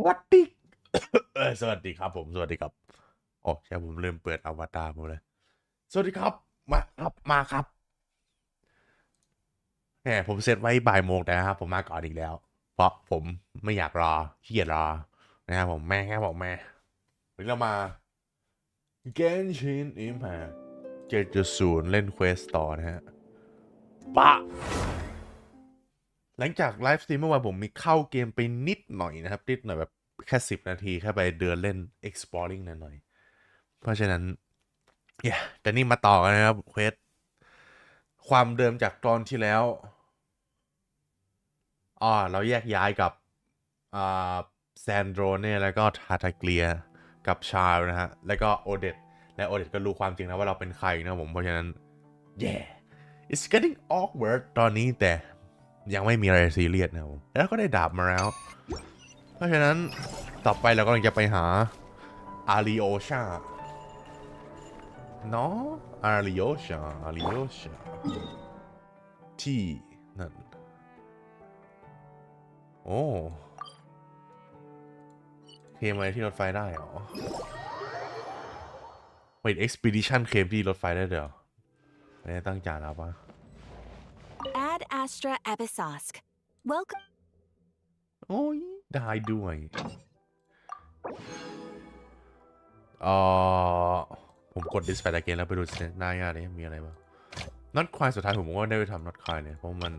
วัสดี สวัสดีครับผมสวัสดีครับโอ้ใช่ผมลืมเปิดอวตารผมเลยสวัสดีครับมาครับแหมผมเซตไว้บ่ายโมงแต่นะครับผมมาก่อนอีกแล้วเพราะผมไม่อยากรอขี้เกียจรอนะครับผมแม่แค่บอกแม่วันนี้เรามา Genshin Impact 7.0เล่นเควสต่อนะฮะปะหลังจากไลฟ์สตรีมเมื่อวานผมมีเข้าเกมไปนิดหน่อยนะครับนิดหน่อยแบบแค่10 นาทีแค่ไปเดินเล่น exploring หน่อยๆเพราะฉะนั้นแต่นี่มาต่อกันนะครับเควสความเดิมจากตอนที่แล้วเราแยกย้ายกับอ่าแซนโดรเน่แล้วก็ทาทาเกลียกับชาร์ลนะฮะแล้วก็โอเดตและโอเดตก็รู้ความจริงนะว่าเราเป็นใครนะผมเพราะฉะนั้น it's getting awkward ตอนนี้แต่ยังไม่มีอะไรซีเรียสนะผมแล้วก็ได้ดาบมาแล้วเพราะฉะนั้นต่อไปเรากำลังจะไปหาอาริโอชาเนาะอาริโอชาที่นั่นโอ้เคลมอะไรที่รถไฟได้เหรอเป็น expedition เคลมที่รถไฟได้เดี๋ยวไม่ได้ตั้งใจแล้วปะ Ad Astra Episosk. Welcome. โอ้ยได้ด้วยผมกด dispatch again แล้วไปดูหน้ายากเลยมีอะไรบ้างน็อตควายสุดท้ายผมก็ได้ไปทำน็อตควายเนี่ยเพราะมัน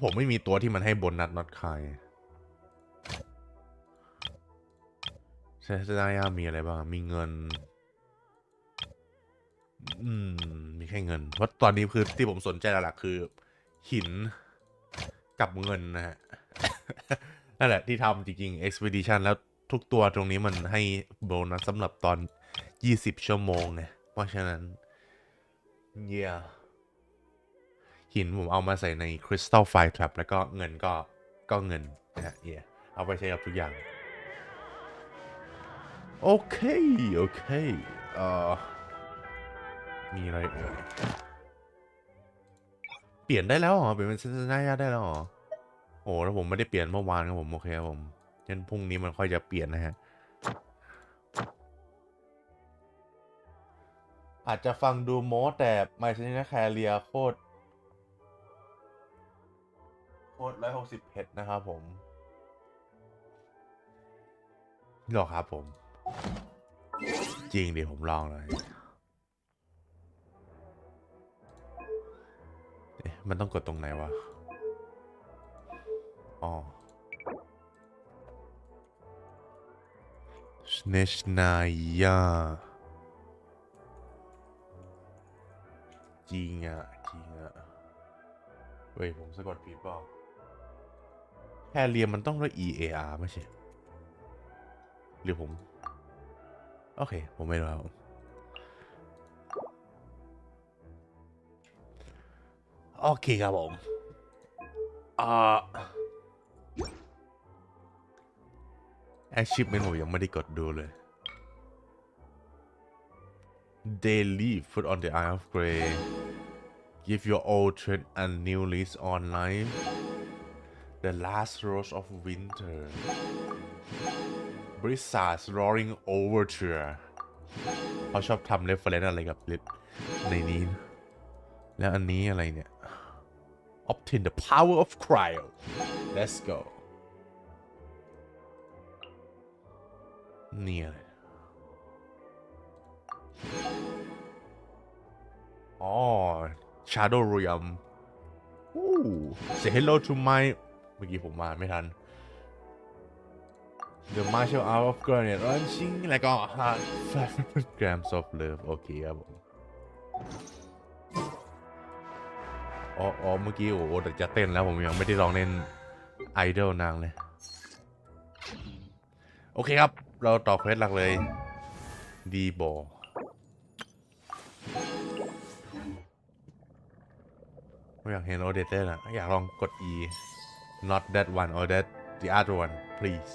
ผมไม่มีตัวที่มันให้บนนัดน็อตควายใช่หน้ายากมีอะไรบ้างมีเงินมีแค่เงินเพราะตอนนี้คือที่ผมสนใจหลักๆคือหินกับเงินนะฮะ นั่นแหละที่ทำจริงๆ expedition แล้วทุกตัวตรงนี้มันให้โบนัสสำหรับตอน20 ชั่วโมงไงเพราะฉะนั้นหินผมเอามาใส่ใน Crystal Fire Trap แล้วก็เงินก็เงินนะฮะเอาไปใช้กับทุกอย่างโอเคมีอะไรเปลี่ยนได้แล้วเหรอเปลี่ยนเป็นเซนซน่าได้แล้วเหรอโอ้แล้วผมไม่ได้เปลี่ยนเมื่อวานครับผมโอเคครับผมงั้นพรุ่งนี้มันค่อยจะเปลี่ยนนะฮะอาจจะฟังดูโม้แต่ไมซ์นี่นะแคเรียโคตร160 เพชรนะครับผมหรอครับผมจริงดิผมลองเลยมันต้องกดตรงไหนวะอ๋อเนชนายาจริงอ่ะเฮ้ยผมสะกดผิดเปล่าแคเรียมันต้องด้วย EAR ไม่ใช่หรือผมโอเคผมไม่รู้โอเคครับผมachievement ผมยังไม่ได้กดดูเลย daily put on the Eye of Grey give your old trend a new lease on life the last rose of winter Blizzard's roaring overture เขาชอบทำ reference อะไรกับในนี้แล้วอันนี้อะไรเนี่ย obtain the power of cryo let's go นี่อะไรShadow Realm say hello to my เมื่อกี้ผมมาไม่ทัน The Martial Art of Granite Launching แล้วก็500 grams of love โอเคครับผมเมื่อกี้โอ้โหจะเต้นแล้วผมยังไม่ได้ลองเล่นไอดอลนางเลยโอเคครับเราต่อเควสหลักเลยดีบอไม่อยากเห็นโอเดตได้ละอยากลองกด E not that one or that the other one please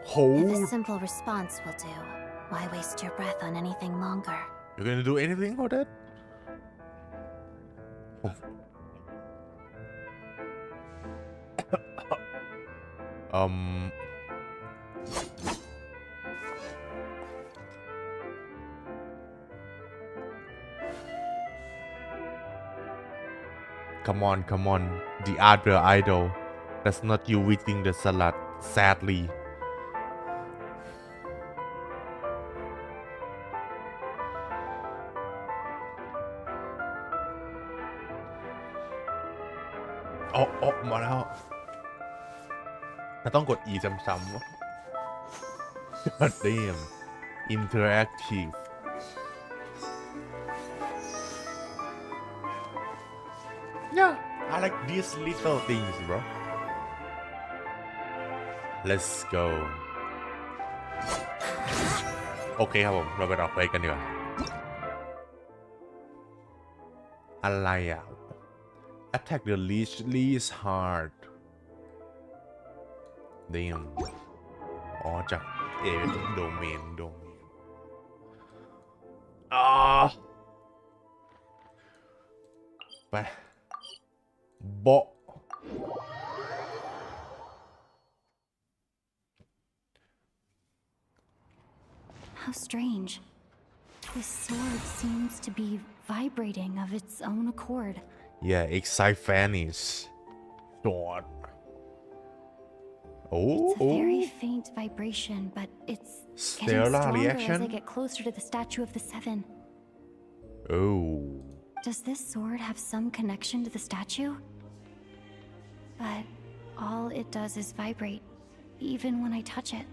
โห If a simple response will do. Why waste your breath on anything longer? You're gonna do anything for that? Come on. The other idol. That's not you eating the salad. Sadly. Oh มาแล้วต้องกด E ซ้ำๆวะ God damn interactive yeah I like these little things bro let's go โอเคครับผมเราไปต่อไปกันดีกว่าอะไรอ่ะAttack the least hard damn อ๋อจากโดเมนไปโบ How strange. This sword seems to be vibrating of its own accord. Yeah, Excifanis sword. It's a very faint vibration, but it's getting stronger as I get closer to the statue of the seven. Oh. Does this sword have some connection to the statue? But all it does is vibrate, even when I touch it.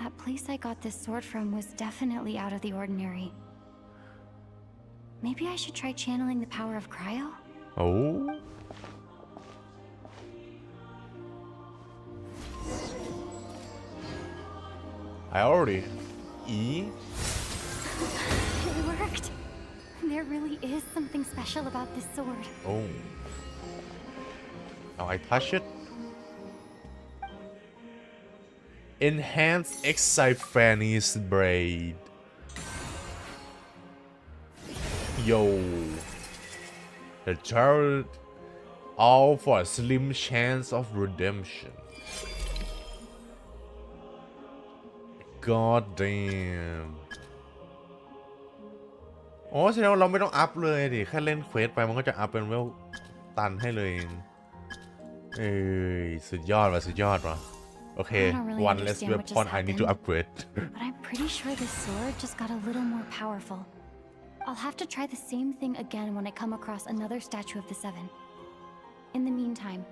That place I got this sword from was definitely out of the ordinary. Maybe I should try channeling the power of cryo? Oh. I already E. It worked. There really is something special about this sword. Oh. Now I touch it. Enhance Excifanis braid. Yo. The turret all for a slim chance of redemption. God damn. อ๋อแสดงว่าเราไม่ต้องอัพเลยดิแค่เล่นเควสไปมันก็จะอัพเป็นเวลตันให้เลยเองเอ้ยสุดยอดว่ะโอเค one less weapon I need to upgrade But I'm pretty sure this sword just got a little more powerful. I'll have to try the same thing again when I come across another statue of the seven. In the meantime,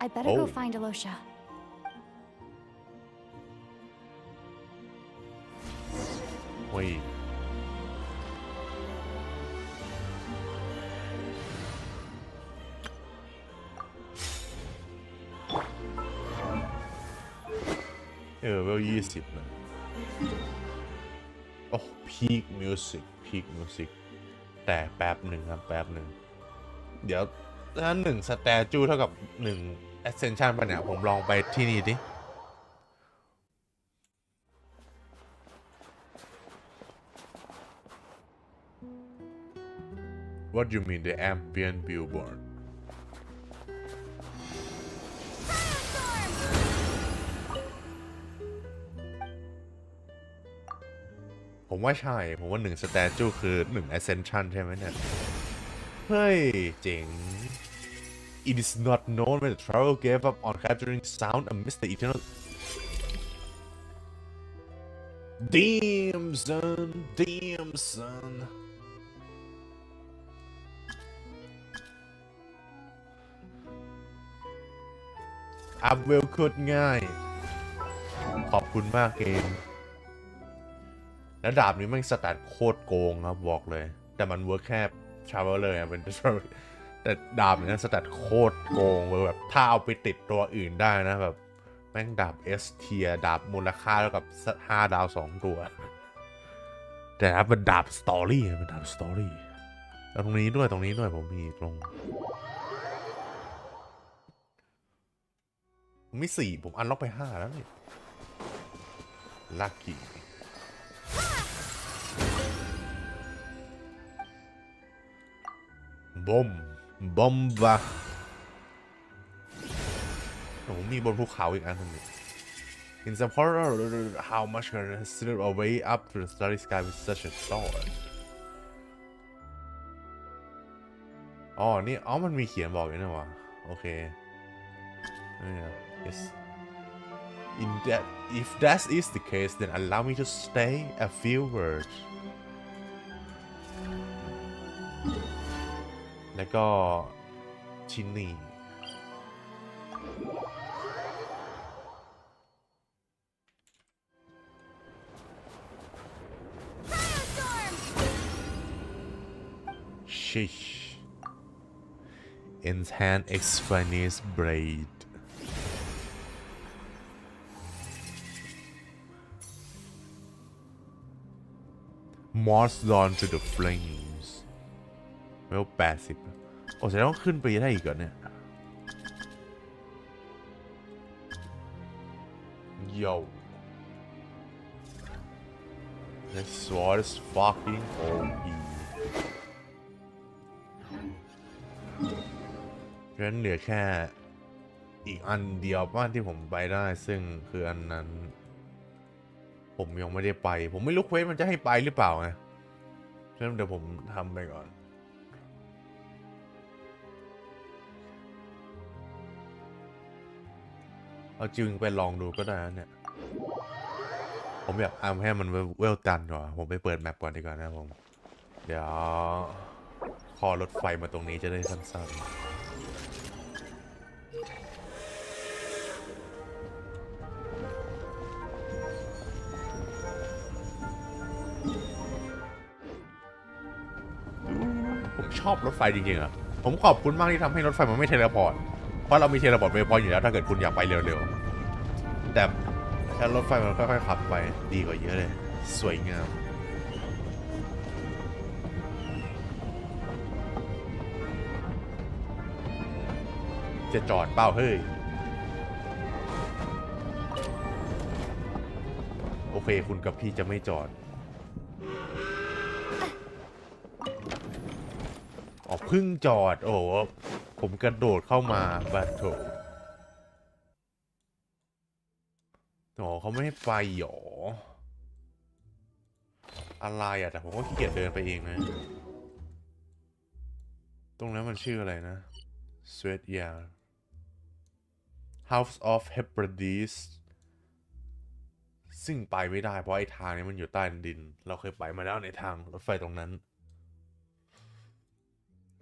I better go find Alosha. Wait. Vel 20นะโอ้peak music แต่แป๊บหนึ่งครับแป๊บหนึ่งเดี๋ยวถ้า1 statue เท่ากับ1 ascension ป่ะเนี่ยผมลองไปที่นี่ดิ What do you mean the ambient billboard ผมว่าใช่ผมว่า1 statue คือ1 ascension ใช่ไหมเนี่ยเฮ้ยเจ๋ง It is not known when the traveler gave up on capturing sound amidst the eternal Damn sonอัพเวลโคตรง่ายขอบคุณมากเกมแล้วดาบนี้มันสแตทโคตรโกงครับบอกเลยแต่มันเวิร์คแค่ชาร์เวอร์เลยเป็นแต่ดาบนี้สแตทโคตรโกงเลยแบบถ้าเอาไปติดตัวอื่นได้นะแบบแม่งดาบ S เทียดาบมูลค่าเท่ากับ5 ดาว 2 ตัวแต่ถ้าเป็นดาบสตอรี่เป็นดาบสตอรี่แล้วตรงนี้ด้วยผมมีตรงมี4ผมอันล็อกไป5แล้วนี่ลัคกี้ บอมบอมบะโอ้มีบนภูเขาอีกอันนึง In some horror how much can slip away up to the starry sky with such a sword อ๋อนี่อ๋อมันมีเขียนบอกอยู่นะวะโอเคนี่นะ yes in that if that is the case then allow me to stay a few words แล้วก็ชิ้นนี้ชิช Enhance Exfinite Blade Moss Dawn to the Flames เวล80โอ้แสดงว่าขึ้นไปได้อีกเหรอเนี่ย Yo This sword is fucking OP เพราะฉะนั้นเหลือแค่อีกอันเดียวบ้านที่ผมไปได้ซึ่งคืออันนั้นผมยังไม่ได้ไปผมไม่รู้เควสมันจะให้ไปหรือเปล่าไงฉะนั้นเดี๋ยวผมทำไปก่อนเอาจริงไปลองดูก็ได้นะเนี่ยผมอยากทำให้มันเวลตันก่อนผมไปเปิดแมปก่อนดีกว่านะผมเดี๋ยวคอรถไฟมาตรงนี้จะได้สั้นๆผมชอบรถไฟจริงๆอ่ะผมขอบคุณมากที่ทำให้รถไฟมันไม่เทเลพอร์ตเพราะเรามีเทเลพอร์ตไปพออยู่แล้วถ้าเกิดคุณอยากไปเร็วๆแต่ถ้ารถไฟมันค่อยๆขับไปดีกว่าเยอะเลยสวยงามจะจอดเปล่าเฮ้ยโอเคคุณกับพี่จะไม่จอดอ๋อเพิ่งจอดโอ้โหผมกระโดดเข้ามาบัดโถอ๋อเขาไม่ให้ไปหรออะไรอะแต่ผมก็ขี้เกียจเดินไปเองนะตรงนั้นมันชื่ออะไรนะ Sweat yeah House of Hebrides ซึ่งไปไม่ได้เพราะไอ้ทางนี้มันอยู่ใต้ดินเราเคยไปมาแล้วในทางรถไฟตรงนั้น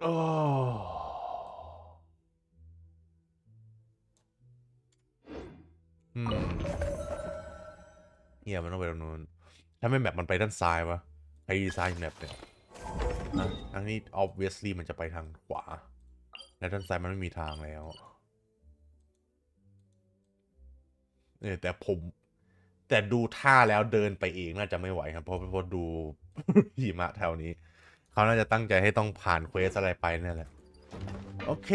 โอ้เนี่ยมันต้องไปตรงนู้นถ้าไม่แมปมันไปด้านซ้ายวะไอ้ซ้ายแมปเนี่ยอันนี้ obviously มันจะไปทางขวาและด้านซ้ายมันไม่มีทางแล้วแต่ดูท่าแล้วเดินไปเองน่าจะไม่ไหวครับเพราะดู หิมะแถวนี้เขาน่าจะตั้งใจให้ต้องผ่านเควสอะไรไปนี่แหละโอเค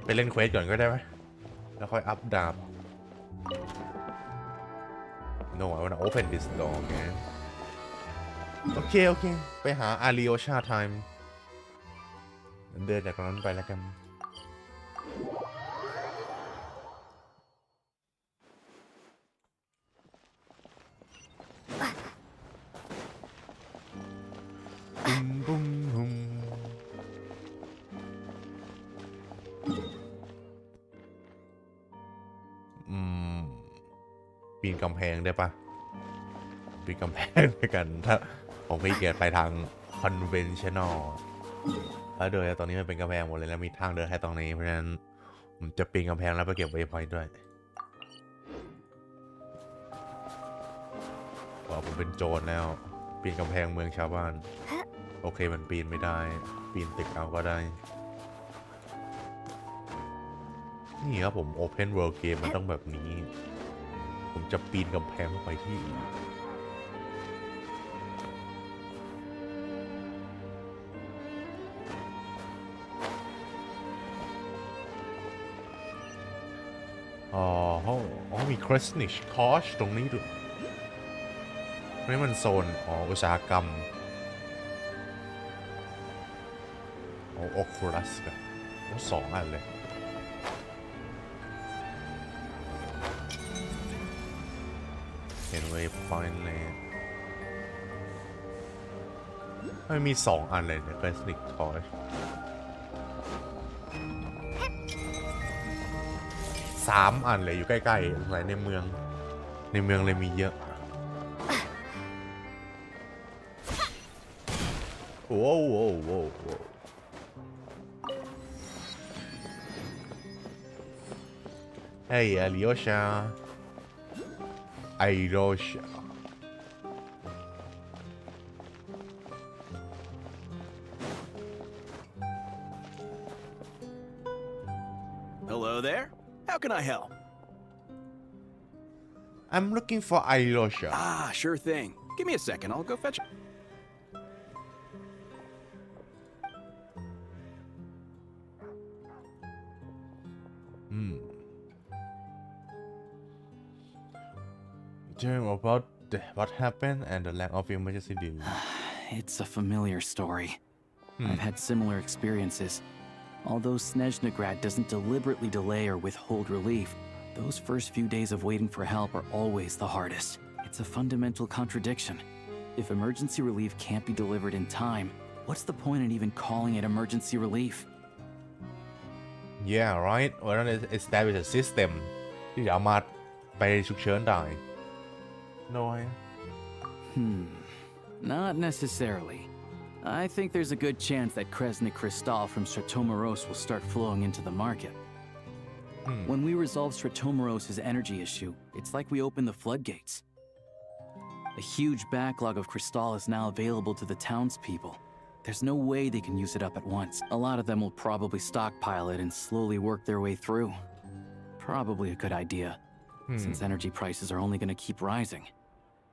ไปเล่นเควสก่อนก็ได้ไหมแล้วค่อยอัพดาบ No I wanna open this door โอเคไปหาอาริโอชาไทม์เดินจากตรงนั้นไปแล้วกันบุ้มปีนกำแพงได้ปะปีนกำแพงด้วยกันถ้าผมพี่เกียรไปทาง conventional แล้วเดินตอนนี้มันเป็นกำแพงหมดเลยแล้วมีทางเดินแค่ตรงนี้เพราะฉะนั้นผมจะปีนกำแพงแล้วไปเก็บเวย์พอยต์ด้วยว่าผมเป็นโจรแล้วปีนกำแพงเมืองชาวบ้านโอเคมันปีนไม่ได้ปีนตึกเอาก็ได้นี่ครับผม Open World Game มันต้องแบบนี้ผมจะปีนกำแพงไปที่มี Cresnish Torch ตรงนี้ด้วยนี่มันโซนอุตสาหกรรม โอคูลัสกันสองอันเลยเห็นเวฟพอยต์เลยไม่มี2 อันเลยเนี่ยคลาสสิกทอย3 อันเลยอยู่ใกล้ๆไหนในเมืองเลยมีเยอะโอ้โหเฮ้ยอาริโอชาHello there. How can I help? I'm looking for Airosha. Ah, sure thing. Give me a second. I'll go fetch. Tell me about what happened and the lack of emergency deal. It's a familiar story. I've had similar experiences. Although Snezhnegrad doesn't deliberately delay or withhold relief, those first few days of waiting for help are always the hardest. It's a fundamental contradiction. If emergency relief can't be delivered in time, what's the point in even calling it emergency relief? Yeah, right. วันนั้น establish a system ที่จะเอามาไปฉุกเฉินได้ No. Not necessarily. I think there's a good chance that Kresnik Crystal from Stratomeros will start flowing into the market. When we resolve Stratomeros' energy issue, it's like we open the floodgates. A huge backlog of Crystal is now available to the townspeople. There's no way they can use it up at once. A lot of them will probably stockpile it and slowly work their way through. Probably a good idea, since energy prices are only going to keep rising.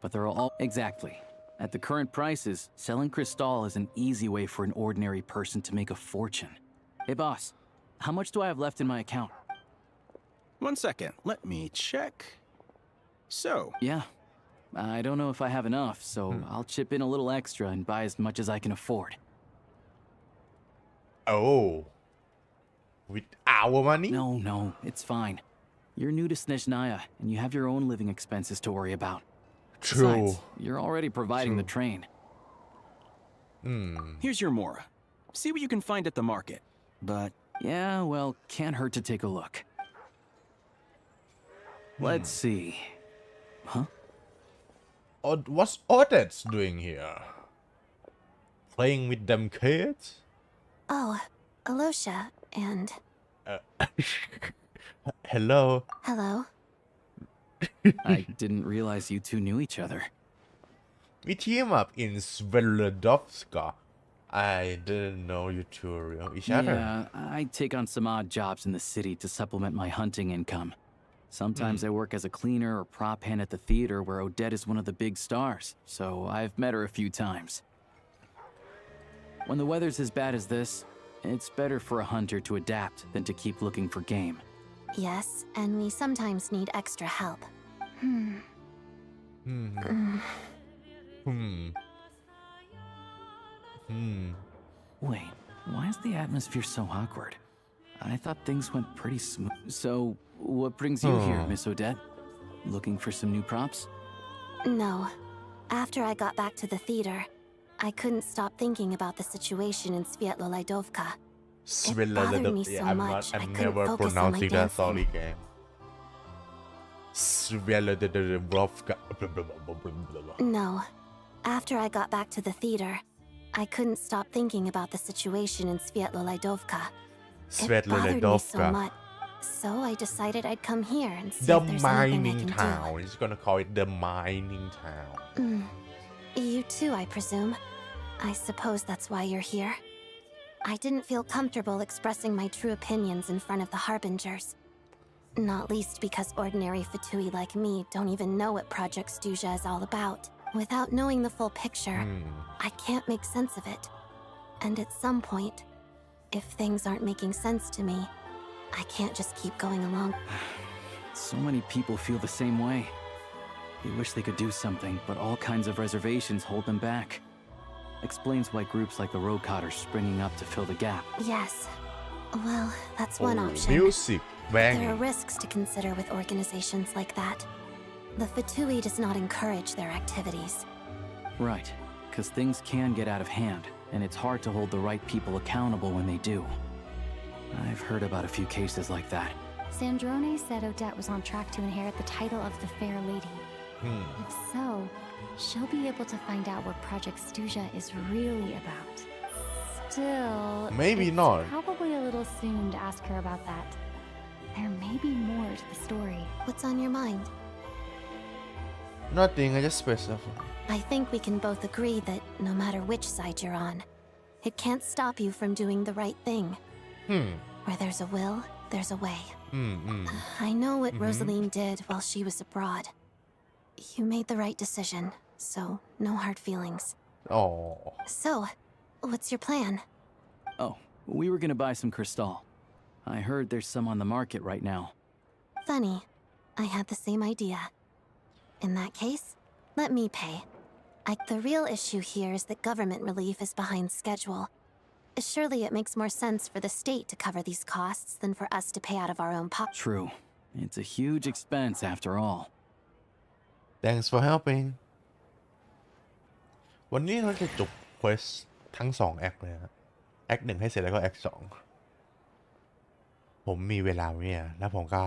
But there are all... Exactly. At the current prices, selling Crystal is an easy way for an ordinary person to make a fortune. Hey boss, how much do I have left in my account? 1 second. Let me check. So... Yeah. I don't know if I have enough, so I'll chip in a little extra and buy as much as I can afford. Oh. With our money? No, it's fine. You're new to Snezhnaya, and you have your own living expenses to worry about. True. Besides, you're already providing the train. Here's your Mora. See what you can find at the market. But... Yeah, well, can't hurt to take a look. Let's see. Huh? What's Odets doing here? Playing with them kids? Oh, Alosha and... Hello. Hello. I didn't realize you two knew each other. We team up in Svetlodovska. I didn't know you two knew each other. Yeah, I take on some odd jobs in the city to supplement my hunting income. Sometimes I work as a cleaner or prop hand at the theater where Odette is one of the big stars, so I've met her a few times. When the weather's as bad as this, it's better for a hunter to adapt than to keep looking for game. Yes, and we sometimes need extra help. Wait, why is the atmosphere so awkward? I thought things went pretty smooth. So, what brings you here, Miss Odette? Looking for some new props? No. After I got back to the theater, I couldn't stop thinking about the situation in Svietlolaidovka. It bothered me so much, I I'm couldn't never focus on my pronouncing that sorry dancing. game. Svetlodovska. No. After I got back to the theater, I couldn't stop thinking about the situation in Svietlolaidovka. It bothered me so much, so I decided I'd come here and see The if there's anything I mining can town. He's gonna call it the mining town. You too, I presume. I suppose that's why you're here. I didn't feel comfortable expressing my true opinions in front of the Harbingers. Not least because ordinary Fatui like me don't even know what Project Stuja is all about. Without knowing the full picture, I can't make sense of it. And at some point, if things aren't making sense to me, I can't just keep going along. So many people feel the same way. They wish they could do something, but all kinds of reservations hold them back. Explains why groups like the Roadcott are springing up to fill the gap. Yes. Well, that's one option. Music There bang are risks to consider with organizations like that. The Fatui does not encourage their activities. Right, because things can get out of hand, and it's hard to hold the right people accountable when they do. I've heard about a few cases like that. Sandrone said Odette was on track to inherit the title of the Fair Lady. If so, she'll be able to find out what Project Stuja is really about. Still, Maybe it's not. probably a little soon to ask her about that. There may be more to the story. What's on your mind? Nothing, I just specify. I think we can both agree that no matter which side you're on, it can't stop you from doing the right thing. Where there's a will, there's a way. I know what Rosaline did while she was abroad. You made the right decision, so no hard feelings. Oh. So, what's your plan? Oh, we were gonna buy some crystal. I heard there's some on the market right now. Funny. I had the same idea. In that case, let me pay. The real issue here is that government relief is behind schedule. Surely it makes more sense for the state to cover these costs than for us to pay out of our own pocket. True. It's a huge expense after all. Thanks for helping วันนี้เราจะจบเควสทั้ง2แอคเลยนะแอค1ให้เสร็จแล้วก็แอค2ผมมีเวลาเนี่ยแล้วผมก็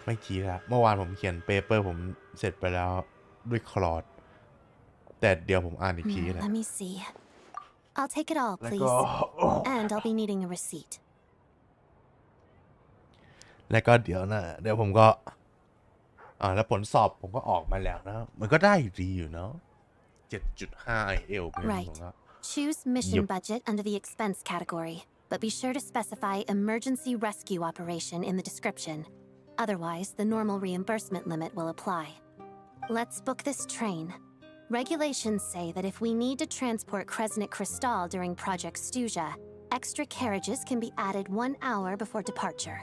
ไม่ชี้ละเมื่อวานผมเขียนเปเปอร์ผมเสร็จไปแล้วด้วยคลอดแต่เดี๋ยวผมอ่านอีกทีนะ Let me see. I'll take it all, please. And I'll be needing a receipt. แล้วก็เดี๋ยวผมก็แล้วผลสอบผมก็ออกมาแล้วนะมันก็ได้ดีอยู่เนาะ 7.5 IL เป็น Right. ผมก็ Choose mission budget under the expense category, but be sure to specify emergency rescue operation in the description. Otherwise, the normal reimbursement limit will apply. Let's book this train. Regulations say that if we need to transport Kresnik Crystal during Project Stuja, extra carriages can be added 1 hour before departure.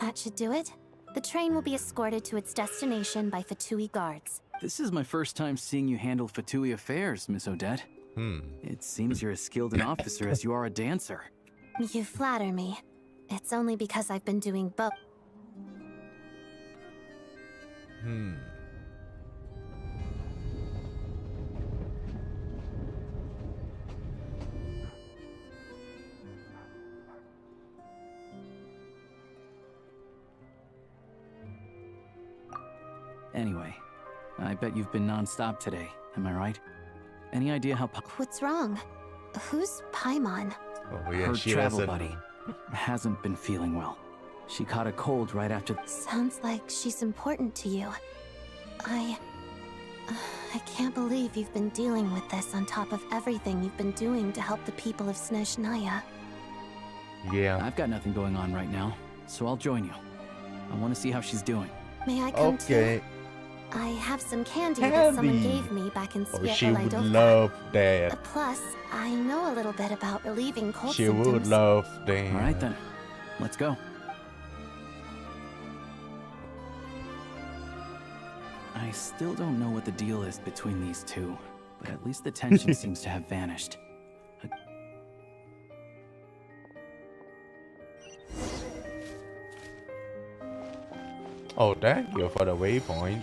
That should do it. The train will be escorted to its destination by Fatui guards. This is my first time seeing you handle Fatui affairs, Miss Odette. It seems you're as skilled an officer as you are a dancer. You flatter me. It's only because I've been doing both. Anyway, I bet you've been non-stop today, am I right? Any idea how What's wrong? Who's Paimon? Oh yeah, her she travel hasn't. buddy hasn't been feeling well. She caught a cold right after. Sounds like she's important to you. I can't believe you've been dealing with this on top of everything you've been doing to help the people of Snezhnaya. Yeah. I've got nothing going on right now, so I'll join you. I want to see how she's doing. May I come Okay. too? I have some candy that someone Candy. gave me back in Oh, she would Svietlodovka. love that. Plus, I know a little bit about relieving cold She symptoms. would love that. All right then, let's go. I still don't know what the deal is between these two, but at least the tension seems to have vanished. Oh, thank you for the waypoint.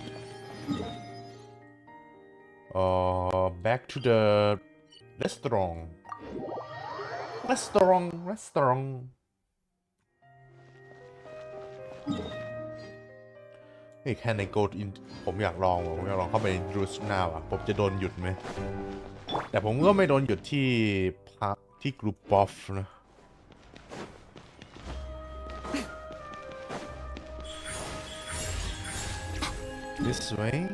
Back to the restaurant. Restaurant. Hey, can I go in ผมอยากลองเข้าไปในรูสนาว่ะผมจะโดนหยุดไหมแต่ผมก็ไม่โดนหยุดที่กรุ๊ปบอฟนะ This way?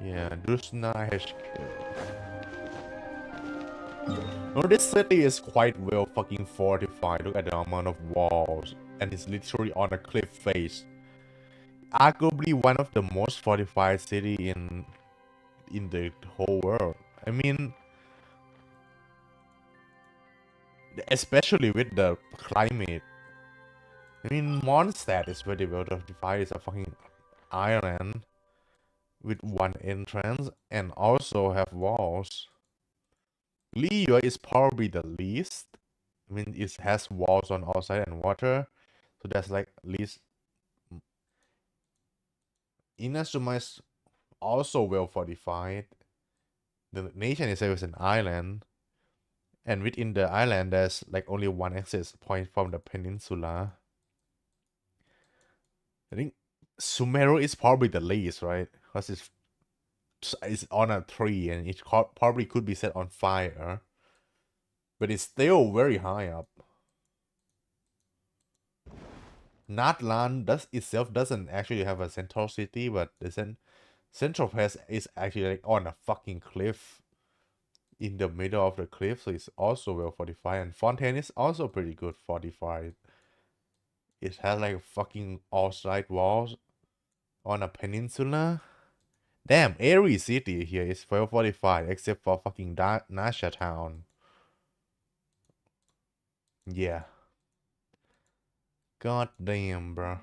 Yeah, Drusna HQ. No, this city is quite well fucking fortified. Look at the amount of walls. And it's literally on a cliff face. Arguably one of the most fortified city in the whole world. I mean, especially with the climate. I mean, Mondstadt is very well defined. It's a fucking island with one entrance and also have walls. Liyue is probably the least. I mean, it has walls on all sides and water, so that's like least. Inazuma is also well fortified. The nation itself is an island, and within the island, there's like only one access point from the peninsula. I think Sumeru is probably the least, right? Because it's on a tree and it probably could be set on fire, but it's still very high up. Natlan doesn't actually have a central city, but the central place is actually like on a fucking cliff in the middle of the cliff, so it's also well fortified. And Fontaine is also pretty good fortified. It has like fucking all-side walls on a peninsula. Damn, every city here is well fortified except for fucking Nasha Town. Yeah. God damn, bro.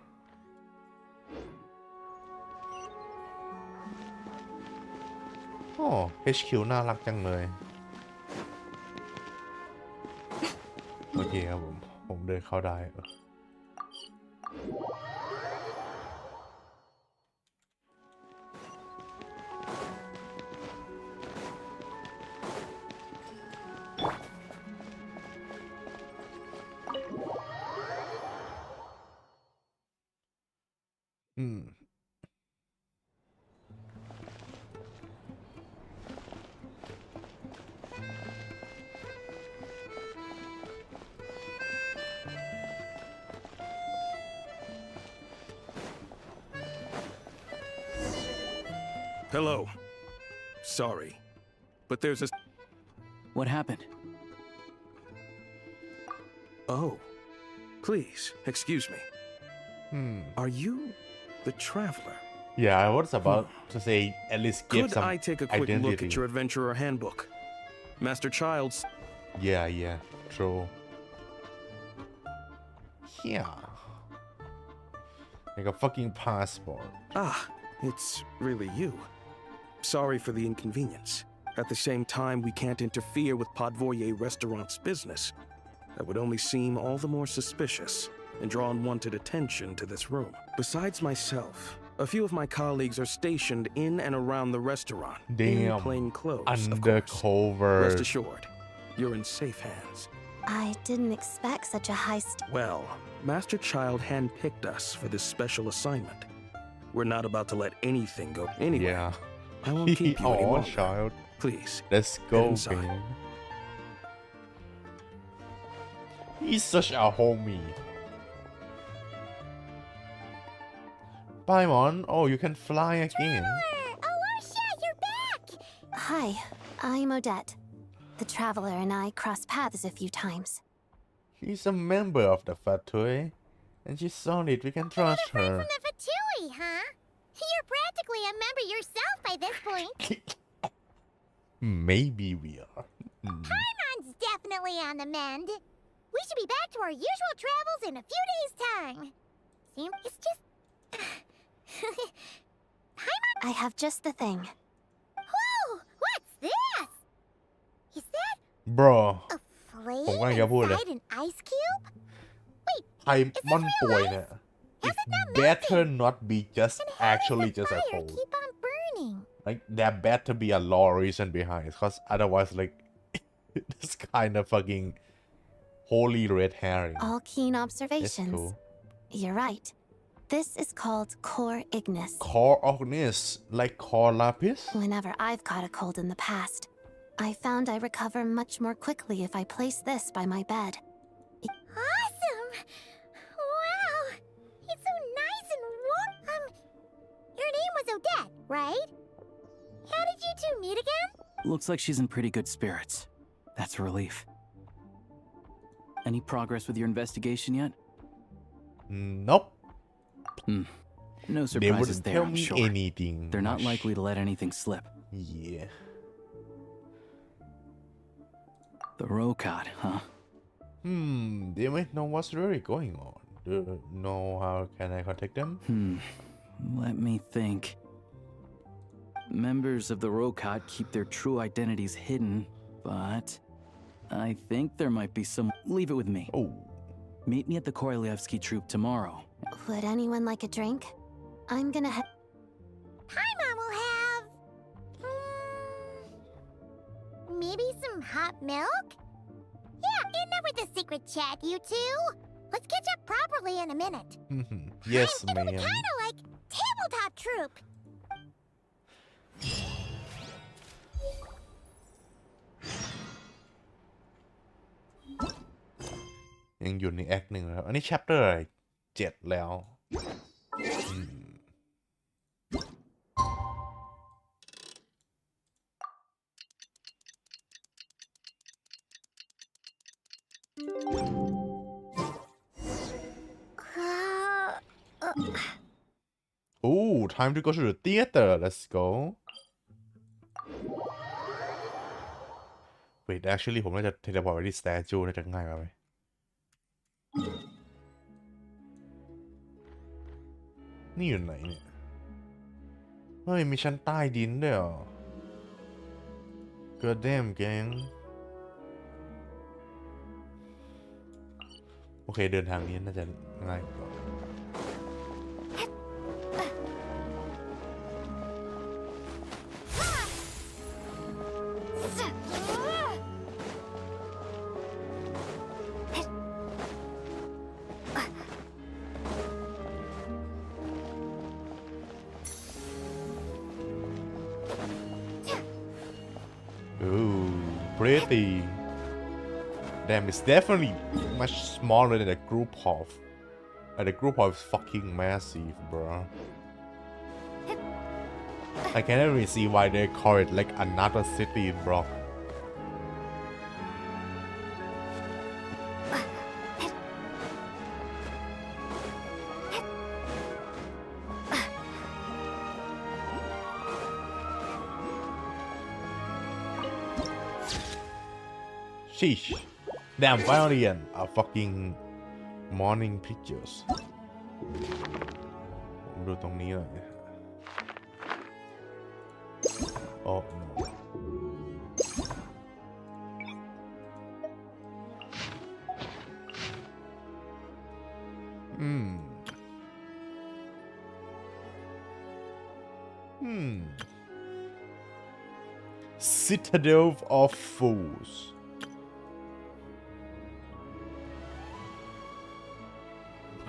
Oh, HQ น่ารักจังเลย โอเคครับผมเดินเข้าได้Hello. Sorry, but there's a... What happened? Oh, please, excuse me. Are you the traveler? Yeah, I was about to say at least give Could some I take a quick identity. look at your adventurer handbook? Master Child's... Yeah, true. Yeah. Like a fucking passport. Ah, it's really you. Sorry for the inconvenience. At the same time, we can't interfere with Podvoye Restaurant's business. That would only seem all the more suspicious and draw unwanted attention to this room. Besides myself, a few of my colleagues are stationed in and around the restaurant. Damn. In plain clothes, Undercover. of course. Rest assured, you're in safe hands. I didn't expect such a high Well, Master Child handpicked us for this special assignment. We're not about to let anything go. Anyway, Yeah. I won't keep you any Oh, longer. child. Please, Let's head go, inside. man. He's such a homie. Paimon, oh, you can fly again. Orca, you're back! Hi, I'm Odette. The Traveler and I crossed paths a few times. She's a member of the Fatui, and she's solid. We can trust her. From the Fatui, huh? You're practically a member yourself by this point. Maybe we are. Paimon's definitely on the mend. We should be back to our usual travels in a few days' time. See, it's just... Paimon... I have just the thing. Whoa! What's this? Is that Bro, a flame ผมกำลังจะพูดเลย inside an ice cube? Wait, ไอ้มอนป่วยเนี่ย It better not be just then how actually does the just a fire cold. keep on burning? Like there better be a law reason behind it, cause otherwise, like, this kind of fucking holy red herring. All keen It's observations. cool. You're right. This is called Core Ignis. Core Ignis, like core lapis. Whenever I've caught a cold in the past, I found I recover much more quickly if I place this by my bed. Awesome! Wow! It's so nice and warm. Your name was Odette, right? How did you two meet again? Looks like she's in pretty good spirits. That's a relief. Any progress with your investigation yet? Nope. No They surprises wouldn't there, tell I'm me sure. anything. They're not much. likely to let anything slip. Yeah. The Rokad, huh? They might know what's really going on. know how can I contact them? Let me think. Members of the Rokot keep their true identities hidden, but I think there might be some. Leave it with me. Oh, Meet me at the Korolyevsky troop tomorrow. Would anyone like a drink? I'm gonna head. Paimon will have... maybe some hot milk? Yeah, enough with the secret chat, you two. Let's catch up properly in a minute. yes, It'll be ma'am. kinda like tabletop troop. ยังอยู่ในแอคหนึ่งนะครับ อันนี้ chapter อะไร7 แล้วอืม Ooh, time to go to the theater. Let's go. Wait, actually ผมน่าจะ teleport ไปที่ statue น่าจะง่ายกว่าไหมนี่อยู่ไหนเนี่ย เฮ้ย มีชั้นใต้ดินด้วยเหรอ God damn gang โอเค เดินทางนี้น่าจะง่ายกว่า Ooh, pretty. Damn, it's definitely much smaller than the group of. The group of is fucking massive, bro. I can't even see why they call it like another city, bro. Sheesh. Damn, finally a fucking morning pictures. ผมดูตรงนี้หน่อย Oh no. Citadel of Fools.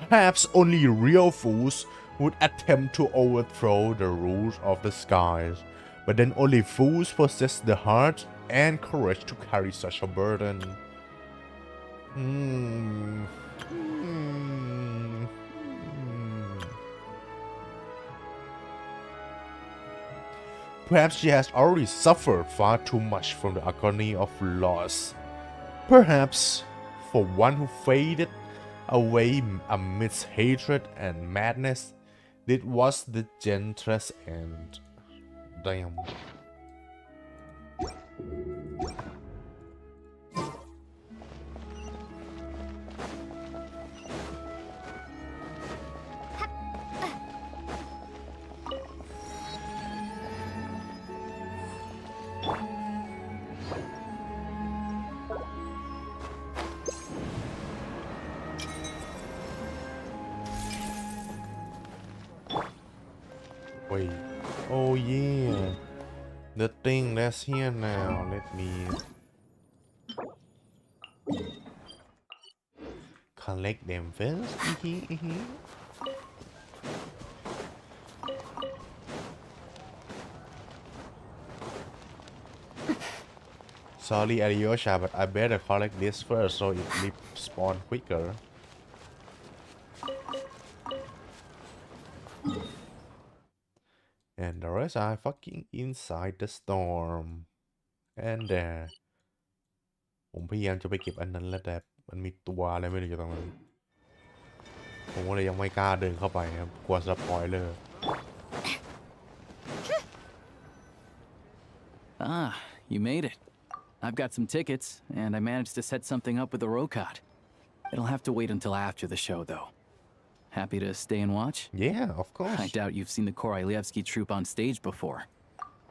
Perhaps only real fools would attempt to overthrow the rulers of the skies, but then only fools possess the heart and courage to carry such a burden. Perhaps she has already suffered far too much from the agony of loss. Perhaps, for one who faded away amidst hatred and madness, it was the gentlest end. Damn. Wait. Oh yeah. The thing that's here now. Let me collect them first. Sorry, Alyosha, but I better collect this first so it respawn quicker. And the rest are fucking inside the storm. And there. ผมพยายามจะไปเก็บอันนั้นแล้วแต่มันมีตัวอะไรไม่รู้อยู่ตรงนั้น ผมก็เลยยังไม่กล้าเดินเข้าไปครับกลัวสปอยเลอร์ Ah, you made it. I've got some tickets, and I managed to set something up with the Rokot. It'll have to wait until after the show, though. Happy to stay and watch? Yeah, of course. I doubt you've seen the Korolyevsky troupe on stage before.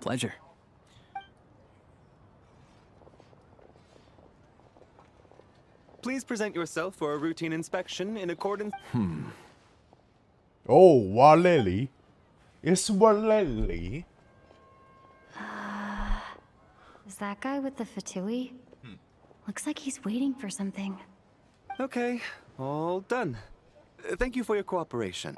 Pleasure. Please present yourself for a routine inspection in accordance. Oh, Waleli. It's Waleli. Is that guy with the fatui? Looks like he's waiting for something. Okay, all done. Thank you for your cooperation.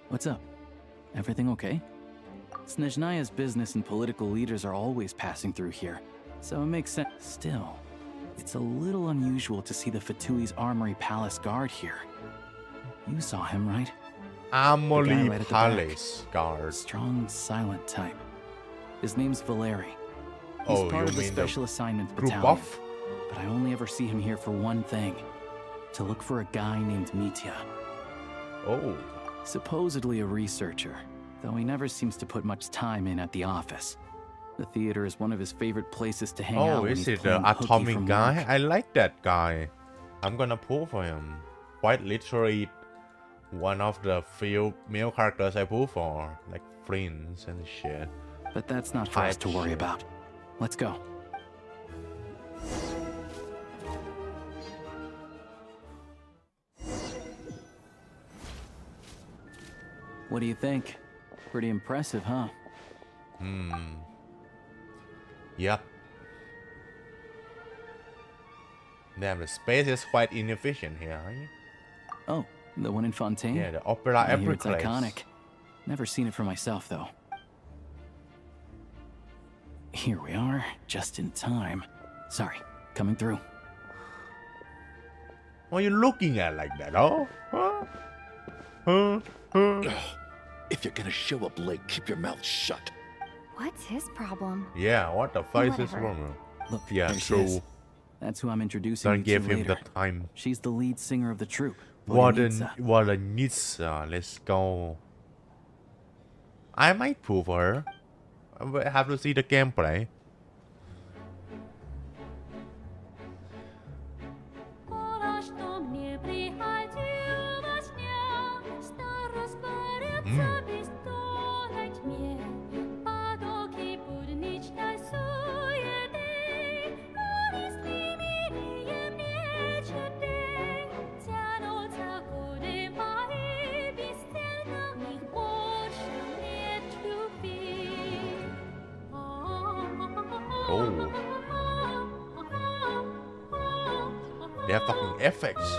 What's up? Everything okay? Snezhnaya's business and political leaders are always passing through here, so it makes sense. Still, it's a little unusual to see the Fatui's Armory Palace guard here. You saw him, right? Armory right at the back. Palace guard. Strong, silent type. His name's Valeri. He's Oh, part you of the mean the Special Assignments group Battalion, buff? but I only ever see him here for one thing: to look for a guy named Mitya. Oh. Supposedly a researcher, though he never seems to put much time in at the office. The theater is one of his favorite places to hang out Oh, when is he's it the playing hooky atomic from guy? work. I like that guy. I'm gonna pull for him. Quite literally one of the few male characters I pull for, like friends and shit. But that's not for us to worry Shit. about. Let's go. What do you think? Pretty impressive, huh? Yep. Damn, the space is quite inefficient here, right? Oh, the one in Fontaine? Yeah, the opera I hear it's Everglades. iconic. Never seen it for myself, though. Here we are, just in time. Sorry, coming through. What are you looking at like that, oh? Huh? Huh? Huh? If you're gonna show up late, keep your mouth shut. What's his problem? Yeah, what the fuck is this Whatever. wrong? Look, Yeah, there she true. is. That's who I'm introducing Don't you give to him later. the time. She's the lead singer of the troupe. What a Vodyanitsa. Nitsa. Let's go. I might pull for her. I will have to see the gameplay. Oh. They have fucking effects.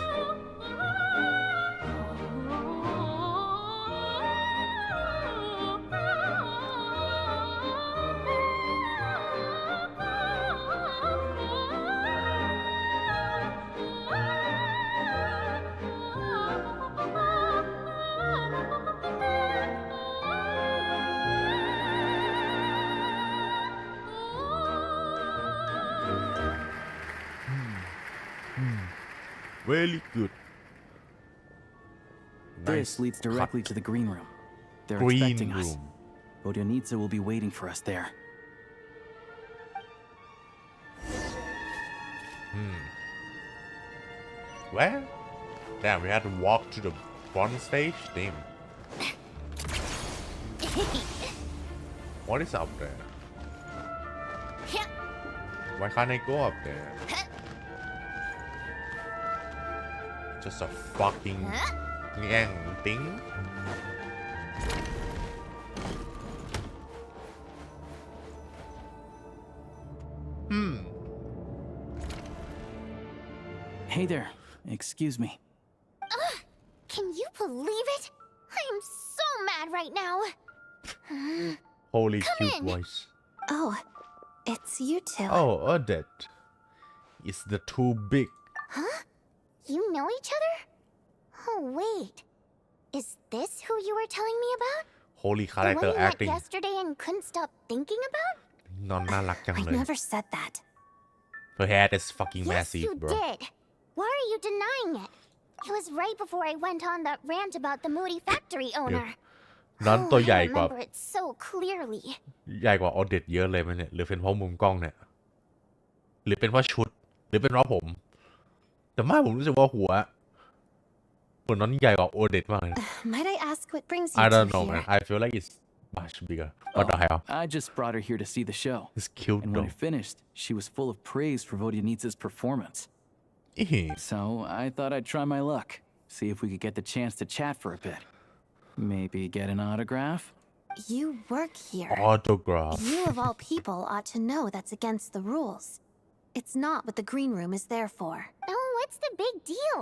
Really good. This leads directly to the green room. They're Green expecting us. room. Vodyanitsa will be waiting for us there. Where? Damn, we had to walk to the front stage? Damn. What is up there? Why can't I go up there? Just a fucking thing? Hey there. Excuse me. Can you believe it? I am so mad right now. Holy cute in. voice. Oh, it's you two. Oh, Odette. Is the too big? Huh? You know each other? Oh, wait. Is this who you were telling me about? Holy The one character you met acting. yesterday and couldn't stop thinking about? นอนน่ารักจัง I เลย never said that. Her head is fucking Yes, massive, you bro. did. Why are you denying it? It was right before I went on that rant about the moody factory owner. นั้นตัว Oh, ใหญ่ I กว่า remember it so clearly. ใหญ่กว่าออเดตเยอะเลยไหมเนี่ยหรือเป็นเพราะมุมกล้องเนี่ยหรือเป็นเพราะชุดหรือเป็นเพราะผม แต่ไม่ผมรู้สึกว่าหัวนั้นใหญ่กว่าออเดตมากเลย Might I ask what brings you I two don't know man here? I feel like it's much bigger what the hell I just brought her here to see the show. it's cute And when though it finished, she was full of praise for Vodyanitsa's performance. อี๋ So I thought I'd try my luck, see if we could get the chance to chat for a bit. Maybe get an autograph? You work here. autograph You of all people ought to know that's against the rules. It's not what the green room is there for. Oh, what's the big deal?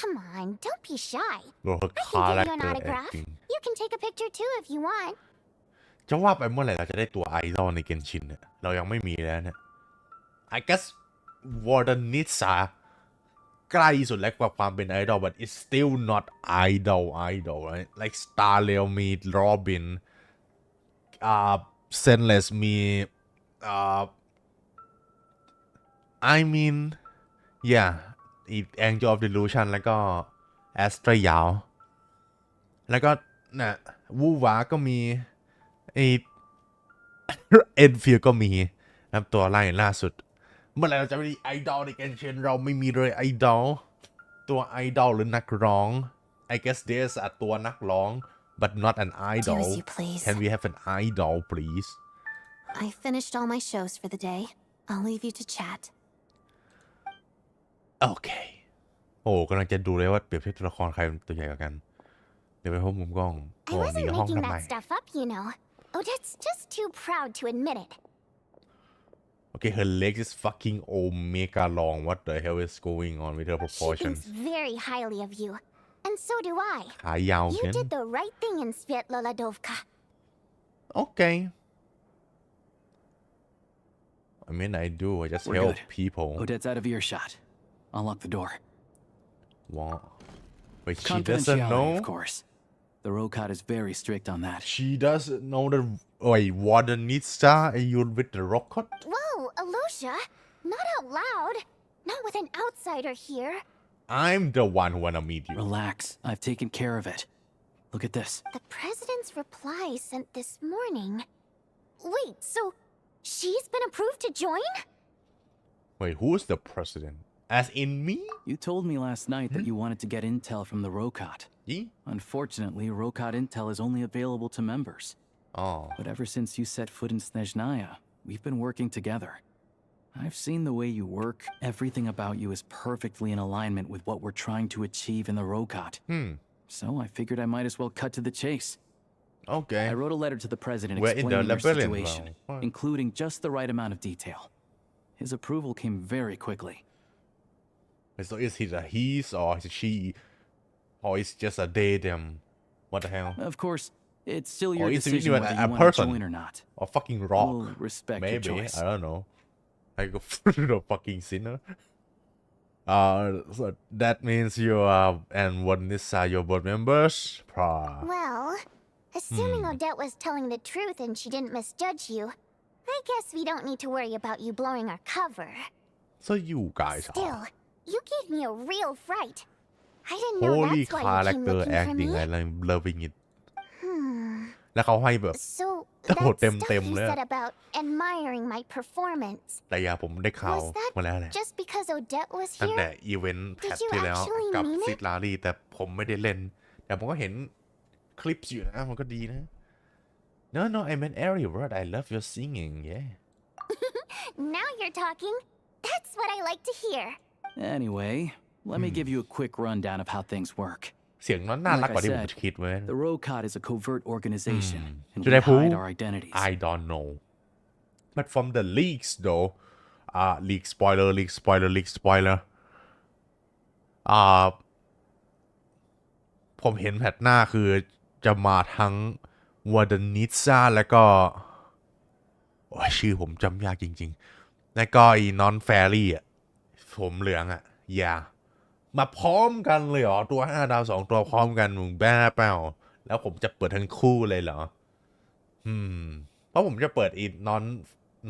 Come on, don't be shy. โร I can give you an character autograph. acting You can take a picture too if you want. จะว่าไปเมื่อไหร่เราจะได้ตัวไอดอลในเกนชินเนี่ยเรายังไม่มีแล้วเนี่ย I guess Wardenitsa ใกล้สุดแล้วกว่าความเป็นไอดอล but it's still not idol right like Starleo มี Robin Senless มี I mean yeah อีก Angel of Delusion แล้วก็ Astra ยาวแล้วก็น่ะวูหวาก็มีไอ เอ็นฟิลก็มีนะครับตัวไล่ล่าสุดเมื่อไหร่เราจะมีไอดอลในเกนชินเราไม่มีเลยไอดอลตัวไอดอลหรือนักร้อง I guess there's a ตัวนักร้อง but not an Do idol as you please. can we have an idol please I finished all my shows for the day. I'll leave you to chat. โอเคโอ้กำลังจะดูเลยว่าเปรียบเทียบตัวละครใครเป็นตัวใหญ่กว่ากันเดี๋ยวไปพบมุมกล้อง I โอ้หนี wasn't ห้อง making ทำไม that stuff up, you know. Odette's just too proud to admit it. Okay her legs is fucking omega long what the hell is going on with her She proportions thinks very highly of you. And so do I. ขายาว You เกิน did the right thing in Svetloladovka. Okay. I mean, I do. I just We're help good. people. Odette's out of earshot. I'll lock the door. What? Wait, she doesn't Confidentiality, know? of course. The Rokad is very strict on that. She doesn't know the... Wait, Wardenitsa and you with the rocket? Whoa, Alosha! Not out loud. Not with an outsider here. I'm the one who wanna meet you. Relax. I've taken care of it. Look at this. The president's reply sent this morning. Wait, so she's been approved to join? Wait, who's the president? As in me? You told me last night that you wanted to get intel from the Rokad. Yeah? Unfortunately, Rokad intel is only available to members. Oh. But ever since you set foot in Snezhnaya, we've been working together. I've seen the way you work. Everything about you is perfectly in alignment with what we're trying to achieve in the Rokad. So I figured I might as well cut to the chase. Okay. I wrote a letter to the president We're in the explaining your labyrinth situation, now. including just the right amount of detail. His approval came very quickly. So is he a he's or is she? Or is just a they them? What the hell? Of course, it's still your Or is it decision even whether a you want to person? join or not. Or fucking rock? We'll respect your Maybe. choice. I don't know. I go the fucking sinner. So that means you are and what this are your board members? Well, assuming Odette was telling the truth and she didn't misjudge you, I guess we don't need to worry about you blowing our cover. So you guys Still, are you gave me a real fright. I didn't know holy that's why you came character looking for acting. me. I'm loving it. Hmm. แล้วเขาให้แบบ So, โอ้โห that เต็ม stuff เต็ม you เลย said about admiring my performance, แต่อย่าผมได้ข่าว was that มาแล้วแหละ just because Odette was ตั้งแต่ here? อีเวนต์แพท you ที่แล้ว actually กับ mean it? ซิดลารีแต่ผมไม่ได้เล่น แต่ผมก็เห็นคลิปอยู่นะมันก็ดีนะ No I meant Ariel word I love your singing yeah Now you're talking. That's what I like to hear. Anyway, let me give you a quick rundown of how things work. เสียงนั้นน่ารัก Like กว่า I ที่ผม said, คิดไว้ the Rokad is a covert organization, and Should we I pull? hide our identities. I don't know but from the leaks though leak spoilerผมเห็นแพทหน้าคือจะมาทั้งวอร์ดนิซ่าแล้วก็โอ้ยชื่อผมจำยากจริงๆแล้วก็อีนอนแฟรี่อ่ะผมเหลืองอ่ะอย่ามาพร้อมกันเลยเหรอตัว5 ดาว 2 ตัวพร้อมกันมึงบ้าเปล่าแล้วผมจะเปิดทั้งคู่เลยเหรอเพราะผมจะเปิดอี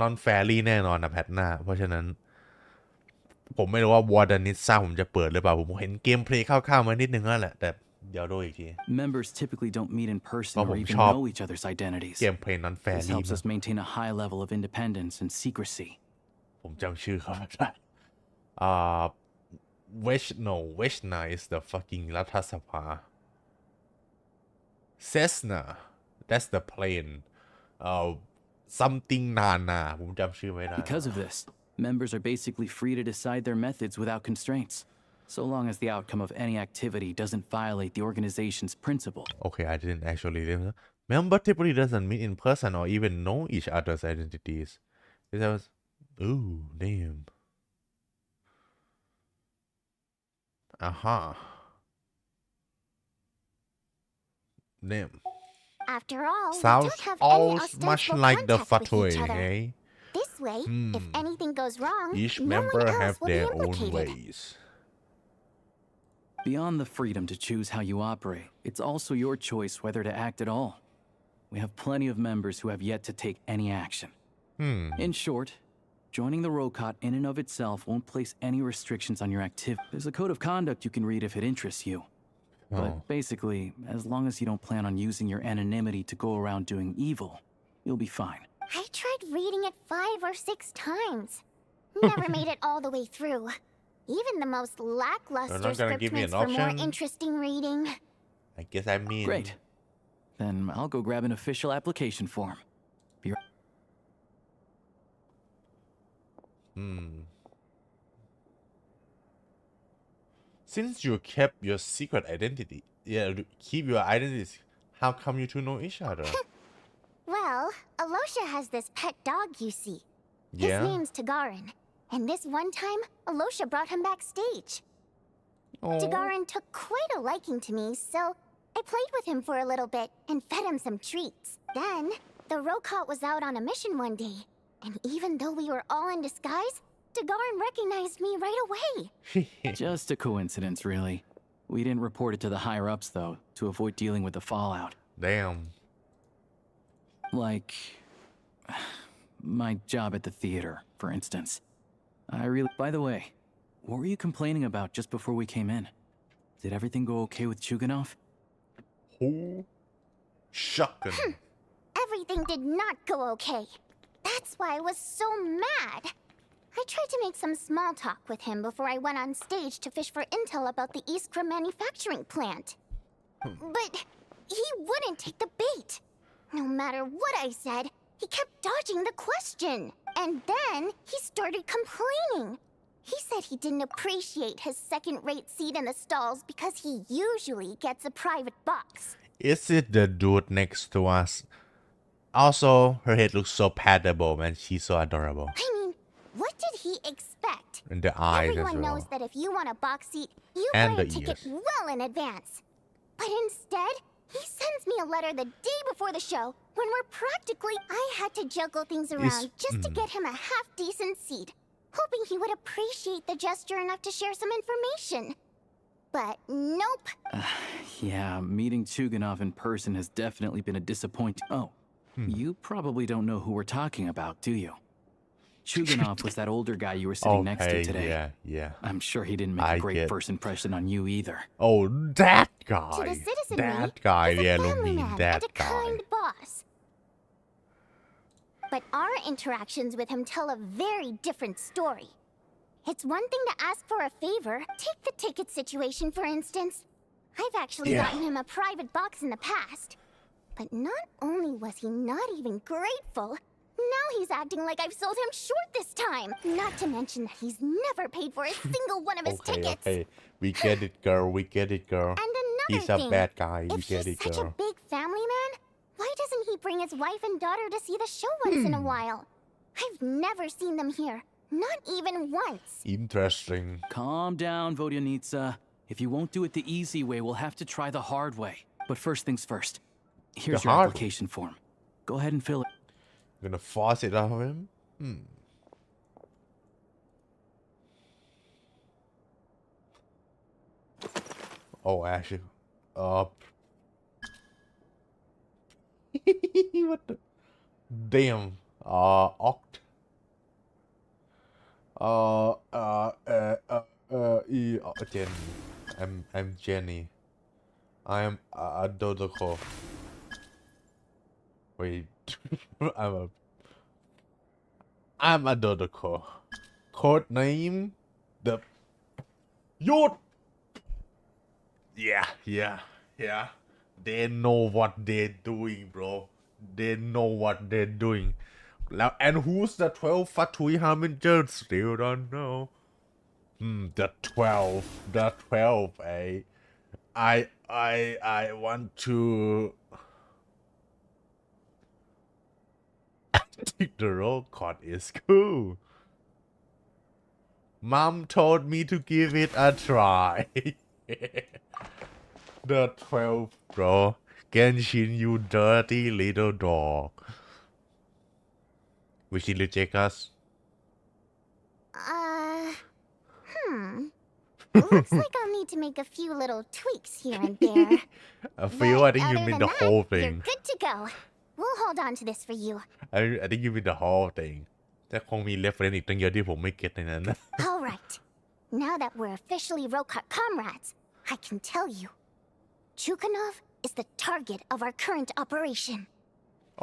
นอนแฟรี่แน่นอนนะแพทหน้าเพราะฉะนั้นผมไม่รู้ว่าวอร์ดนิซ่าผมจะเปิดหรือเปล่าผมเห็นเกมเพลย์คร่าวๆมานิดนึงแล้วแหละแต่ เดี๋ยวดูอีกที Members typically don't meet in person Well, orผม even ชอบ know each other's identities. เกมเพลย์นั้นแฟ This รี่ helps มาก us maintain a high level of independence and secrecy. ผมจำชื่อเขาไม่ได้Wish Nice the fucking รัฐสภา Cessna that's the plane something Nana ผมจำชื่อไม่ได้ Because of this, members are basically free to decide their methods without constraints, so long as the outcome of any activity doesn't violate the organization's principle. Okay, I didn't actually live. Member typically doesn't meet in person or even know each other's identities. This was, ooh, damn. Aha. Damn. After all, we Sounds don't have all any much ostensible like the contact with each Fatui, other. eh? This way, if anything goes wrong, Each no member one else have will be their own implicated. ways. Beyond the freedom to choose how you operate, it's also your choice whether to act at all. We have plenty of members who have yet to take any action. In short, joining the Rokot in and of itself won't place any restrictions on your activity. There's a code of conduct you can read if it interests you. But basically, as long as you don't plan on using your anonymity to go around doing evil, you'll be fine. I tried reading it 5 or 6 times. Never made it all the way through. Even the most lackluster They're not gonna script give me makes an for more option? interesting reading. I guess I mean. Great. Then I'll go grab an official application form. Since you kept your secret identity, keep your identities, how come you two know each other? Well, Alosha has this pet dog, you see. Yeah? His name's Tagarin. And this one time, Alosha brought him backstage. Oh. Tagarin took quite a liking to me, so I played with him for a little bit and fed him some treats. Then, the Rokot was out on a mission one day, and even though we were all in disguise, Tagarin recognized me right away. Just a coincidence, really. We didn't report it to the higher-ups, though, to avoid dealing with the fallout. Damn. Like... my job at the theater, for instance. By the way, what were you complaining about just before we came in? Did everything go okay with Chuganov? Oh. Shocking. Everything did not go okay. That's why I was so mad. I tried to make some small talk with him before I went on stage to fish for intel about the Iskra manufacturing plant. But he wouldn't take the bait. No matter what I said, he kept dodging the question. And then he started complaining. He said he didn't appreciate his second-rate seat in the stalls because he usually gets a private box. Is it the dude next to us? Also, her head looks so patable, man. She's so adorable. I mean, what did he expect? And the eyes Everyone as well. knows that if you want a box seat, you And buy a the ticket ears. well in advance. But instead, he sends me a letter the day before the show when we're practically... I had to juggle things around just to get him a half-decent seat, hoping he would appreciate the gesture enough to share some information. But nope. Yeah, meeting Chuganov in person has definitely been a disappointment. Oh, you probably don't know who we're talking about, do you? Chuganov was that older guy you were sitting next to today. Yeah. I'm sure he didn't make I a great get- first impression on you either. Oh, that guy. To the citizenry, That guy. he's Yeah, a family Lumi, man that and a guy. kind boss. But our interactions with him tell a very different story. It's one thing to ask for a favor. Take the ticket situation, for instance. I've actually Yeah. gotten him a private box in the past. But not only was he not even grateful, now he's acting like I've sold him short this time. Not to mention that he's never paid for a single one of his tickets. Okay. We get it, girl. We get it, girl. And another He's a thing, bad guy. We if get he's it, such a girl. big family man, why doesn't he bring his wife and daughter to see the show once in a while? I've never seen them here, not even once. Interesting. Calm down, Vodyanitsa. If you won't do it the easy way, we'll have to try the hard way. But first things first. Here's The your hard- application form. Go ahead and fill it. Gonna force it out of him? Oh, actually. What the? Damn. Oct. Jenny. I'm Jenny. I am a Dodoko. Wait, I'm a Dodoko. Code name the Youth. Yeah. They know what they're doing, bro. They know what they're doing. And who's the 12 Fatui Harbinger? Still don't know. The 12. I want to. I think the roll card is cool. Mom told me to give it a try. The 12, bro. Genshin, you dirty little dog. Will she reject us? Looks like I'll need to make a few little tweaks here and there. I feel I think you Other mean than the whole that, you're thing. good to go. We'll hold on to this for you. I think you mean the whole thing. แต่คงมี reference อีกตั้งเยอะที่ผมไม่เก็ตในนั้นนะ All right. Now that we're officially Rokot comrades, I can tell you. Chukhanov is the target of our current operation.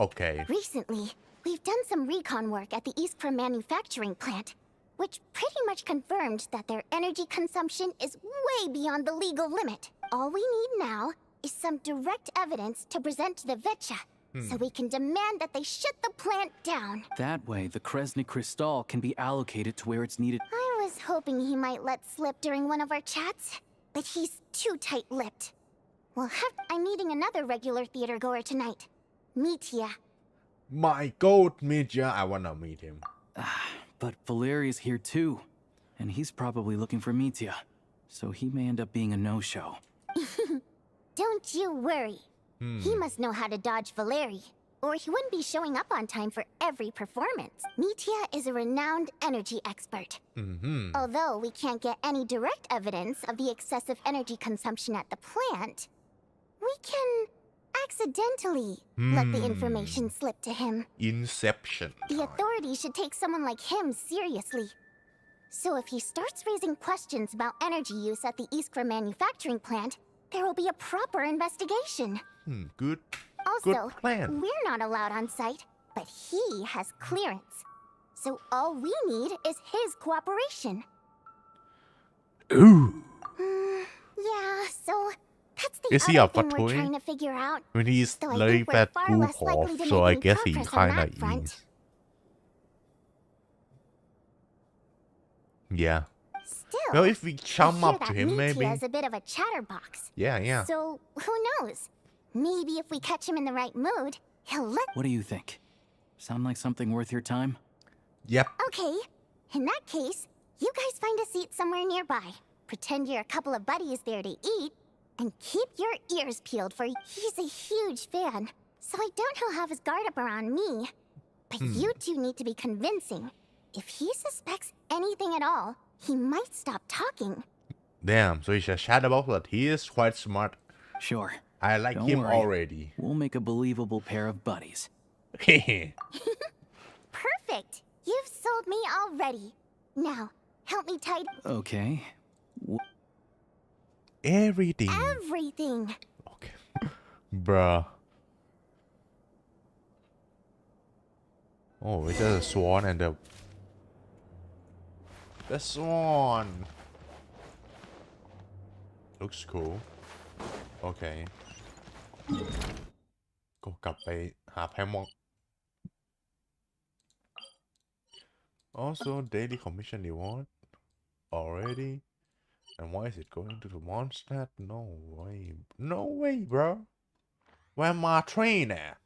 Okay. Recently, we've done some recon work at the Iskra manufacturing plant, which pretty much confirmed that their energy consumption is way beyond the legal limit. All we need now is some direct evidence to present to the Vetcha, so we can demand that they shut the plant down. That way, the Kresny Crystal can be allocated to where it's needed. I was hoping he might let slip during one of our chats, but he's too tight-lipped. I'm meeting another regular theater goer tonight. Mitya. My goat Mitya, I wanna meet him. But Valeria's here too, and he's probably looking for Mitya, so he may end up being a no-show. Don't you worry. He must know how to dodge Valeri, or he wouldn't be showing up on time for every performance. Mitya is a renowned energy expert. Although we can't get any direct evidence of the excessive energy consumption at the plant, we can accidentally let the information slip to him. Inception. The authorities should take someone like him seriously. So if he starts raising questions about energy use at the Iskra manufacturing plant, there will be a proper investigation. Good. Also, Good plan. we're not allowed on site, but he has clearance. So all we need is his cooperation. Ooh. Yeah, so that's the Is he other a thing we're fatui? trying to figure out. I mean, he's Though I very think we're bad far goof less likely off, to so make I any guess he progress on kinda that front. is. Yeah. Still, Well, if we I chum hear up to that him, Mitya maybe. is a bit of a chatterbox. Yeah. So who knows? Maybe if we catch him in the right mood, he'll let. What do you think? Sound like something worth your time? Yep. Okay, in that case, you guys find a seat somewhere nearby. Pretend you're a couple of buddies there to eat, and keep your ears peeled for he's a huge fan. So I doubt he'll have his guard up around me. But you two need to be convincing. If he suspects anything at all, he might stop talking. Damn, so he's a chatterbox, but he is quite smart. Sure. I like Don't him worry. already. We'll make a believable pair of buddies. Perfect! You've sold me already. Now, help me tidy Okay. Everything. everything. Okay. Bruh. Oh, it's a swan and the swan. Looks cool. Okay. ก็กลับไปหาแพมอง Also daily commission reward already. And why is it going to the monster? No way, bro. Where my train at?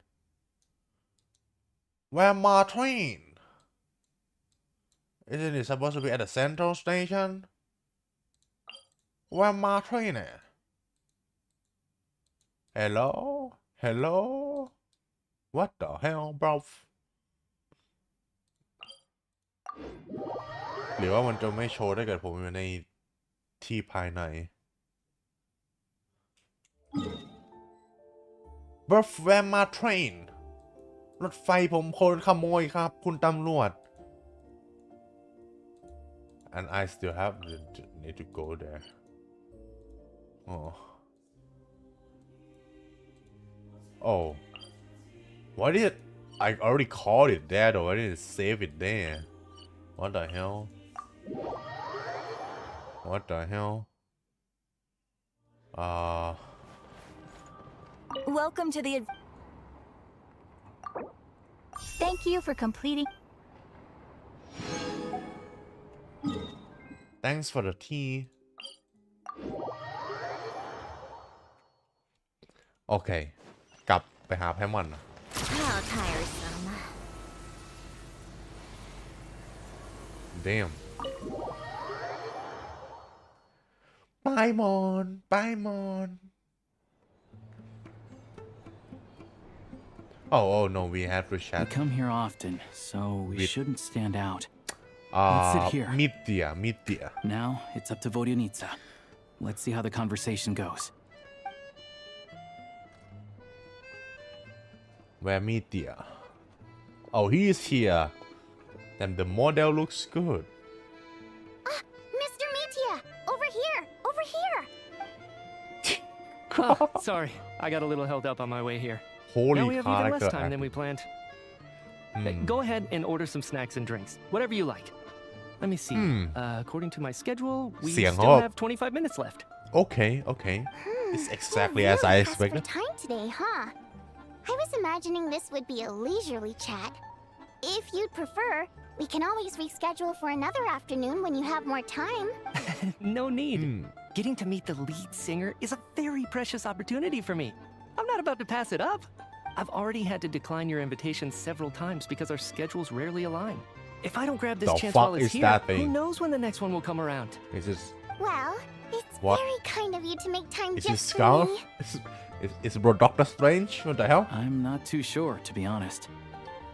Where my train? Isn't it supposed to be at the central station? Where my train at? Hello? What the hell, bro? หรือว่ามันจะไม่โชว์ถ้าเกิดผมอยู่ในที่ภายใน But where my train รถไฟผมคนขโมยครับคุณตำรวจ And I still have need to go there. Oh. Oh, why did I already called it there though? I didn't save it there. What the hell? What the hell? Welcome to the. Thank you for completing. Thanks for the tea. โอเค กลับไปหาแพมอนนะ How tiresome. Damn. ไปมอนไปมอน Oh no, we have to We chat. come here often, so we With- shouldn't stand out. Let's sit here. Media. Now it's up to Vodyanica. Let's see how the conversation goes. Where media? Oh, he is here. Then the model looks good. Mr. Metia, over here, over here. Oh, sorry, I got a little held up on my way here. Holy Now we have even less character time than we acting. planned. Hmm. Go ahead and order some snacks and drinks, whatever you like. Let me see. According to my schedule, we Xiang still Hop. have 25 minutes left. Okay. It's exactly We're as I really pressed for expected. time today, huh? I was imagining this would be a leisurely chat. If you'd prefer, we can always reschedule for another afternoon when you have more time. No need. Getting to meet the lead singer is a very precious opportunity for me. I'm not about to pass it up. I've already had to decline your invitation several times because our schedules rarely align. If I don't grab this The chance fuck while it's is here, that who thing? knows when the next one will come around? Is this Well, it's What? very kind of you to make time is this just for scarf? me. Is bro Doctor Strange? What the hell? I'm not too sure, to be honest.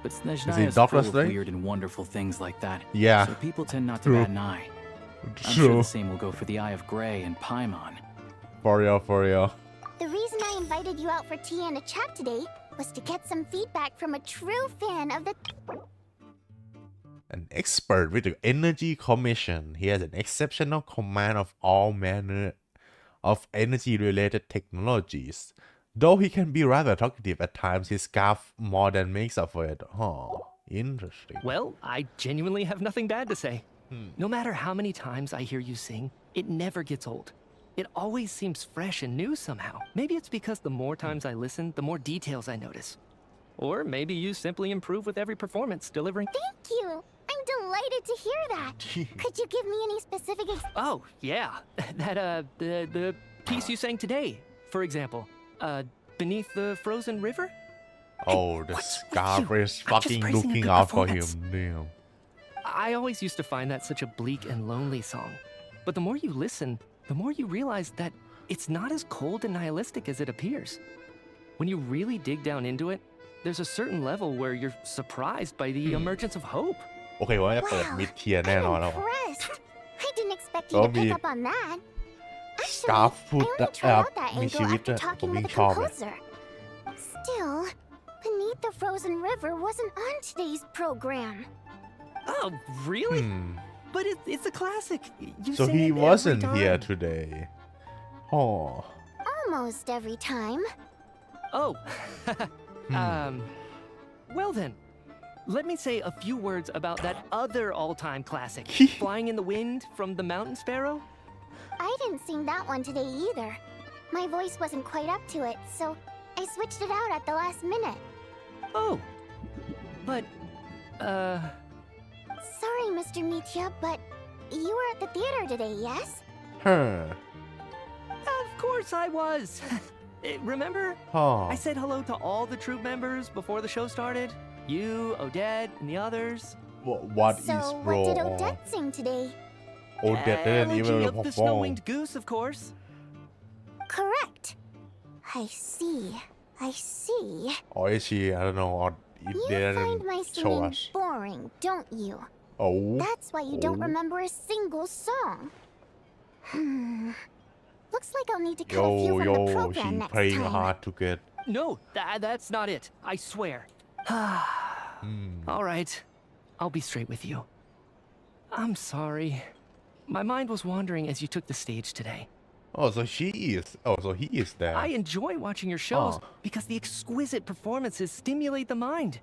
But Is he Snezhnaya is Doctor full of Strange? weird and wonderful things like that. Yeah. So people tend not to True. bat an eye. I'm sure True. the same will go for the Eye of Grey and Paimon. For real. The reason I invited you out for tea and a chat today was to get some feedback from a true fan of the. An expert with the energy commission. He has an exceptional command of all manner of energy-related technologies. Though he can be rather talkative at times, his scarf more than makes up for it. Oh, interesting. Well, I genuinely have nothing bad to say. No matter how many times I hear you sing, it never gets old. It always seems fresh and new somehow. Maybe it's because the more times I listen, the more details I notice. Or maybe you simply improve with every performance, delivering. Thank you! I'm delighted to hear that. Could you give me any specific Oh, yeah. That, the piece you sang today, for example. Beneath the frozen river? Oh, the what's with scarf you? is I'm just fucking praising a looking good out for him. performance. Damn. I always used to find that such a bleak and lonely song. But the more you listen, the more you realize that it's not as cold and nihilistic as it appears. When you really dig down into it, there's a certain level where you're surprised by the emergence of hope. โอเคว่าจะเปิด Wow, มิดเทียร์แน่นอน I'm แล้ว impressed. I didn't expect you Oh, to pick me- up on that. Actually, Scarf I food only tried out that มี angle ชีวิต after อะผม talking ยิ่ with ง the ชอบเลย composer. Still, Beneath the Frozen River wasn't on today's program. Oh, really? But it's a classic. You So sing he it every wasn't here time. today. Oh. Almost every time. Oh. Well then, let me say a few words about that other all-time classic, Flying in the Wind from the Mountain Sparrow. I didn't sing that one today either. My voice wasn't quite up to it, so I switched it out at the last minute. Oh. But, Sorry, Mr. Mitya, but you were at the theater today, yes? Huh. of course I was. Remember? Oh. I said hello to all the troop members before the show started. You, Odette, and the others. What So, is what bro? did Odette sing today? Odette didn't even Elegy of the perform. Snow-Winged Goose, of course. Correct. I see. I see. Or is she? I don't know. Or it You didn't find my show singing us. boring, don't you? Oh. That's why you don't remember a single song. Looks like I'll need to cut a few from the She program next praying time. hard to get. No, that's not it. I swear. All right. I'll be straight with you. I'm sorry. My mind was wandering as you took the stage today. Oh, so she is. Oh, so he is there. I enjoy watching your shows Oh. because the exquisite performances stimulate the mind.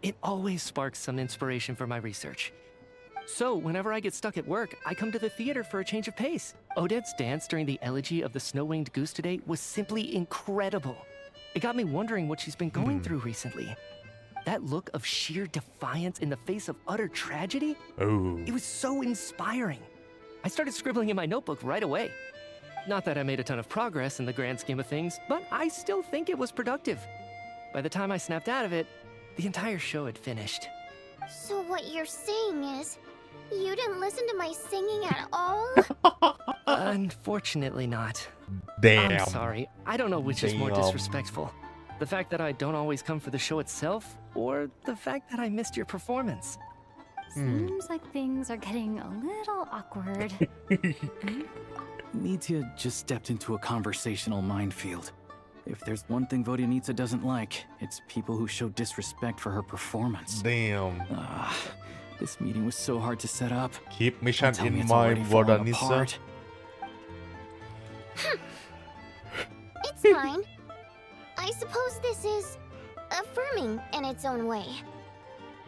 It always sparks some inspiration for my research. So, whenever I get stuck at work, I come to the theater for a change of pace. Odette's dance during the elegy of the snow-winged goose today was simply incredible. It got me wondering what she's been going through recently. That look of sheer defiance in the face of utter tragedy? Oh. It was so inspiring. I started scribbling in my notebook right away. Not that I made a ton of progress in the grand scheme of things, but I still think it was productive. By the time I snapped out of it, the entire show had finished. So what you're saying is, you didn't listen to my singing at all? Unfortunately not. Damn. I'm sorry. I don't know which is more Damn. disrespectful. The fact that I don't always come for the show itself, or the fact that I missed your performance. Seems like things are getting a little awkward. Nitya just stepped into a conversational minefield. If there's one thing Vodyanitsa doesn't like, it's people who show disrespect for her performance. Damn. This meeting was so hard to set up. Keep mission Tell me in it's mind, already falling Vodyanitsa. apart. It's fine. I suppose this is affirming in its own way.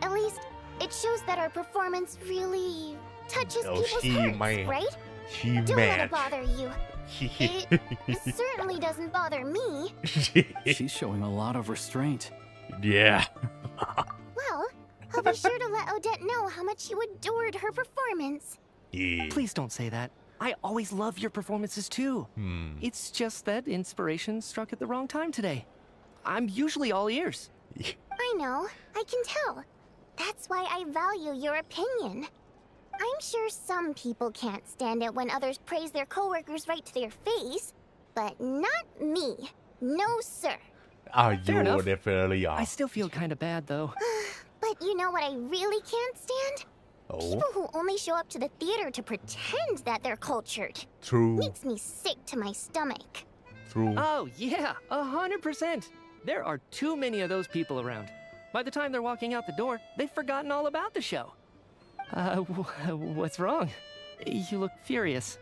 At least, it shows that our performance really touches Oh, people's she hearts, might. right? She Don't let mad. it bother you. It certainly doesn't bother me. She's showing a lot of restraint. Yeah. Well, I'll be sure to let Odette know how much you adored her performance. Yeah. Please don't say that. I always love your performances too. It's just that inspiration struck at the wrong time today. I'm usually all ears. I know, I can tell. That's why I value your opinion. I'm sure some people can't stand it when others praise their coworkers right to their face, but not me. No, sir. Ah, Fair you enough. definitely I are. still feel kind of bad though. But you know what I really can't stand? Oh, People who only show up to the theater to pretend that they're cultured. true. Makes me sick to my stomach. True. Oh yeah, 100%. There are too many of those people around. By the time they're walking out the door, they've forgotten all about the show. What's wrong? You look furious.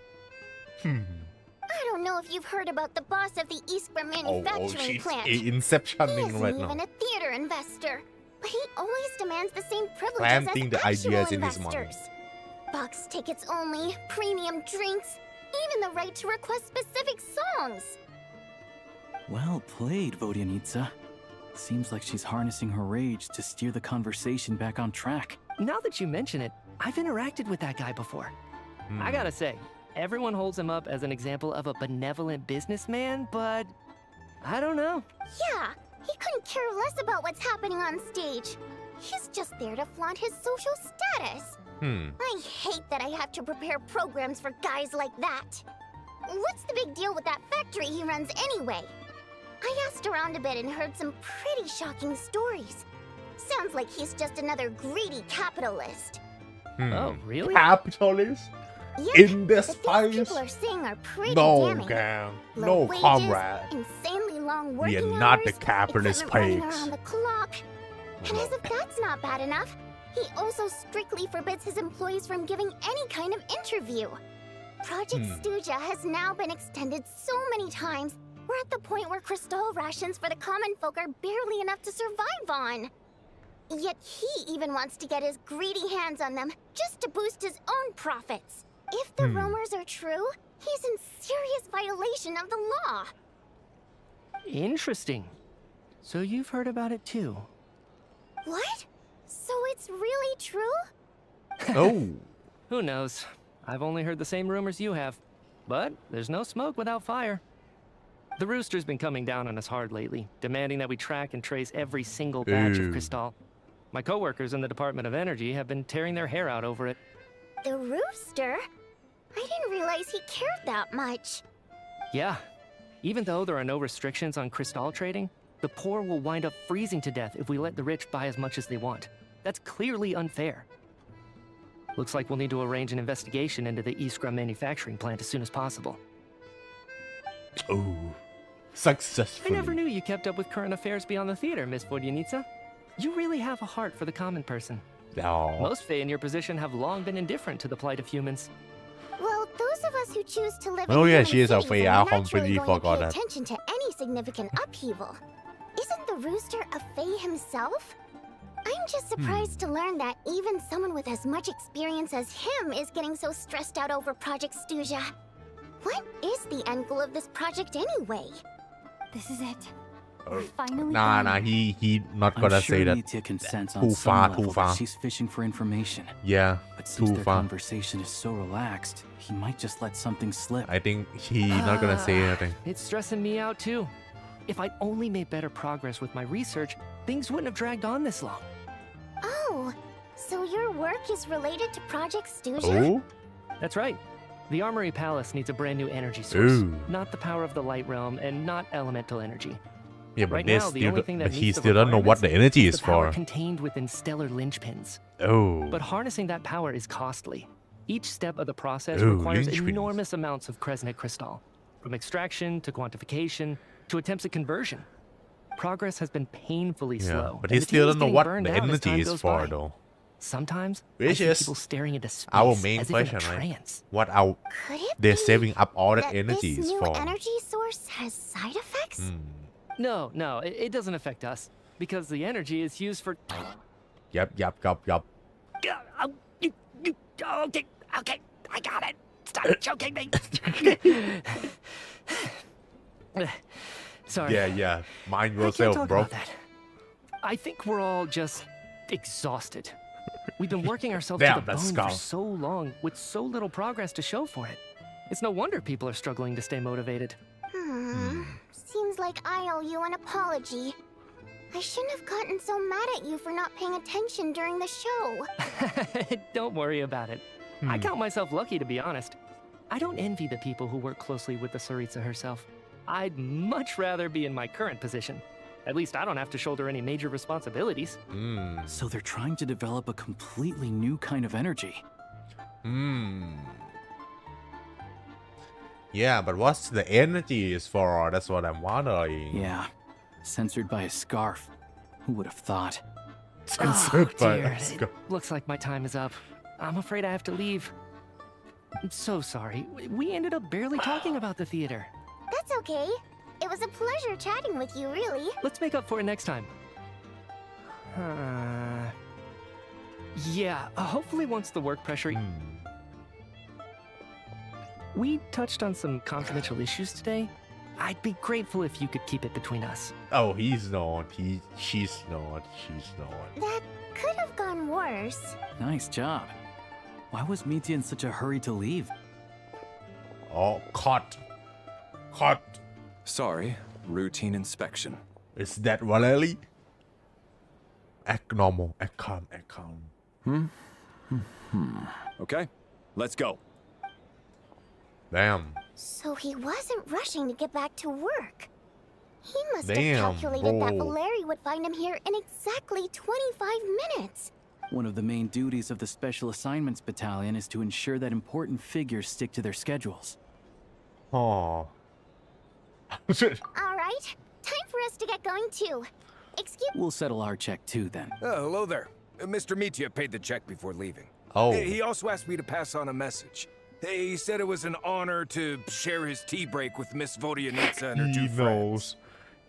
I don't know if you've heard about the boss of the Iskra manufacturing she's plant. inceptioning He right isn't even now. a theater investor, but he always demands the same privileges Planting the as actual ideas in his mind. investors. Box tickets only, premium drinks, even the right to request specific songs. Well played, Vodyanitsa. Seems like she's harnessing her rage to steer the conversation back on track. Now that you mention it, I've interacted with that guy before. I gotta say, everyone holds him up as an example of a benevolent businessman, but I don't know. Yeah, he couldn't care less about what's happening on stage. He's just there to flaunt his social status. I hate that I have to prepare programs for guys like that. What's the big deal with that factory he runs anyway? I asked around a bit and heard some pretty shocking stories. Sounds like he's just another greedy capitalist. Oh, really? Capitalist? Yeah, In this the things place? people are saying are pretty No, damning. gang. Low No, wages, comrade. insanely long We working are not hours, the capitalist equipment running pigs. around the clock. And as if that's not bad enough, he also strictly forbids his employees from giving any kind of interview. Project Stuja has now been extended so many times, we're at the point where crystal rations for the common folk are barely enough to survive on. Yet he even wants to get his greedy hands on them just to boost his own profits. If the rumors are true, he's in serious violation of the law. Interesting. So you've heard about it too. What? So it's really true? Oh. Who knows? I've only heard the same rumors you have. But there's no smoke without fire. The rooster's been coming down on us hard lately, demanding that we track and trace every single batch of Ooh. Crystal. My coworkers in the Department of Energy have been tearing their hair out over it. The rooster? I didn't realize he cared that much. Yeah. Even though there are no restrictions on Crystal trading, the poor will wind up freezing to death if we let the rich buy as much as they want. That's clearly unfair. Looks like we'll need to arrange an investigation into the Iskra manufacturing plant as soon as possible. Oh. I Successfully. never knew you kept up with current affairs beyond the theater, Miss Vodyanitsa. You really have a heart for the common person. Oh. Most Fae in your position have long been indifferent to the plight of humans. Well, those Those of us who choose to live Oh in yeah, human she is a cities fae. I are naturally completely going to forgot pay that. attention to any significant upheaval. Isn't the rooster a fae himself? I'm just surprised to learn that even someone with as much experience as him is getting so stressed out over Project Stuja. What is the end goal of this project anyway? This is it. We're finally Nah, done. he not I'm gonna sure say that. Mitya can sense on Too some far, level too far. that she's fishing for information. Yeah, But since too their far. conversation is so relaxed, he might just let something slip. I think he not gonna say anything. It's stressing me out too. If I'd only made better progress with my research, things wouldn't have dragged on this long. Oh, so your work is related to Project Stuja? Oh, That's right. The Armory Palace needs a brand new energy source. Ooh. Not the power of the light realm and not elemental energy. yeah, but Right they now, the still, only thing that but he meets the still don't know what the requirements energy is is the power for. contained within stellar linchpins. Oh, But harnessing that power is costly. Each step of the process Ooh, requires linchpins. enormous amounts of Kresnik crystal, from extraction to quantification to attempts at conversion. Progress has been painfully yeah, slow. but and he the still team is don't know getting what burned the out as energy time is goes for by. though. Sometimes Which I see is people staring into space Our main as if in question, a right? trance. What are Could it they be saving up all that that energy this is new for? energy source has side effects? No, it doesn't affect us because the energy is used for. Yup. Okay, I got it. Stop choking me. Sorry. Yeah. Mind I can't yourself, talk bro. about that. I think we're all just exhausted. We've been working ourselves to Damn, the that bone skull. for so long with so little progress to show for it. It's no wonder people are struggling to stay motivated. Seems like I owe you an apology. I shouldn't have gotten so mad at you for not paying attention during the show. Don't worry about it. I count myself lucky, to be honest. I don't envy the people who work closely with the Tsaritsa herself. I'd much rather be in my current position. At least I don't have to shoulder any major responsibilities. So they're trying to develop a completely new kind of energy. Yeah, but what's the energy is for? That's what I'm wondering. Yeah, censored by a scarf. Who would have thought? Censored by Dear, a it scarf. looks like my time is up. I'm afraid I have to leave. I'm so sorry. We ended up barely talking about the theater. That's okay. It was a pleasure chatting with you, really. Let's make up for it next time. Yeah, hopefully once the work pressure... We touched on some confidential issues today. I'd be grateful if you could keep it between us. Oh, he's not. She's not. That could have gone worse. Nice job. Why was Mitya in such a hurry to leave? Oh, caught. Sorry, routine inspection. Is that Valerie? Act normal. Act calm. Okay, let's go. Damn. So he wasn't rushing to get back to work. He must have Damn, calculated that bro. Valeri would find him here in exactly 25 minutes. One of the main duties of the Special Assignments Battalion is to ensure that important figures stick to their schedules. Oh. All right, time for us to get going too. Excuse We'll settle our check too then. Oh, hello there. Mr. Mitya paid the check before leaving. Oh. He also asked me to pass on a message. He said it was an honor to share his tea break with Miss Vodyanitsa and her two friends.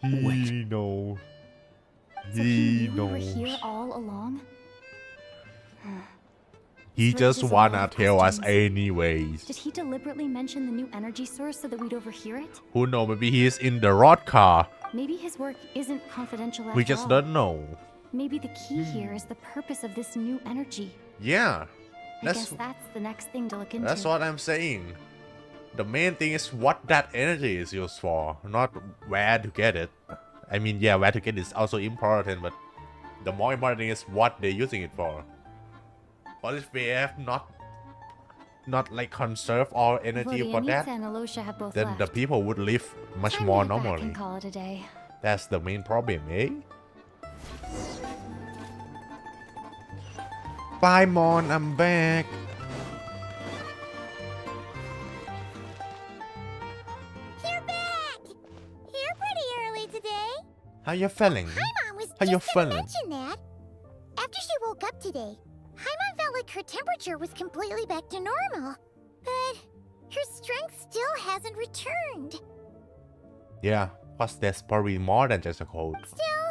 He knows. So he knew we were here all along? He This just raises a wanna lot of tell us questions. anyways. Did he deliberately mention the new energy source so that we'd overhear it? Who knows? Maybe he's in the rod car. Maybe his work isn't confidential at We just all. don't know. Maybe the key here is the purpose of this new energy. Yeah. I guess that's the next thing to look into. That's what I'm saying. The main thing is what that energy is used for, not where to get it. I mean, yeah, where to get it is also important, but the more important thing is what they're using it for. What if we have not like conserve all energy for Vodyanitsa that? and Alosha have both Then left. the people would live much Time more to get back normally. and call it a day. That's the main problem, eh? Bye, Mon, I'm back. You're back! You're pretty early today. How you feeling? Mom was How you just gonna feeling? mention that. After she woke up today, Haimon felt like her temperature was completely back to normal. But Her strength still hasn't returned. Yeah, plus there's probably more than just a cold. Still,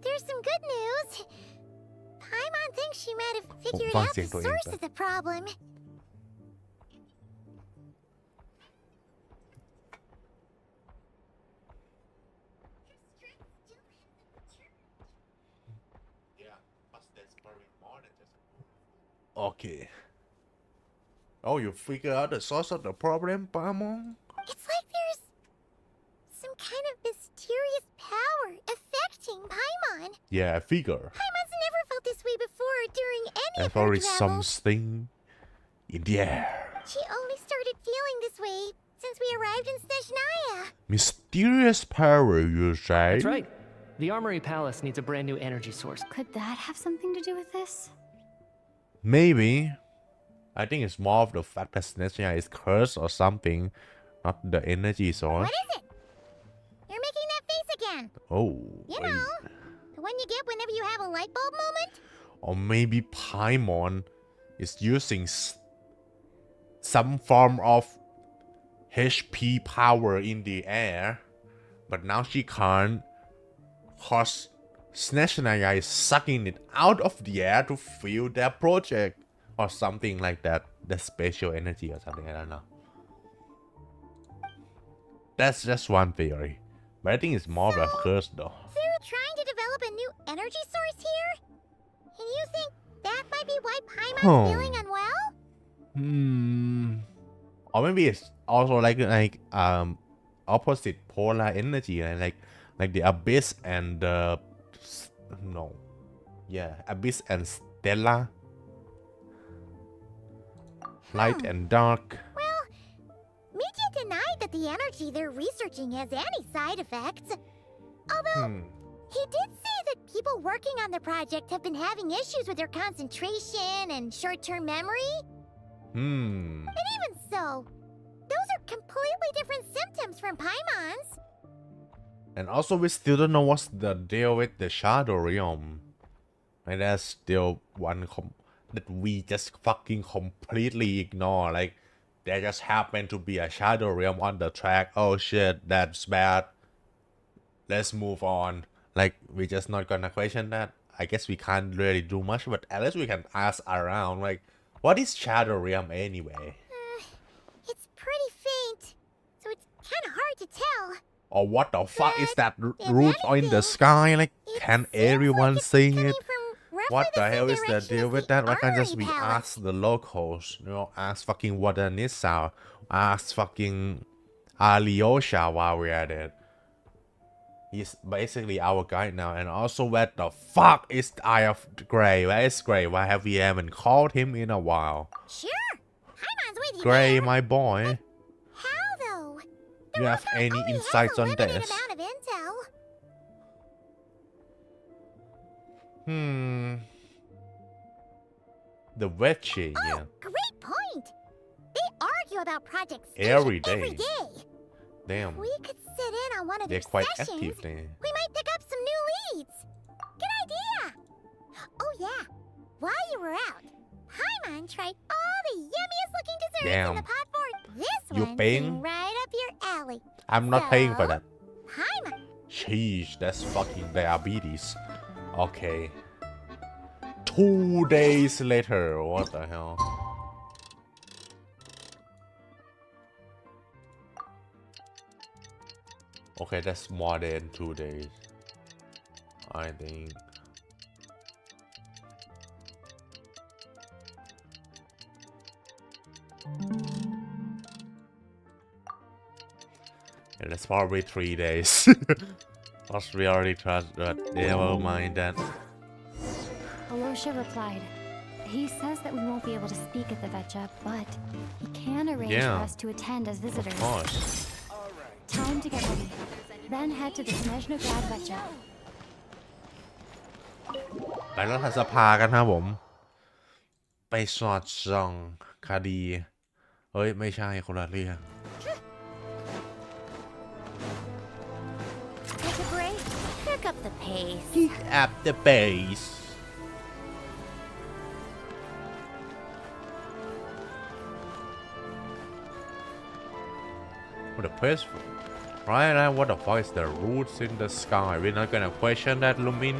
there's some good news. Paimon thinks she might have figuredฟัง out เสีย the งตัวเอง source ก่อน of the problem. Okay. Oh, you figure out the source of the problem, Paimon? It's like there's some kind of mysterious power affecting Paimon. Yeah, I figure. Paimon's never felt this way before during any There's of her already travels. something in the air. She only started feeling this way since we arrived in Snezhnaya. Mysterious power, you say? That's right. The Armory Palace needs a brand new energy source. Could that have something to do with this? Maybe. I think it's more of the fact that Snezhnaya is cursed or something, not the energy source. What is it? You're making that face again. Oh. You wait. know, the one you get whenever you have a light bulb moment? Or maybe Paimon is using some form of HP power in the air, but now she can't, cause Snezhnaya is sucking it out of the air to fuel their project, or something like that. The special energy or something, I don't know. That's just one theory, but I think it's more of a curse though. They're trying to develop a new energy source here? And you think that might be why Paimon's feeling unwell? Or maybe it's also like opposite polar energy, like the abyss and the abyss and stellar, light and dark. Well, Media denied that the energy they're researching has any side effects. Although, he did say that people working on the project have been having issues with their concentration and short-term memory. And even so, those are completely different symptoms from Paimon's. And also, we still don't know what's the deal with the Shadow Realm. And that's still one that we just fucking completely ignore. Like, there just happened to be a Shadow Realm on the track. Oh shit, that's bad. Let's move on. Like, we're just not gonna question that. I guess we can't really do much, but at least we can ask around. Like, what is Shadow Realm anyway? It's pretty faint, so it's kind of hard to tell. Or what the fuck is that if root in the anything, sky? Like, It can seems everyone like it's see coming it? from roughly What the same hell is the direction deal as with the that? Why can't just Armory we Palace? ask the locals? You know, ask fucking Wadanisa, ask fucking Alyosha while we're at it. He's basically our guide now. And also, where the fuck is the Eye of Grey? Where is Grey? Why have we haven't called him in a while? Sure, Paimon's with you Grey, there. my boy. How though? You have Orca any only has insights a on limited this? amount of intel. The Wetchy, Oh, yeah. great point. They argue about projects Every every day. day. Damn. If we could sit in on one of They're their quite sessions, active there. we might pick up some new leads. Good idea. Oh yeah, while you were out, Paimon tried all the yummiest looking desserts in Damn. the pot fort. This You one paying? seemed right up your alley. I'm not paying for So, that. Paimon, Sheesh, that's fucking diabetes. Okay. 2 days later, what the hell? Okay, that's more than 2 days. I think. Yeah, that's probably 3 days. Plus we already trust, but never mind that. Alyosha replied. He says that we won't be able to speak at the Vetcha, but he can arrange Yeah. for us to attend as visitors. Of course. Time to get ready. Then head to the Snezhnograd Vetcha. ไปรัฐสภากันครับผม ไปสอดส่องคดี เฮ้ย ไม่ใช่คนละเรื่อง take a break, pick up the pace. Pick up the base. What the quest? Right now, what the fuck is the roots in the sky? We're not gonna question that, Lumin.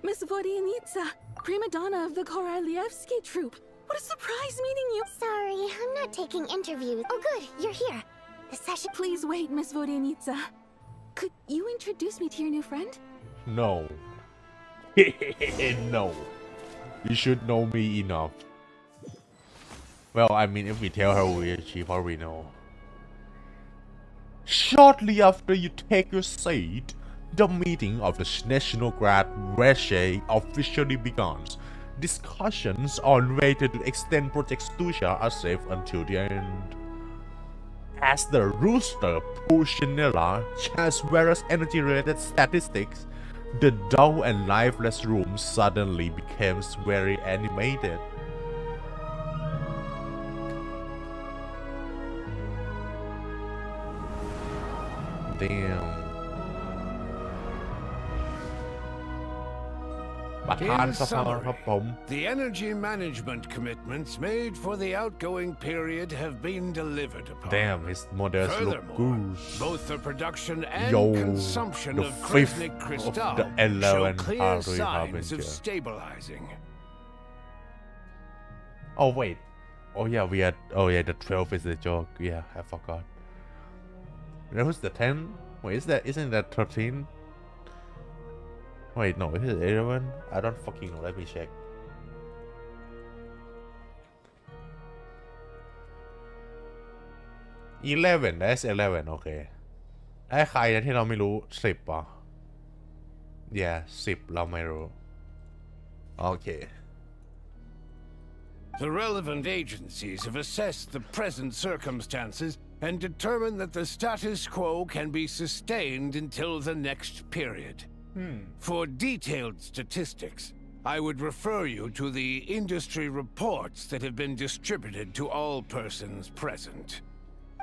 Miss Vodyanitsa, prima donna of the Korolievsky troupe. What a surprise meeting you. Sorry, I'm not taking interviews. Oh good, you're here. The session... Please wait, Miss Vodyanitsa. Could you introduce me to your new friend? No. No. You should know me enough. Well, I mean, if we tell her, she probably know. Shortly after you take your seat, the meeting of the National Guard Reche officially begins. Discussions on whether to extend Project Stusha are safe until the end. As the rooster Pushinella shares various energy-related statistics, the dull and lifeless room suddenly becomes very animated. Damn. ประธานสภาครับผม The energy management commitments made for the outgoing period have been delivered upon. Damn, his models look good. Both the production and Yo, consumption the of fifth Kresnik of Crystal the 11 show clear Harvey signs of Harbinger. stabilizing. Oh wait. Oh yeah, we had. Oh yeah, the 12 is the joke. Yeah, I forgot. That was the 10. Wait, isn't that 13? Wait, no, is it 11? I don't fucking know. Let me check. That's 11. Okay. ไอ้ใครนะที่เราไม่รู้10ป่ะ Yeah 10เราไม่รู้ Okay. The relevant agencies have assessed the present circumstances and determined that the status quo can be sustained until the next period. For detailed statistics, I would refer you to the industry reports that have been distributed to all persons present.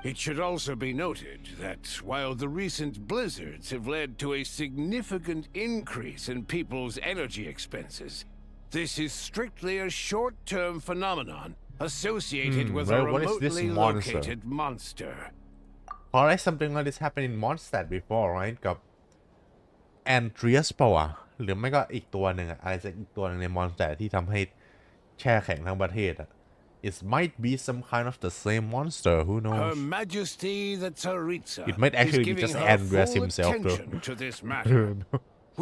It should also be noted that while the recent blizzards have led to a significant increase in people's energy expenses, this is strictly a short-term phenomenon associated with a what is this remotely monster? located monster. Alright, something like this happened in Mondstadt before, right? กับ Andreas ป่าวะหรือไม่ก็อีกตัวหนึ่งอะอะไรสักอีกตัวหนึ่งใน Mondstadt ที่ทำให้แช่แข็งทั้งประเทศอะ It might be some kind of the same monster, who Her knows? Majesty the Tsaritsa It might actually is be giving just her Andreas full himself, though. attention to this matter.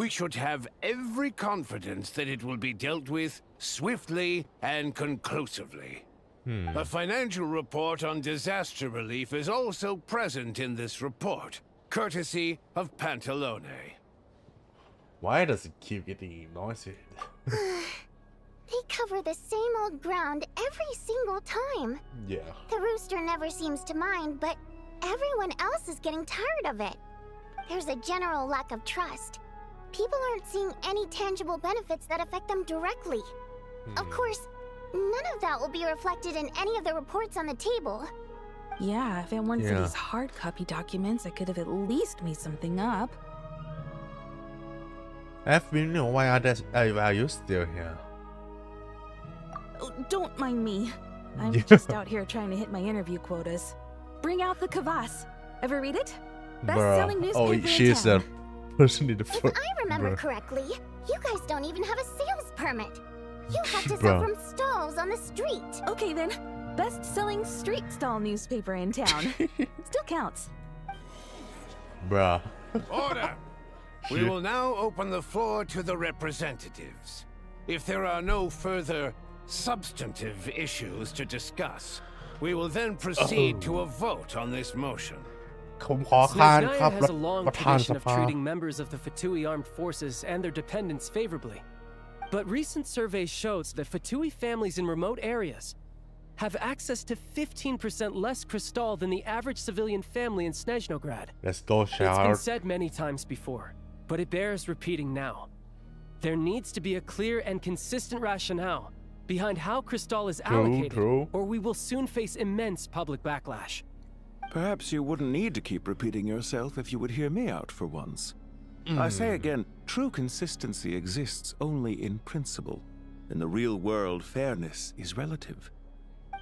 We should have every confidence that it will be dealt with swiftly and conclusively. A financial report on disaster relief is also present in this report, courtesy of Pantalone. Why does it keep getting noisy? They cover the same old ground every single time. Yeah. The rooster never seems to mind, but everyone else is getting tired of it. There's a general lack of trust. People aren't seeing any tangible benefits that affect them directly. Of course, none of that will be reflected in any of the reports on the table. Yeah, if it weren't for these hard copy documents, I could have at least made something up. Why are you still here? Oh, don't mind me. I'm just out here trying to hit my interview quotas. Bring out the kvass. Ever read it? Best-selling newspaper in she's town. a person in the If I remember correctly, you guys don't even have a sales permit. You have to sell from stalls on the street. Okay then, best-selling street stall newspaper in town. Still counts. Bruh. Order! We will now open the floor to the representatives. If there are no further substantive issues to discuss, we will then proceed to a vote on this motion. ผมขอค้านครับ Snezhnaya has a long ประธาน tradition ส of ภา treating members of the Fatui armed forces and their dependents favorably. But recent surveys shows that Fatui families in remote areas have access to 15% less crystal than the average civilian family in Snezhnograd. Let's go, It's been shout. said many times before, but it bears repeating now. There needs to be a clear and consistent rationale behind how crystal is allocated, or we will soon face immense public backlash. Perhaps you wouldn't need to keep repeating yourself if you would hear me out for once. I say again, true consistency exists only in principle. In the real world, fairness is relative.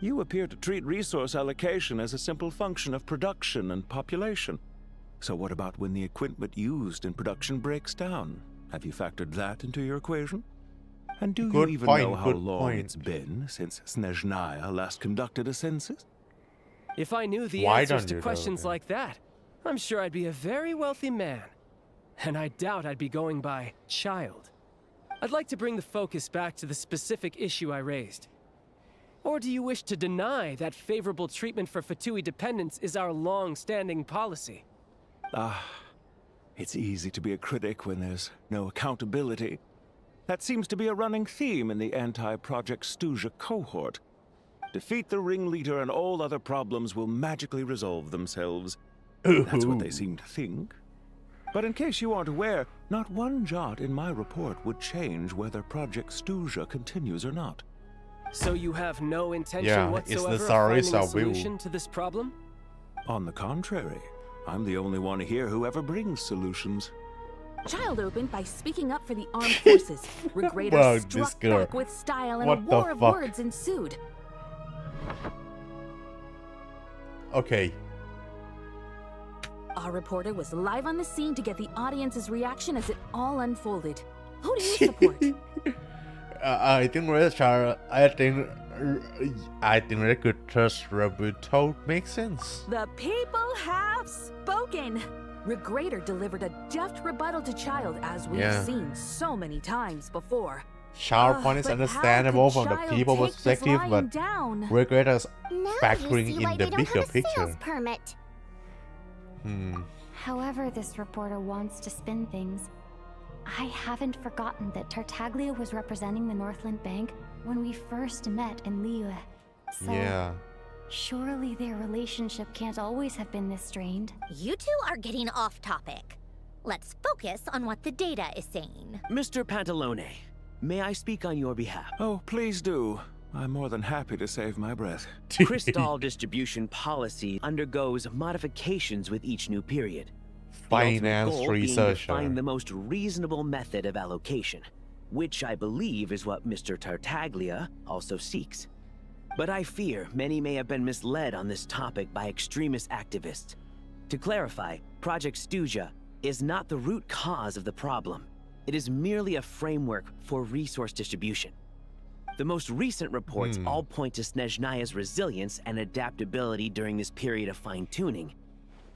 You appear to treat resource allocation as a simple function of production and population. So what about when the equipment used in production breaks down? Have you factored that into your equation? And do you even know how long it's been since Snezhnaya last conducted a census? If I knew the Why answers don't to you questions know? like that, I'm sure I'd be a very wealthy man. And I doubt I'd be going by child. I'd like to bring the focus back to the specific issue I raised. Or do you wish to deny that favorable treatment for Fatui dependents is our long-standing policy? It's easy to be a critic when there's no accountability. That seems to be a running theme in the anti-Project Stuja cohort. Defeat the ringleader and all other problems will magically resolve themselves. That's what they seem to think. But in case you aren't aware, not one jot in my report would change whether Project Stuja continues or not. So you have no intention whatsoever of sorry finding a Sabu. solution to this problem? On the contrary, I'm the only one here who ever brings solutions. Child opened by speaking up for the armed forces. Regrator Wow, this struck girl. back with style and What a the war of fuck? words ensued. Okay. Our reporter was live on the scene to get the audience's reaction as it all unfolded. Who do you support? I think Richard. I think that good trust rebuttal makes sense. The people have spoken. Regrator delivered a deft rebuttal to Child, as we've seen so many times before. Child point is But understandable how from could the Child people take this perspective, lying but down? Regretors Now factoring you see in why the they don't bigger have a picture. sales permit. However this reporter wants to spin things, I haven't forgotten that Tartaglia was representing the Northland Bank when we first met in Liyue. So, Yeah. surely their relationship can't always have been this strained. You two are getting off topic. Let's focus on what the data is saying. Mr. Pantalone, may I speak on your behalf? Oh, please do. I'm more than happy to save my breath. Crystal distribution policy undergoes modifications with each new period. The ultimate Finance goal being to researcher. find the most reasonable method of allocation, which I believe is what Mr. Tartaglia also seeks. But I fear many may have been misled on this topic by extremist activists. To clarify, Project Stuja is not the root cause of the problem. It is merely a framework for resource distribution. The most recent reports all point to Snezhnaya's resilience and adaptability during this period of fine-tuning,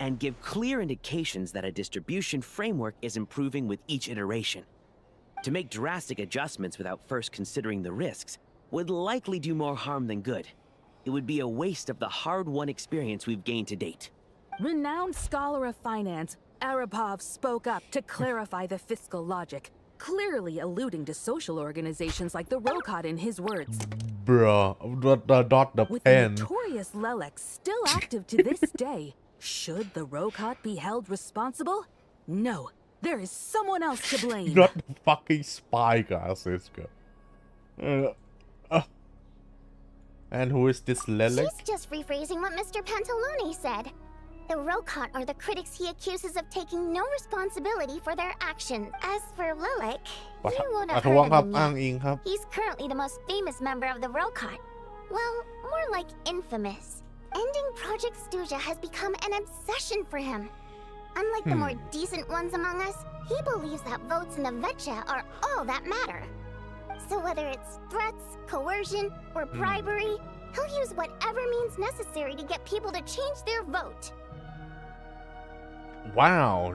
and give clear indications that a distribution framework is improving with each iteration. To make drastic adjustments without first considering the risks would likely do more harm than good. It would be a waste of the hard-won experience we've gained to date. Renowned scholar of finance, Arapov spoke up to clarify the fiscal logic, clearly alluding to social organizations like the Rokot in his words. Bruh, not the With the pen. notorious Lelek still active to this day, should the Rokot be held responsible? No, there is someone else to blame. Not the fucking spy glasses. And who is this Lelek? She's just rephrasing what Mr. Pantalone said. The Rokot are the critics he accuses of taking no responsibility for their actions. As for Lilac, you won't have heard of him yet. He's currently the most famous member of the Rokot. Well, more like infamous. Ending Project Stuja has become an obsession for him. Unlike the more decent ones among us, he believes that votes in the Vetcha are all that matter. So whether it's threats, coercion, or bribery, he'll use whatever means necessary to get people to change their vote. Wow,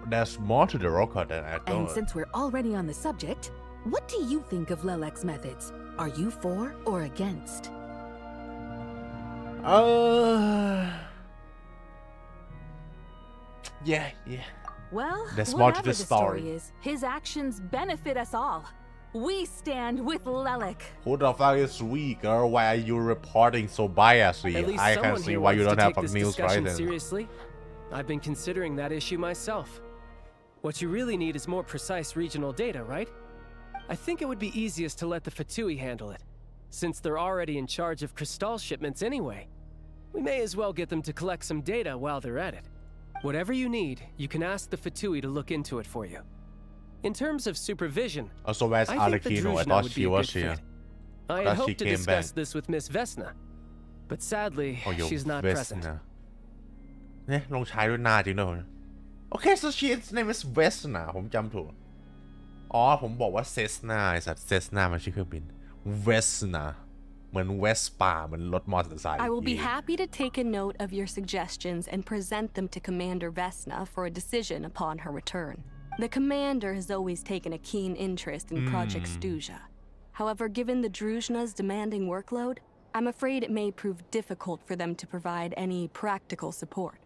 that's more to the Orca than I thought. And since we're already on the subject, what do you think of Lelek's methods? Are you for or against? Yeah. Well, There's more to whatever the story. is, his actions benefit us all. We stand with Lelek. Who the fuck is we, girl? Why are you reporting so biasly? At least I someone can see here why you wants don't to have take a this news right discussion then. seriously. I've been considering that issue myself. What you really need is more precise regional data, right? I think it would be easiest to let the Fatui handle it, since they're already in charge of Crystal shipments anyway. We may as well get them to collect some data while they're at it. Whatever you need, you can ask the Fatui to look into it for you. In terms of supervision, Also, where's I think the Arlecchino? I Druzhna thought would she be a was good here. fit. I had Thought she hoped to came discuss back. this with Miss Vesna, but sadly, Oh, yo, she's not present. Vesna. เนี่ยลงใช้ด้วยหน้าจริงด้วยโอเค so she's name is Vesna ผมจำถูกอ๋อผมบอกว่า Cessna ไอ้สัตว์ Cessna มันชื่อเครื่องบิน Vesna เหมือน Vespa เหมือนรถมอเตอร์ไซค์ I will be happy to take a note of your suggestions and present them to Commander Vesna for a decision upon her return. The commander has always taken a keen interest in Project Stuja. However, given the Druzhna's demanding workload, I'm afraid it may prove difficult for them to provide any practical support.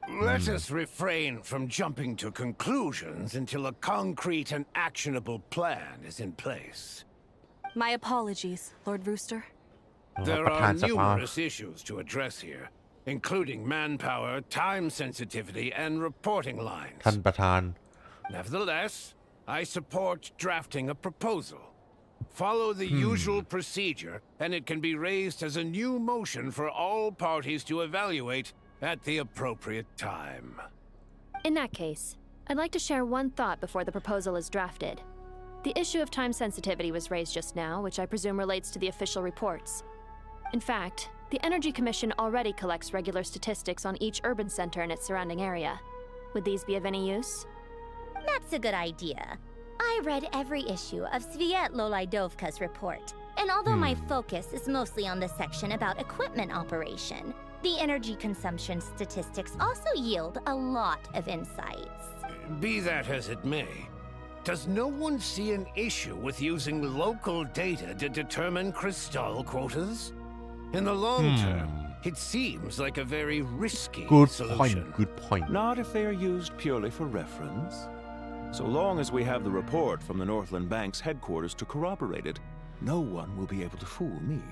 Let us refrain from jumping to conclusions until a concrete and actionable plan is in place. My apologies, Lord Rooster. There are numerous issues to address here, including manpower, time sensitivity, and reporting lines. ท่านประธาน Nevertheless, I support drafting a proposal. Follow the usual procedure, and it can be raised as a new motion for all parties to evaluate at the appropriate time. In that case, I'd like to share one thought before the proposal is drafted. The issue of time sensitivity was raised just now, which I presume relates to the official reports. In fact, the Energy Commission already collects regular statistics on each urban center and its surrounding area. Would these be of any use? That's a good idea. I read every issue of Sviet Lolaidovka's report, and although my focus is mostly on the section about equipment operation, the energy consumption statistics also yield a lot of insights. Be that as it may, does no one see an issue with using local data to determine crystal quotas? In the long term, it seems like a very risky solution. Good point. Not if they are used purely for reference. So long as we have the report from the Northland Bank's headquarters to corroborate it, no one will be able to fool me.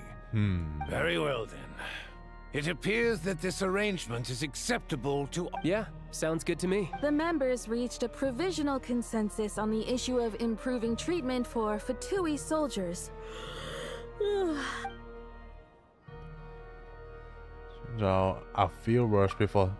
Very well then. It appears that this arrangement is acceptable to... Yeah, sounds good to me. The members reached a provisional consensus on the issue of improving treatment for Fatui soldiers. So, a few words before.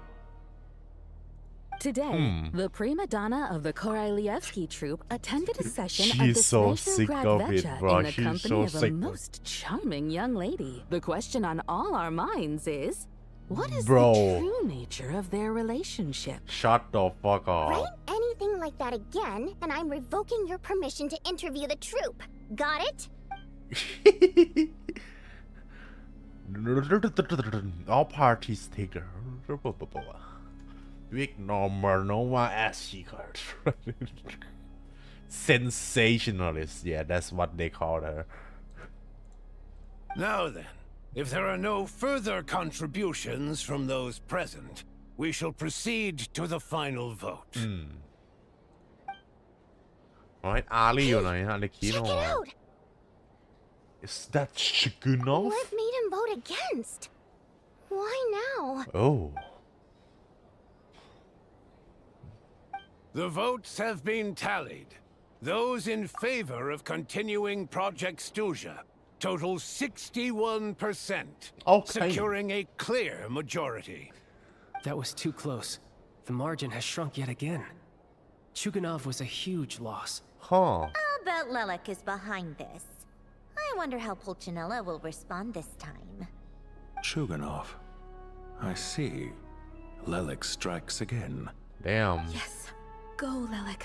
Today, the prima donna of the Korolievsky troupe attended a session of the She's so sick of it, Vecha bro. in the She's company so of a sick. most charming young lady. The question on all our minds is, what is Bro. the true nature of their relationship? Shut the fuck up. Write anything like that again, and I'm revoking your permission to interview the troupe. Got it? All parties take a we ignore Mernova as she heard. Sensationalist, yeah, that's what they called her. Now then, if there are no further contributions from those present, we shall proceed to the final vote. Alright, Ali อยู่ไหนฮะ Arlecchino Check it out! Is that Shigunov? What made him vote against? Why now? Oh. The votes have been tallied. Those in favor of continuing Project Stuja total 61%, securing a clear majority. That was too close. The margin has shrunk yet again. Chuganov was a huge loss. Huh. I'll bet Lelek is behind this. I wonder how Pulcinella will respond this time. Chuganov. I see. Lelek strikes again. Damn. Yes. Go, Lelek.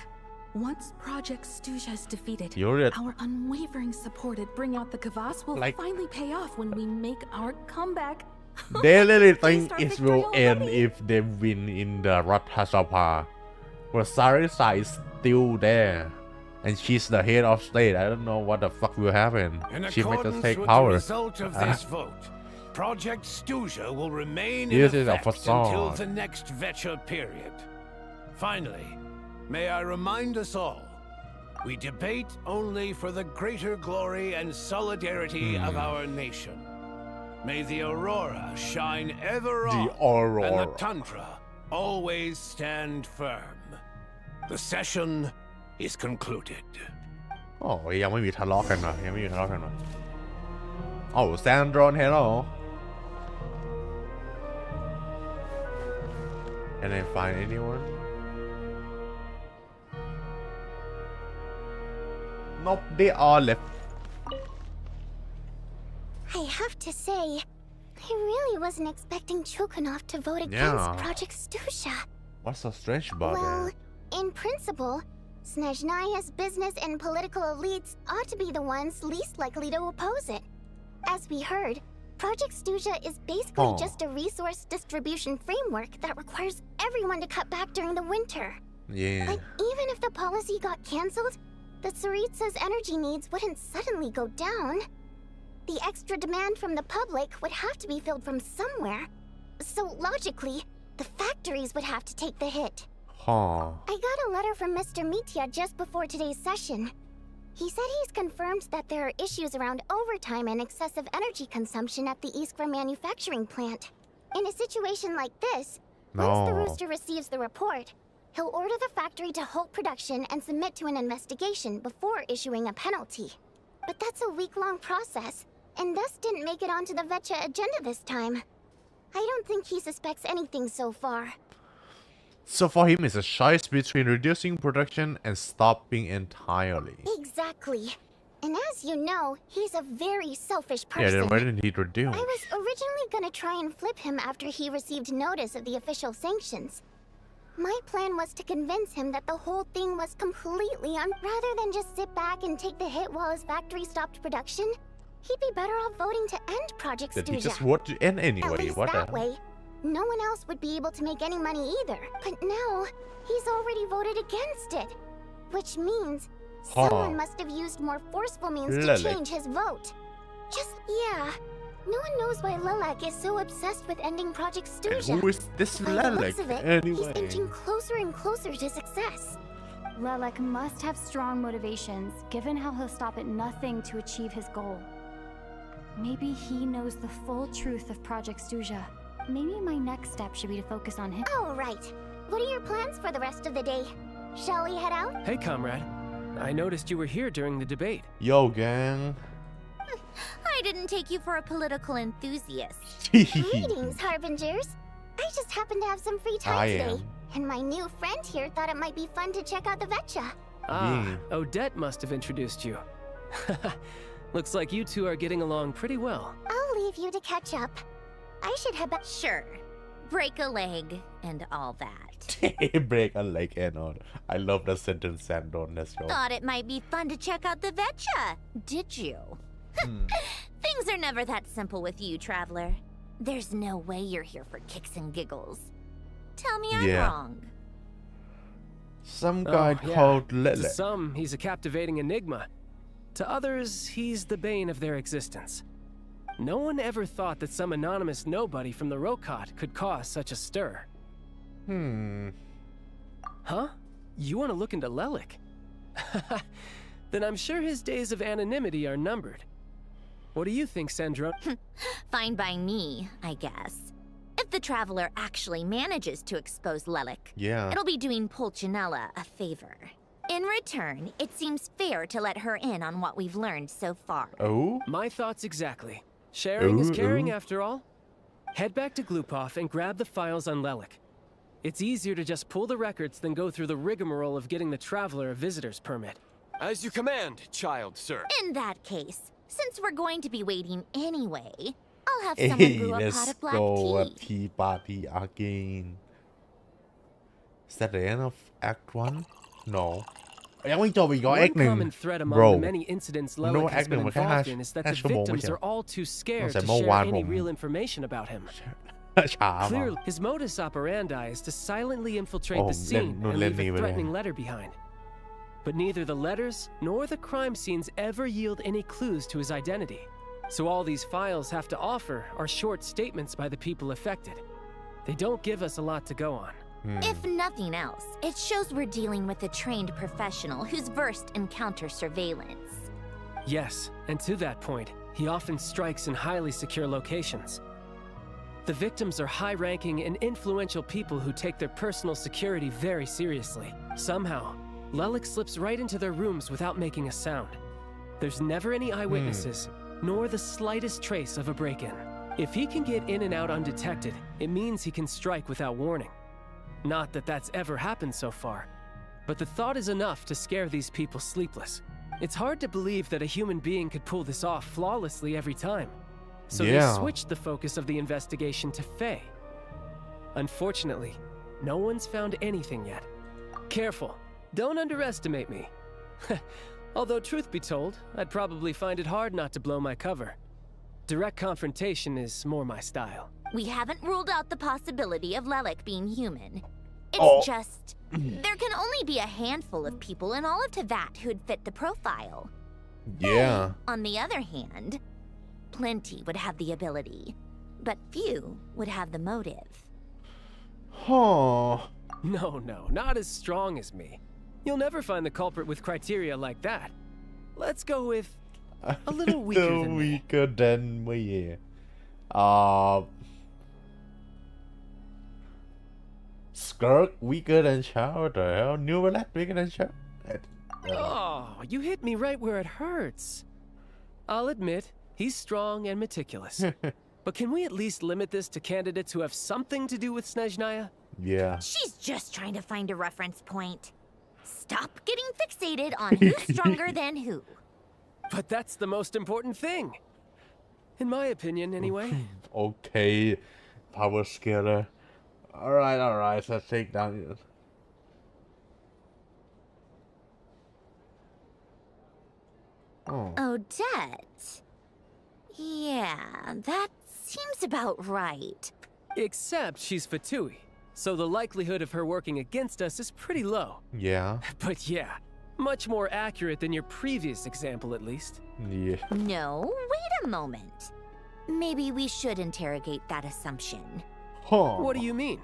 Once Project Stuja is defeated, You're our unwavering support at Bring Out the Kvass will finally pay off when we make our comeback. They really think it will end if they win in the Ratha Sabha. But Sarisa is still there. And she's the head of state. I don't know what the fuck will happen. She might just take power. The result of this vote, Project Stuja will remain in This is a effect facade. until the next Vecha period. Finally, may I remind us all, we debate only for the greater glory and solidarity of our nation. May the aurora shine ever on, and the tundra always stand firm. The session is concluded. โอ้ยยังไม่มีทะเลาะกันหน่อยยังไม่มีทะเลาะกันหน่อยโอ้แซนโดรน hello Can I find anyone Nope, they all left. I have to say, I really wasn't expecting Chukhanov to vote against Project Stusha. What's so strange about Well, it? in principle, Snezhnaya's business and political elites ought to be the ones least likely to oppose it. As we heard, Project Stusha is basically just a resource distribution framework that requires everyone to cut back during the winter. Yeah. But even if the policy got cancelled, the Tsaritsa's energy needs wouldn't suddenly go down. The extra demand from the public would have to be filled from somewhere. So logically, the factories would have to take the hit. Huh. I got a letter from Mr. Mitya just before today's session. He said he's confirmed that there are issues around overtime and excessive energy consumption at the Iskra manufacturing plant. In a situation like this, once the Rooster receives the report, he'll order the factory to halt production and submit to an investigation before issuing a penalty. But that's a week-long process, and thus didn't make it onto the Vetcha agenda this time. I don't think he suspects anything so far. So for him, it's a choice between reducing production and stopping entirely. Exactly. And as you know, he's a very selfish person. Yeah, then why didn't he reduce? I was originally gonna try and flip him after he received notice of the official sanctions. My plan was to convince him that the whole thing was completely rather than just sit back and take the hit while his factory stopped production. He'd be better off voting to end Project That he Stusha. just vote to end anyway. At least What that the? way, no one else would be able to make any money either. But now, he's already voted against it. Which means someone must have used more forceful means to change his vote. Yeah. No one knows why Lilac is so obsessed with ending Project Stusha. And who is this By the looks Lilac of it, anyway? he's inching closer and closer to success. Lilac must have strong motivations, given how he'll stop at nothing to achieve his goal. Maybe he knows the full truth of Project Stusha. Maybe my next step should be to focus on him. Oh, right. What are your plans for the rest of the day? Shall we head out? Hey, comrade. I noticed you were here during the debate. Yo, gang. I didn't take you for a political enthusiast. Greetings, Harbingers. I just happened to have some free time today. am. And my new friend here thought it might be fun to check out the Vetcha. Ah, Odette must have introduced you. Looks like you two are getting along pretty well. I'll leave you to catch up. I should head back. Sure. Break a leg and all that. Break a leg and all. I love the sentence, Sandron. Let's go. Thought it might be fun to check out the Vetcha, did you? Things are never that simple with you, traveler. There's no way you're here for kicks and giggles. Tell me I'm wrong. Some guy called To Lilac. some, he's a captivating enigma. To others, he's the bane of their existence. No one ever thought that some anonymous nobody from the Rokot could cause such a stir. Huh? You want to look into Lelik? Then I'm sure his days of anonymity are numbered. What do you think, Sandro? Fine by me, I guess. If the traveler actually manages to expose Lelik, it'll be doing Pulcinella a favor. In return, it seems fair to let her in on what we've learned so far. Oh? My thoughts exactly. Sharing is caring after all. Head back to Glupov and grab the files on Lelik. It's easier to just pull the records than go through the rigmarole of getting the traveler a visitor's permit. As you command, child, sir. In that case, since we're going to be waiting anyway, I'll have someone brew a pot of black tea. Tea party again. Is that the end of Act 1? No. ยังไม่จบอีกเหรอ One Act 1 common thread among Bro the many incidents Lelik has been involved in is that the victims are all too scared to share any real information about him. ช้า Clearly, his modus operandi is to silently infiltrate the scene and leave a threatening letter behind. But neither the letters nor the crime scenes ever yield any clues to his identity. So all these files have to offer are short statements by the people affected. They don't give us a lot to go on. If nothing else, it shows we're dealing with a trained professional who's versed in counter surveillance. Yes, and to that point, he often strikes in highly secure locations. The victims are high-ranking and influential people who take their personal security very seriously. Somehow, Lelik slips right into their rooms without making a sound. There's never any eyewitnesses, nor the slightest trace of a break-in. If he can get in and out undetected, it means he can strike without warning. Not that that's ever happened so far, but the thought is enough to scare these people sleepless. It's hard to believe that a human being could pull this off flawlessly every time. So Yeah. they switched the focus of the investigation to Faye. Unfortunately, no one's found anything yet. Careful, don't underestimate me. Although truth be told, I'd probably find it hard not to blow my cover. Direct confrontation is more my style. We haven't ruled out the possibility of Lelek being human. It's Oh. just... there can only be a handful of people in all of Teyvat who'd fit the profile. Yeah. On the other hand, plenty would have the ability, but few would have the motive. Huh. No, not as strong as me. You'll never find the culprit with criteria like that. Let's go with a little weaker than me. Weaker than me. Skirk weaker than Chow. The hell? New Ballet weaker than Chow. Oh, you hit me right where it hurts. I'll admit, he's strong and meticulous. But can we at least limit this to candidates who have something to do with Snezhnaya? Yeah. She's just trying to find a reference point. Stop getting fixated on who's stronger than who. But that's the most important thing. In my opinion, anyway. Okay. Power scaler. Alright. Let's take down. Oh. Odette? Yeah, that seems about right. Except she's Fatui, so the likelihood of her working against us is pretty low. Yeah. But yeah, much more accurate than your previous example, at least. Yeah. No, wait a moment. Maybe we should interrogate that assumption. Huh. What do you mean?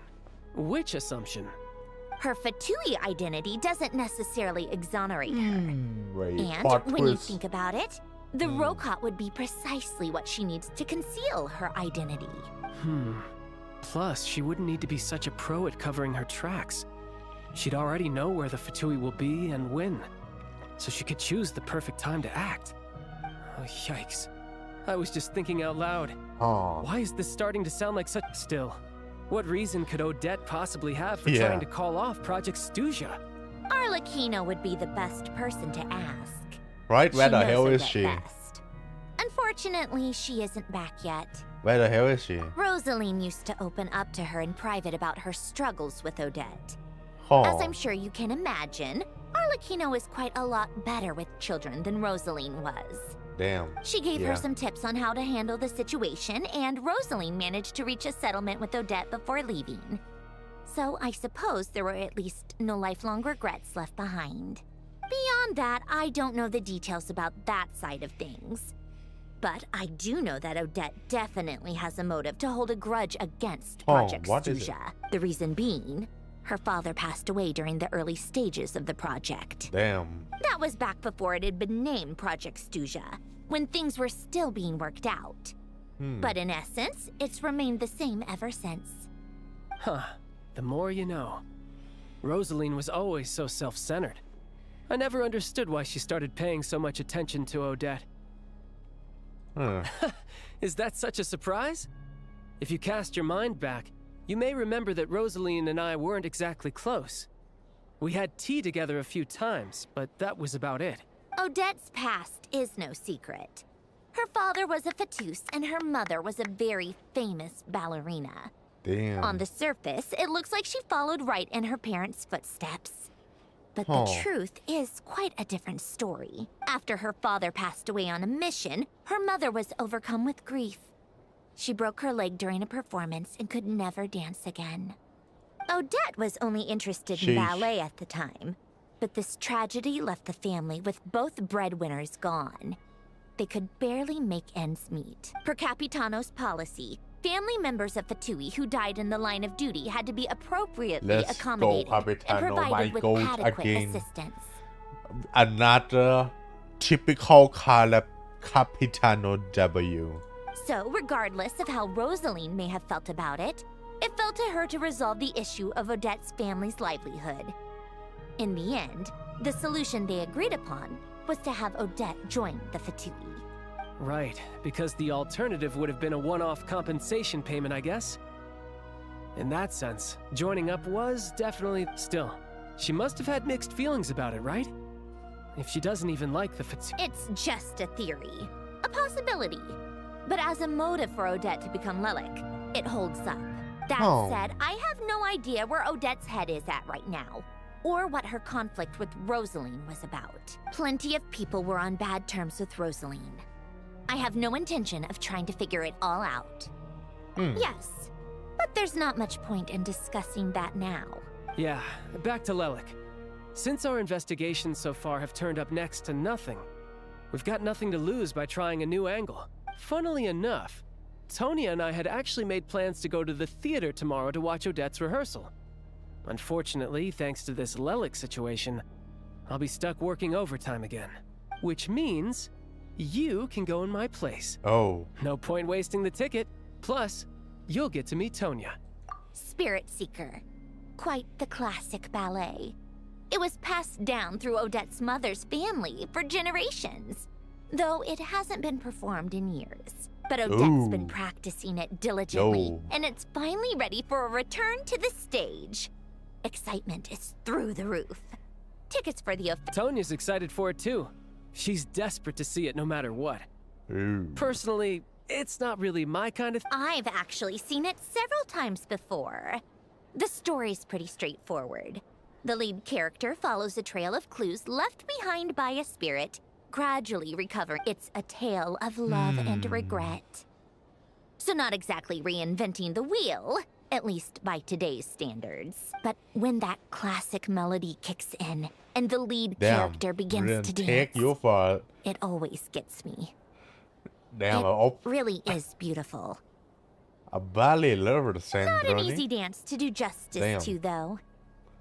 Which assumption? Her Fatui identity doesn't necessarily exonerate her. Right. And Plot when you twist. think about it, the Rokot would be precisely what she needs to conceal her identity. Plus, she wouldn't need to be such a pro at covering her tracks. She'd already know where the Fatui will be and when, so she could choose the perfect time to act. Oh, yikes. I was just thinking out loud. Oh. Why is this starting to sound like such... Still, what reason could Odette possibly have for Yeah. trying to call off Project Stuja? Arlecchino would be the best person to ask. Right? Where She the knows hell is Odette she? best. Unfortunately, she isn't back yet. Where the hell is she? Rosaline used to open up to her in private about her struggles with Odette. Oh. As I'm sure you can imagine, Arlecchino is quite a lot better with children than Rosaline was. Damn. She gave Yeah. her some tips on how to handle the situation, and Rosaline managed to reach a settlement with Odette before leaving. So I suppose there were at least no lifelong regrets left behind. Beyond that, I don't know the details about that side of things. But I do know that Odette definitely has a motive to hold a grudge against Project what is it? Stuja. The reason being, her father passed away during the early stages of the project. Damn. That was back before it had been named Project Stuja, when things were still being worked out. But in essence, it's remained the same ever since. Huh. The more you know. Rosaline was always so self-centered. I never understood why she started paying so much attention to Odette. Huh. Is that such a surprise? If you cast your mind back, you may remember that Rosaline and I weren't exactly close. We had tea together a few times, but that was about it. Odette's past is no secret. Her father was a Fatus and her mother was a very famous ballerina. Damn. On the surface, it looks like she followed right in her parents' footsteps. But Oh. the truth is quite a different story. After her father passed away on a mission, her mother was overcome with grief. She broke her leg during a performance and could never dance again. Odette was only interested in Sheesh. ballet at the time, but this tragedy left the family with both breadwinners gone. They could barely make ends meet. Per Capitano's policy, family members of Fatui who died in the line of duty had to be appropriately Let's go, accommodated and Capitano. provided My with goals adequate again. assistance. Another typical Capitano W. So, regardless of how Rosaline may have felt about it, it fell to her to resolve the issue of Odette's family's livelihood. In the end, the solution they agreed upon was to have Odette join the Fatui. Right, because the alternative would have been a one-off compensation payment, I guess. In that sense, joining up was definitely... Still, she must have had mixed feelings about it, right? if she doesn't even like the Fatui. It's just a theory, a possibility. But as a motive for Odette to become Lelik, it holds up. That said, I have no idea where Odette's head is at right now, or what her conflict with Rosaline was about. Plenty of people were on bad terms with Rosaline. I have no intention of trying to figure it all out. Yes, but there's not much point in discussing that now. Yeah, back to Lelik. Since our investigations so far have turned up next to nothing, we've got nothing to lose by trying a new angle. Funnily enough, Tonya and I had actually made plans to go to the theater tomorrow to watch Odette's rehearsal. Unfortunately, thanks to this Lelik situation, I'll be stuck working overtime again. Which means you can go in my place. Oh. No point wasting the ticket. Plus, you'll get to meet Tonya. Spirit Seeker. Quite the classic ballet. It was passed down through Odette's mother's family for generations, though it hasn't been performed in years. But Odette's been practicing it diligently, and it's finally ready for a return to the stage. Excitement is through the roof. Tickets for the Tonya's excited for it too. She's desperate to see it no matter what. Personally, it's not really my kind of I've actually seen it several times before. The story's pretty straightforward. The lead character follows a trail of clues left behind by a spirit, gradually recovering. It's a tale of love and regret. So not exactly reinventing the wheel, at least by today's standards. But when that classic melody kicks in and the lead character begins to dance, it always gets me. It really is beautiful. A ballet lover, Not an easy dance to do justice to, though.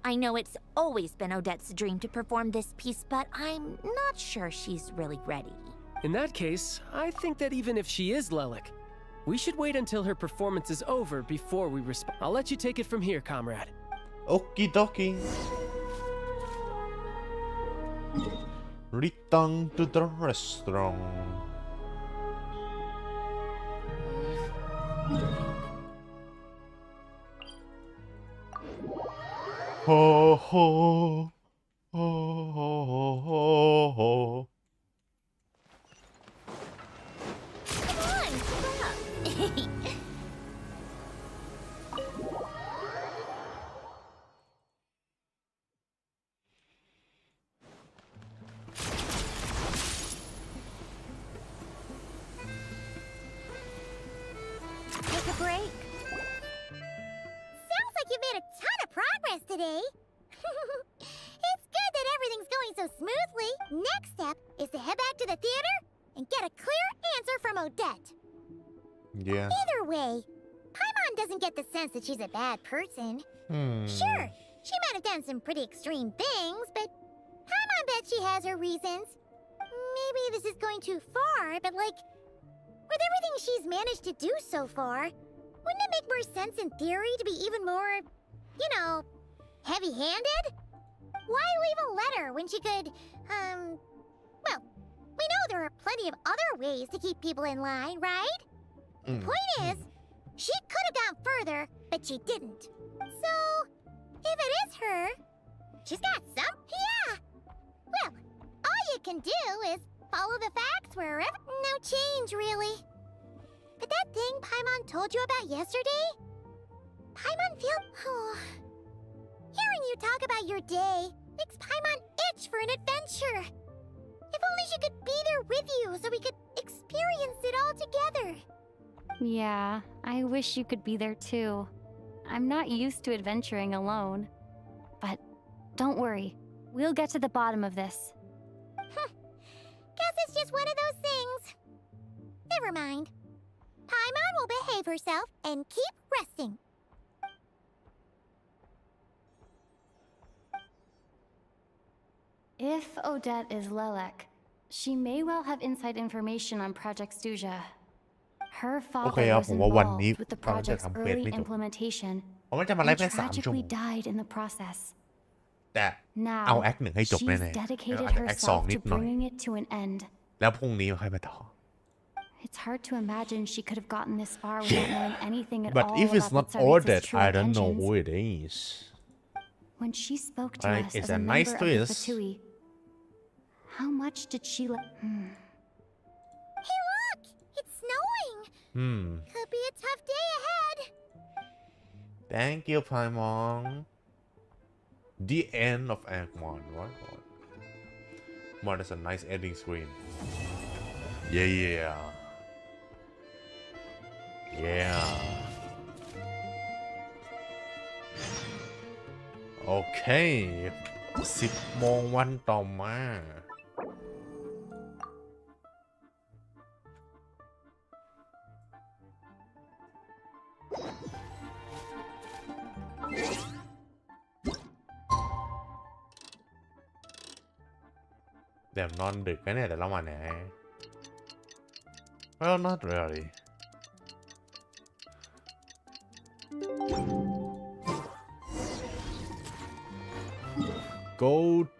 I know it's always been Odette's dream to perform this piece, but I'm not sure she's really ready. In that case, I think that even if she is Lelik, we should wait until her performance is over before we respond. I'll let you take it from here, comrade. Okie dokie. Return to the restaurant. Ho ho ho ho ho ho. Come on, come up. Take a break. Sounds like you made a ton of progress today. It's good that everything's going so smoothly. Next step is to head back to the theater and get a clear answer from Odette. Yeah. Either way, Paimon doesn't get the sense that she's a bad person. Sure, she might have done some pretty extreme things, but Paimon bet she has her reasons. Maybe this is going too far, but like, with everything she's managed to do so far, wouldn't it make more sense in theory to be even more, you know, heavy-handed? Why leave a letter when she could, well, we know there are plenty of other ways to keep people in line, right? The point is, she could have gone further, but she didn't. So, if it is her, she's got some, yeah. Well, all you can do is follow the facts wherever. No change, really. But that thing Paimon told you about yesterday? Paimon feel... Hearing you talk about your day makes Paimon itch for an adventure. If only she could be there with you so we could experience it all together. Yeah, I wish you could be there too. I'm not used to adventuring alone. But don't worry, we'll get to the bottom of this. Guess it's just one of those things. Never mind. Paimon will behave herself and keep resting. If Odette is Lelek, she may well have inside information on Project Stuja. Her father was involved with the project's early implementation and tragically died in the process. Now, she's dedicated herself to bringing it to an end. It's hard to imagine she could have gotten this far without knowing anything at all But if it's about not the Odette, true I don't know intentions. who it is. When she spoke to us It's as a a nice member of the twist. Fatui, How much did she let? Hey, look! It's snowing! Could be a tough day ahead. Thank you, Paimon. The end of Act 1, right? Wow, that's a nice ending screen. Yeah. Okay. 10 โมงวันต่อมา แบบนอนดึกกันเนี่ยแต่ละวันเนี่ย Well, not really. Go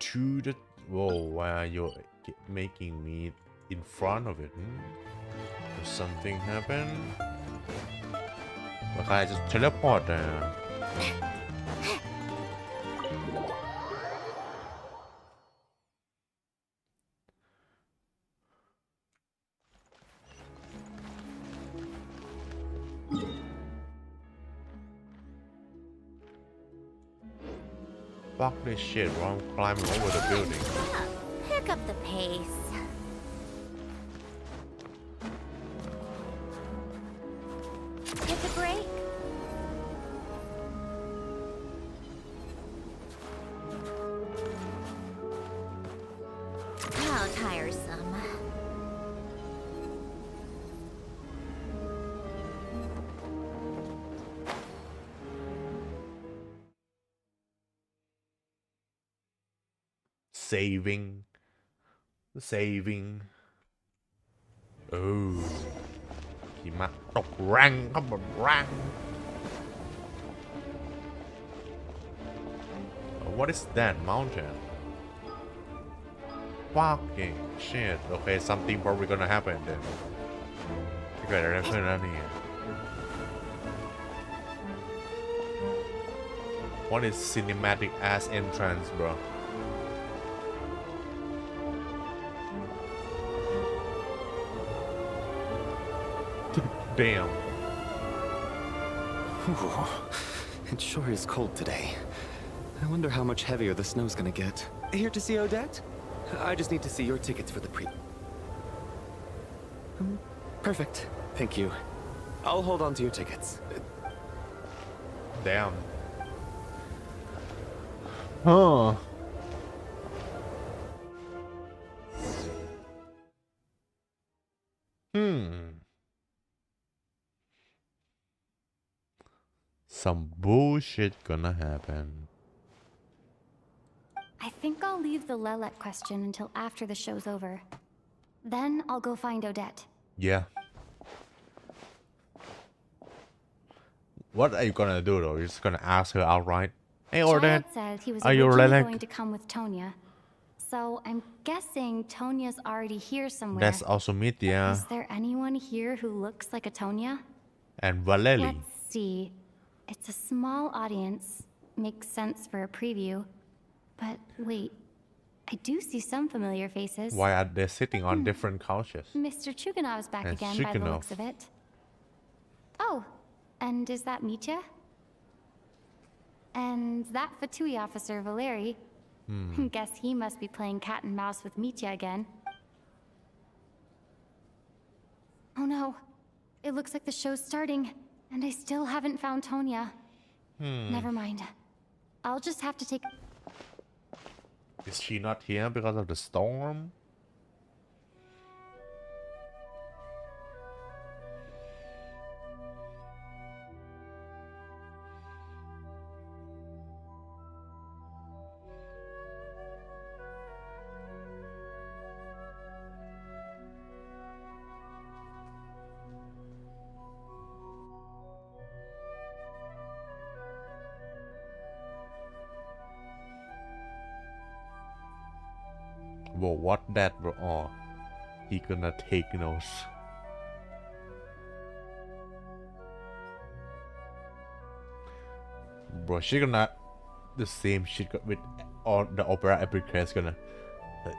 to the. Whoa, why are you making me in front of it? Does something happen? ว่าใครจะ teleport อ่ะ Fuck this shit while I'm climbing over the building. Pick up the pace. Get the break. How tiresome. Saving หิมะตกแรงครับผมแรง What is that mountain? Fucking shit. Okay, something probably gonna happen then. เกิดอะไรขึ้นแล้วเนี่ย What is cinematic ass entrance, bro? Damn. It sure is cold today. I wonder how much heavier the snow's gonna get. Here to see Odette? I just need to see your tickets for the Perfect. Thank you. I'll hold on to your tickets. Damn. Huh. Some bullshit gonna happen. I think I'll leave the Lelet question until after the show's over. Then I'll go find Odette. Yeah. What are you gonna do though? You're just gonna ask her outright? Hey Odette, Child said he was are you originally Lelet? going to come with Tonya. So I'm guessing Tonya's already here somewhere. That's also Mithya Is there anyone here who looks like a Tonya? and Valeli. Let's see. It's a small audience. Makes sense for a preview. But wait, I do see some familiar faces. Why are they sitting on different couches? Mr. Chuganov's back And again by the looks of it. Oh, and is that Mitya? And that Fatui officer, Valeri. Guess he must be playing cat and mouse with Mitya again. Oh no, it looks like the show's starting, and I still haven't found Tonya. Never mind. I'll just have to take... Is she not here because of the storm? Whoa, what that bro? Oh, he gonna take those. Bro, she gonna the same shit with all the opera epic gonna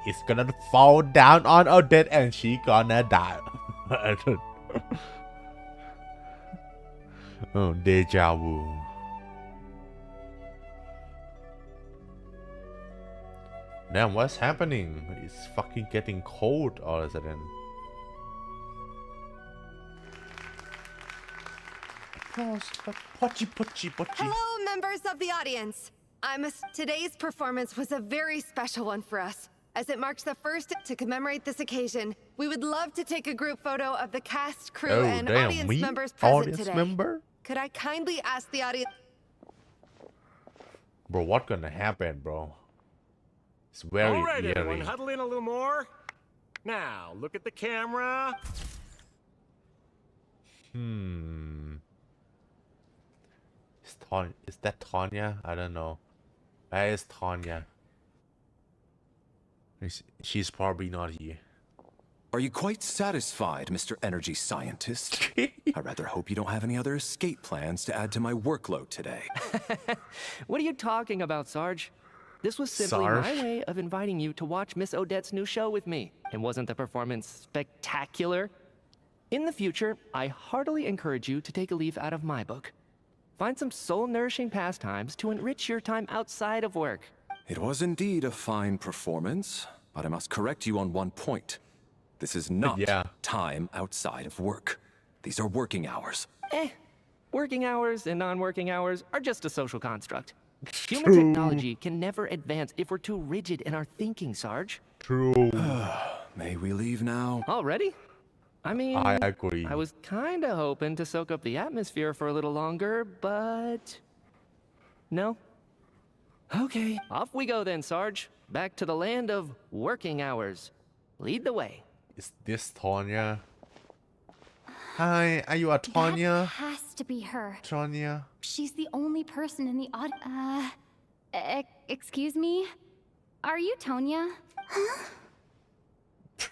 it's gonna fall down on Odette and she gonna die. Oh, deja vu. Damn, what's happening? It's fucking getting cold all of a sudden. Hello, members of the audience. Today's performance was a very special one for us. As it marks the first to commemorate this occasion, we would love to take a group photo of the cast, crew, and audience members present today. Could I kindly ask the audience... Bro, what's gonna happen, bro? It's very All right, eerie. everyone, huddle in a little more. Now, look at the camera. Is that Tanya? I don't know. Where is Tanya? She's probably not here. Are you quite satisfied, Mr. Energy Scientist? I rather hope you don't have any other escape plans to add to my workload today. What are you talking about, Sarge? This was simply Sarge? my way of inviting you to watch Miss Odette's new show with me. And wasn't the performance spectacular? In the future, I heartily encourage you to take a leaf out of my book. Find some soul-nourishing pastimes to enrich your time outside of work. It was indeed a fine performance, but I must correct you on one point. This is not time outside of work. These are working hours. Working hours and non-working hours are just a social construct. Human technology can never advance if we're too rigid in our thinking, Sarge. True. May we leave now? Already? I mean, I agree. I was kinda hoping to soak up the atmosphere for a little longer, but... No? Okay, off we go then, Sarge. Back to the land of working hours. Lead the way. Is this Tanya? Hi, are you a Tanya? That has to be her. Tanya? She's the only person in the excuse me? Are you Tonya?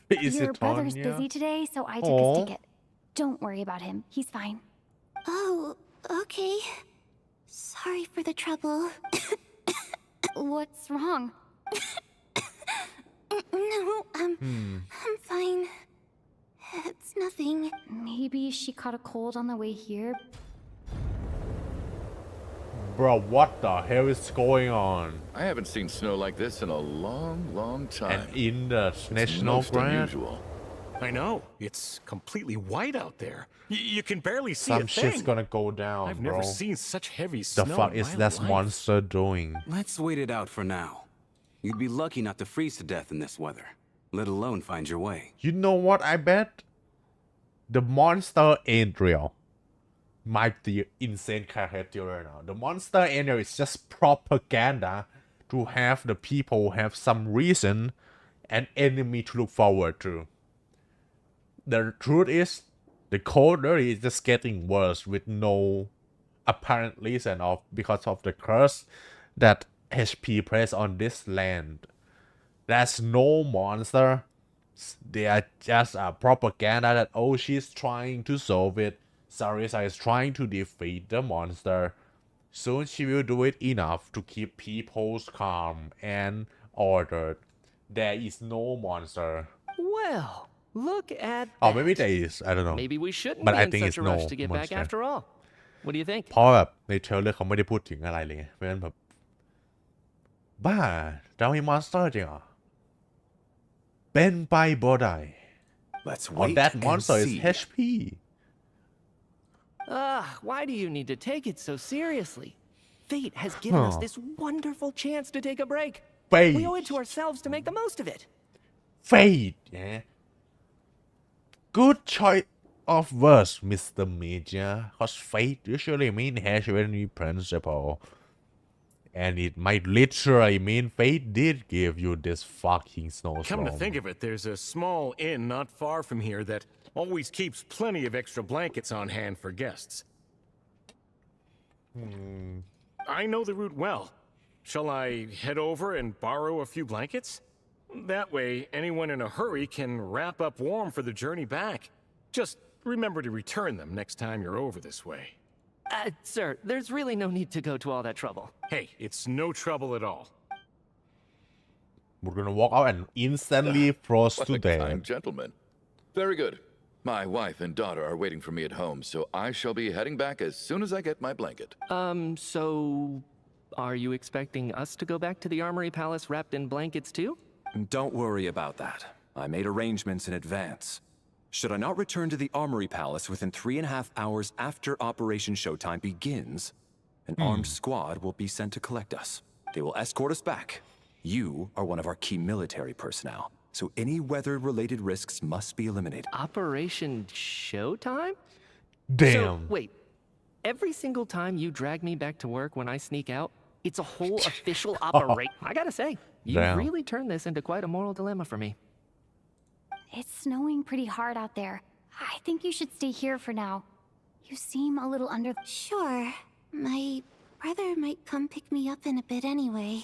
Is Your it brother's Tanya? busy today, so I took his ticket. Don't worry about him. He's fine. Oh, okay. Sorry for the trouble. What's wrong? No, I'm fine. It's nothing. Maybe she caught a cold on the way here. Bro, what the hell is going on? I haven't seen snow like this in a long, long time. And in the national Most grant? unusual. I know. It's completely white out there. You can barely see Some a thing. shit's gonna go down, I've bro. never seen such heavy snow. The fuck in is my that life. monster doing? Let's wait it out for now. You'd be lucky not to freeze to death in this weather, let alone find your way. You know what I bet? The monster ain't real. Might be insane character now. The monster ain't real. It's just propaganda to have the people have some reason and enemy to look forward to. The truth is, the cold really is just getting worse with no apparent reason of because of the curse that HP placed on this land. There's no monster. They are just a propaganda that she's trying to solve it. Sarisa is trying to defeat the monster. Soon she will do it enough to keep people calm and ordered. There is no monster. Well, look at Oh, maybe there is. I don't know. Maybe we shouldn't But be I in think such it's a no rush to get back monster. after all. What do you think? เพราะแบบในเทรลเลอร์เขาไม่ได้พูดถึงอะไรเลยไงเพราะฉะนั้นแบบบ้าเรามีมอนสเตอร์จริงเหรอเป็นไปบ่ได้ Let's Oh, wait that and monster is see. HP. Why do you need to take it so seriously? Fate has given us Huh. this wonderful chance to take a break. Fate. We owe it to ourselves to make the most of it. Fate, yeah. Good choice of words, Mr. Major. Cause fate usually mean has any principle. And it might literally mean fate did give you this fucking snowstorm. Come to think of it, there's a small inn not far from here that always keeps plenty of extra blankets on hand for guests. I know the route well. Shall I head over and borrow a few blankets? That way, anyone in a hurry can wrap up warm for the journey back. Just remember to return them next time you're over this way. Sir, there's really no need to go to all that trouble. Hey, it's no trouble at all. We're gonna walk out and instantly froze What to a death. kind gentleman. Very good. My wife and daughter are waiting for me at home, so I shall be heading back as soon as I get my blanket. So are you expecting us to go back to the Armory Palace wrapped in blankets too? Don't worry about that. I made arrangements in advance. Should I not return to the Armory Palace within 3.5 hours after Operation Showtime begins, an armed squad will be sent to collect us. They will escort us back. You are one of our key military personnel, so any weather-related risks must be eliminated. Operation Showtime? Damn. So, wait. Every single time you drag me back to work when I sneak out, it's a whole official operation. I gotta say, you Damn. really turned this into quite a moral dilemma for me. It's snowing pretty hard out there. I think you should stay here for now. You seem a little under. Sure. My brother might come pick me up in a bit anyway.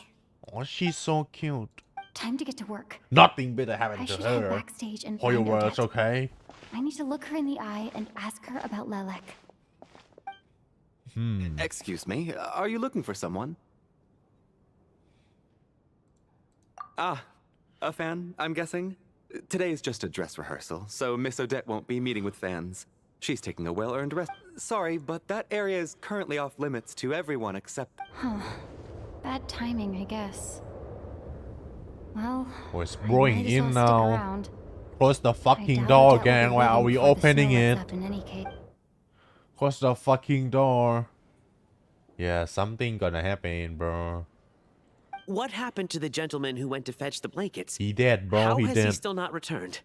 Oh, she's so cute. Time to get to work. Nothing better I happened to should head her. backstage and For your find words, Odette. okay? I need to look her in the eye and ask her about Lelek. Excuse me, are you looking for someone? Ah, a fan, I'm guessing? Today is just a dress rehearsal, so Miss Odette won't be meeting with fans. She's taking a well-earned rest. Sorry, but that area is currently off limits to everyone except... Huh. Bad timing, I guess. Well, Oh, it's blowing might as in well stick now. around. Close the fucking I doubt door, Odette will be gang. Why are leaving we before the opening snow it? lets up in any case. Close the fucking door. Yeah, something gonna happen, bro. What happened to the gentleman who went to fetch the blankets? He dead, bro. How He has he dead. still not returned?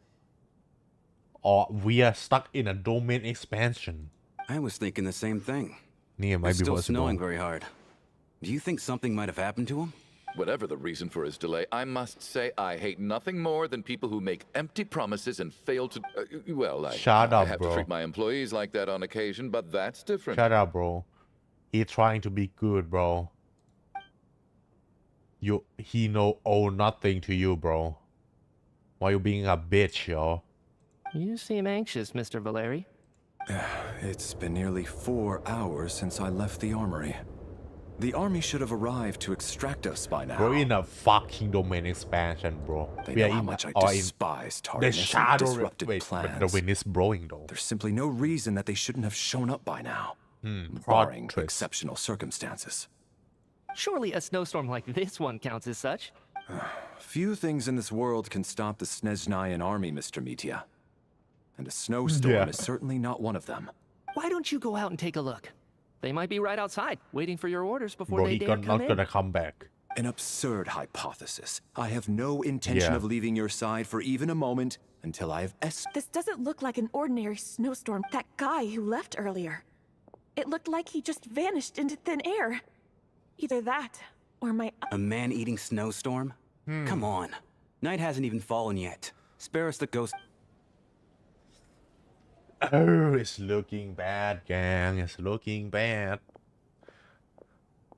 Or we are stuck in a domain expansion. I was thinking the same thing. Yeah, might It's be still possible. snowing very hard. Do you think something might have happened to him? Whatever the reason for his delay, I must say I hate nothing more than people who make empty promises and fail to... well, Shut I up, have bro. to treat my employees like that on occasion, but that's different. Shut up, bro. He trying to be good, bro. He know owe nothing to you, bro. Why you being a bitch, yo? You seem anxious, Mr. Valeri. It's been nearly 4 hours since I left the armory. The army should have arrived to extract us by now. We're in a fucking domain expansion, bro. They We know are how in much I or in despise the tardiness and shadow. disrupted Wait, but plans. the wind is blowing though. There's simply no reason that they shouldn't have shown up by now, Plot barring twist. exceptional circumstances. Surely a snowstorm like this one counts as such. Few things in this world can stop the Snezhnayan army, Mr. Mitya. And a snowstorm Yeah. is certainly not one of them. Why don't you go out and take a look? They might be right outside, waiting for your orders before Bro, they he dare not come in. gonna come back. An absurd hypothesis. I have no intention Yeah. of leaving your side for even a moment until I have This doesn't look like an ordinary snowstorm. That guy who left earlier. It looked like he just vanished into thin air. Either that, or my... A man-eating snowstorm? Come on. Night hasn't even fallen yet. Spare us the ghost. Oh, it's looking bad, gang. It's looking bad.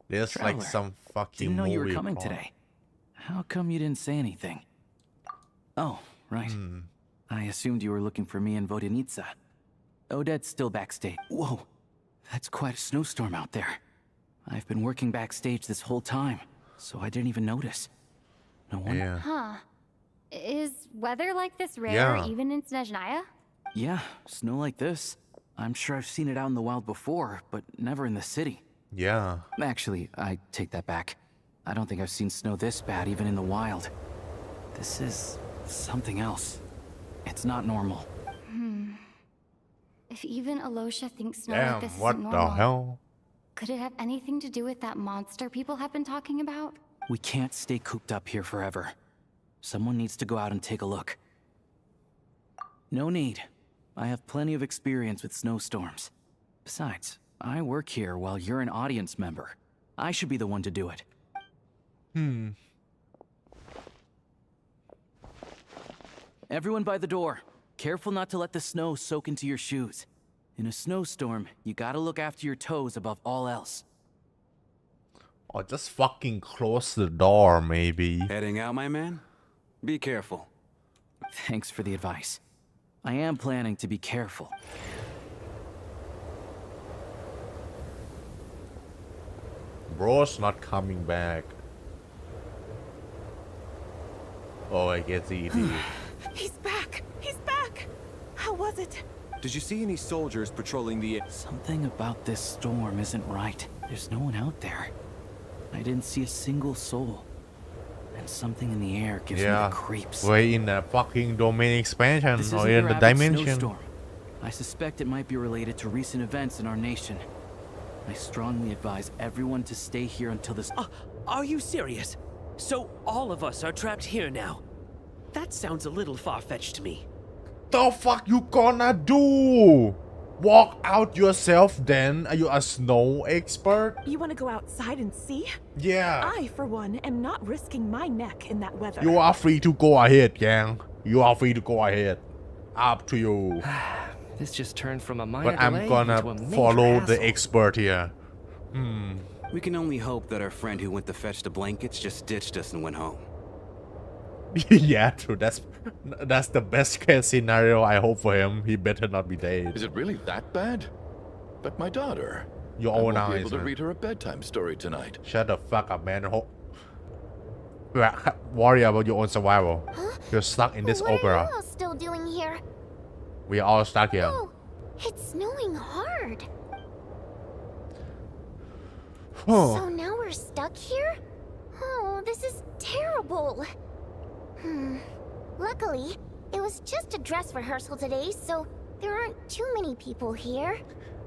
There's like Traveler, some fucking Didn't know you were movie coming plot. today. How come you didn't say anything? Oh, right. I assumed you were looking for me in Vodenitsa. Odette's still backstage. Whoa, that's quite a snowstorm out there. I've been working backstage this whole time, so I didn't even notice. No wonder. Yeah. Huh. Is weather like this rare Yeah. even in Snezhnaya? Yeah, snow like this. I'm sure I've seen it out in the wild before, but never in the city. Yeah. Actually, I take that back. I don't think I've seen snow this bad even in the wild. This is something else. It's not normal. If even Alosha thinks snow like Damn, this what isn't the normal, hell? could it have anything to do with that monster people have been talking about? We can't stay cooped up here forever. Someone needs to go out and take a look. No need. I have plenty of experience with snowstorms. Besides, I work here while you're an audience member. I should be the one to do it. Everyone by the door. Careful not to let the snow soak into your shoes. In a snowstorm, you gotta look after your toes above all else. Or just fucking close the door, maybe. Heading out, my man? Be careful. Thanks for the advice. I am planning to be careful. Bro's not coming back. Oh, I get the idea. He's back! He's back! How was it? Did you see any soldiers patrolling the... Something about this storm isn't right. There's no one out there. I didn't see a single soul. And something in the air gives me the creeps. We're in a fucking domain expansion This or isn't in your the average dimension. snowstorm. I suspect it might be related to recent events in our nation. I strongly advise everyone to stay here until this... Are you serious? So all of us are trapped here now? That sounds a little far-fetched to me. The fuck you gonna do? Walk out yourself then? Are you a snow expert? You want to go outside and see? Yeah. I, for one, am not risking my neck in that weather. You are free to go ahead, gang. You are free to go ahead. Up to you. This just turned from a minor But I'm delay gonna into a major follow hassle. the expert here. We can only hope that our friend who went to fetch the blankets just ditched us and went home. Yeah, true. That's the best case scenario. I hope for him. He better not be dead. Is it really that bad? But my daughter. Your I own won't be eyes, able to man. read her a bedtime story tonight. Shut the fuck up, man. Worry about your own survival. You're stuck in this What opera. are you all still doing here? We are all stuck here. Oh, it's snowing hard. Oh. So now we're stuck here? Oh, this is terrible. Luckily, it was just a dress rehearsal today, so there aren't too many people here.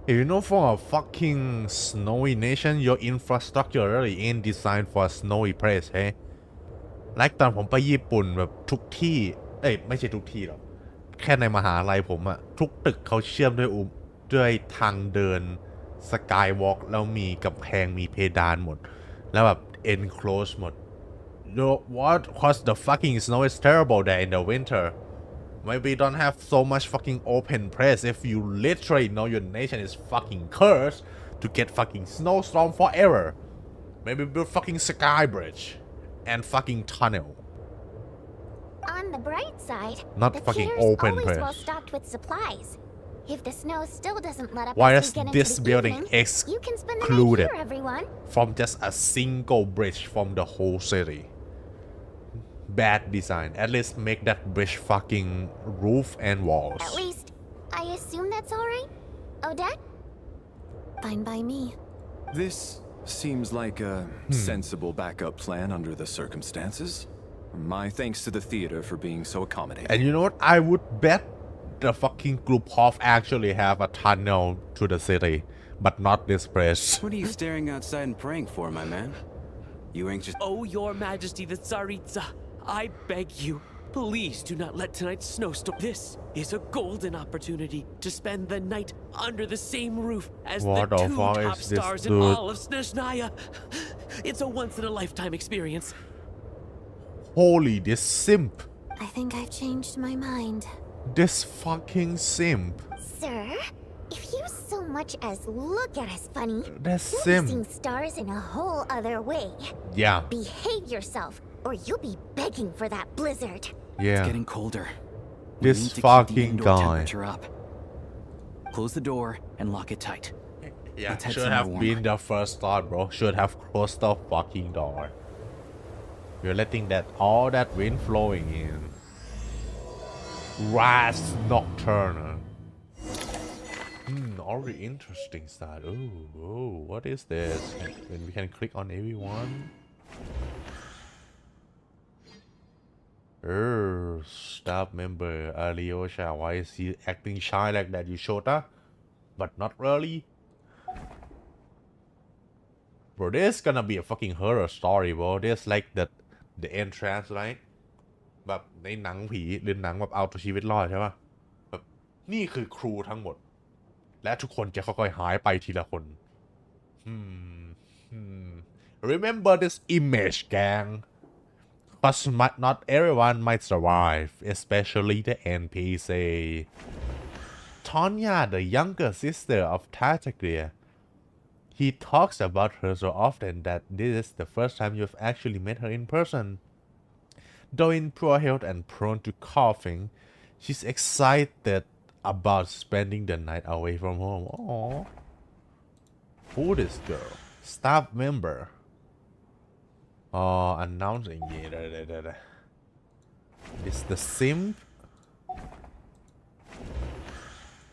If you know, for a fucking snowy nation, your infrastructure really ain't designed for a snowy place, hey? Like ตอนผมไปญี่ปุ่นแบบทุกที่ไม่ใช่ทุกที่หรอกแค่ในมหาลัยผมอะทุกตึกเขาเชื่อมด้วยทางเดินสกายวอล์กแล้วมีกำแพงมีเพดานหมดแล้วแบบ enclose หมด What? Cause the fucking snow is terrible there in the winter. Maybe don't have so much fucking open place if you literally know your nation is fucking cursed to get fucking snowstorm forever. Maybe build fucking sky bridge and fucking tunnel. On the bright side, Not the fucking cater's open always place. well stocked with supplies. If the snow still doesn't let up Why as does we get into this the building evening, you can spend the night excluded here, everyone. from just a single bridge from the whole city? Bad design. At least make that bridge fucking roof and walls. At least, I assume that's alright? Odette? Fine by me. This seems like a sensible backup plan under the circumstances. My thanks to the theater for being so accommodating. And you know what? I would bet the fucking group of actually have a tunnel to the city, but not this place. What are you staring outside and praying for, my man? You anxious? Oh, Your Majesty the Tsaritsa, I beg you, please do not let tonight's snowstorm. This is a golden opportunity to spend the night under the same roof as What the the two fuck top is this stars in dude? all of Snezhnaya. It's a once-in-a-lifetime experience. Holy, this simp. I think I've changed my mind. This fucking simp. Sir, if you so much as look at us funny, That's you'll Sim. be seeing stars in a whole other way. Yeah. Behave yourself, or you'll be begging for that blizzard. Yeah. It's getting colder. We This need to keep the fucking indoor guy. temperature up. Close the door and lock it tight. Yeah, Let's head should somewhere have warmer. been the first thought, bro. Should have closed the fucking door. You're letting all that wind flowing in. Rise Nocturne. Already interesting start. Ooh, what is this? And we can click on everyone. Staff member Alyosha. Why is he acting shy like that, Yashota? But not really. Bro, this is gonna be a fucking horror story, bro. This like the entrance, right? แบบในหนังผีหรือหนังแบบเอาตัวชีวิตรอดใช่ป่ะแบบนี่คือครูทั้งหมดและทุกคนจะค่อยๆหายไปทีละคน Remember this image, gang. Cause not everyone might survive, especially the NPC. Tanya, the younger sister of Tartaglia. He talks about her so often that this is the first time you've actually met her in person. Though in poor health and prone to coughing, she's excited about spending the night away from home. Aww. Who this girl? Staff member. Announcing. Is the simp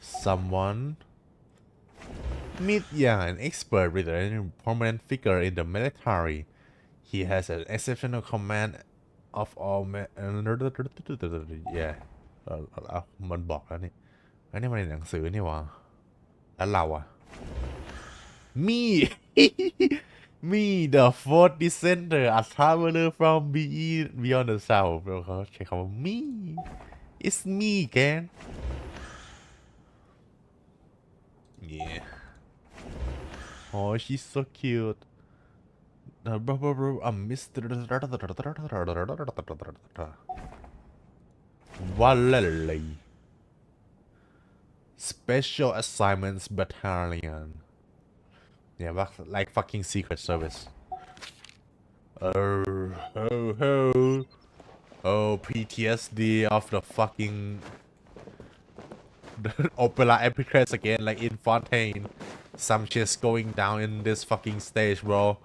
someone? Meet an expert with a prominent figure in the military. He has an exceptional command of all yeah มันบอกแล้วนี่อันนี้มันในหนังสือนี่วะแล้วเราอะ me me the fourth descender a traveler from beyond the south เขาใช้คำว่า me it's me again yeah oh she's so cute Mr. Valerie Special Assignments Battalion. Yeah, like fucking Secret Service. Oh, PTSD of the fucking opera epicrest again, like in Fontaine. Some shit's going down in this fucking stage, bro.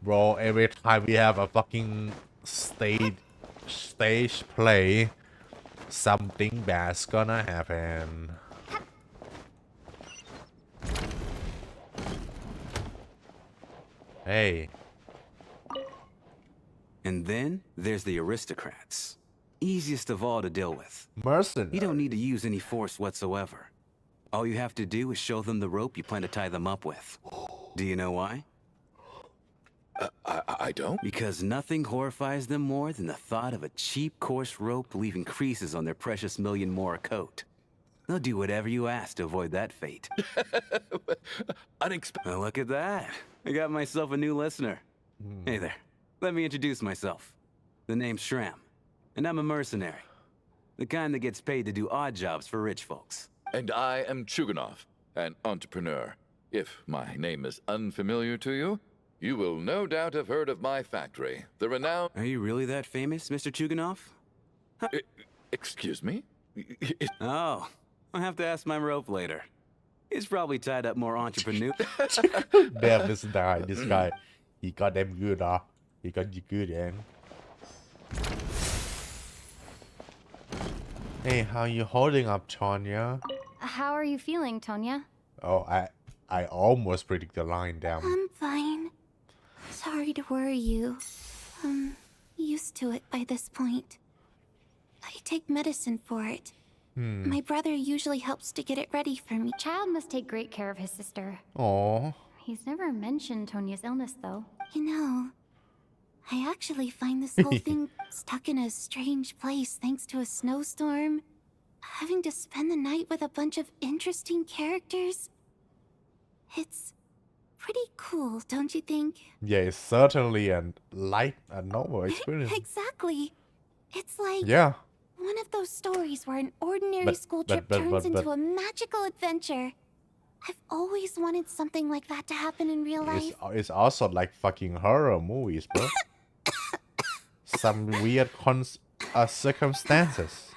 Bro, every time we have a fucking stage play, something bad's gonna happen. Hey. And then there's the aristocrats. Easiest of all to deal with. Mercenary. You don't need to use any force whatsoever. All you have to do is show them the rope you plan to tie them up with. Do you know why? I don't. Because nothing horrifies them more than the thought of a cheap, coarse rope leaving creases on their precious million Mora coat. They'll do whatever you ask to avoid that fate. Unexpected. Well, look at that. I got myself a new listener. Hey there. Let me introduce myself. The name's Shram, and I'm a mercenary. The kind that gets paid to do odd jobs for rich folks. And I am Chuganov, an entrepreneur. If my name is unfamiliar to you, you will no doubt have heard of my factory, the renowned... Are you really that famous, Mr. Chuganov? Excuse me? Oh, I'll have to ask my rope later. He's probably tied up more entrepreneurs. Damn, this guy, he got them good, he got you good, man. Hey, how you holding up, Tonya? How are you feeling, Tonya? Oh, I almost predicted the line down. I'm fine. Sorry to worry you. I'm used to it by this point. I take medicine for it. My brother usually helps to get it ready for me. Child must take great care of his sister. Aww. He's never mentioned Tonya's illness, though. You know, I actually find this whole thing stuck in a strange place thanks to a snowstorm. Having to spend the night with a bunch of interesting characters. It's pretty cool, don't you think? Yeah, it's certainly a novel experience. Exactly. It's like one of those stories where an ordinary school trip turns into a magical adventure. I've always wanted something like that to happen in real life. It's also like fucking horror movies, bro. Some weird circumstances.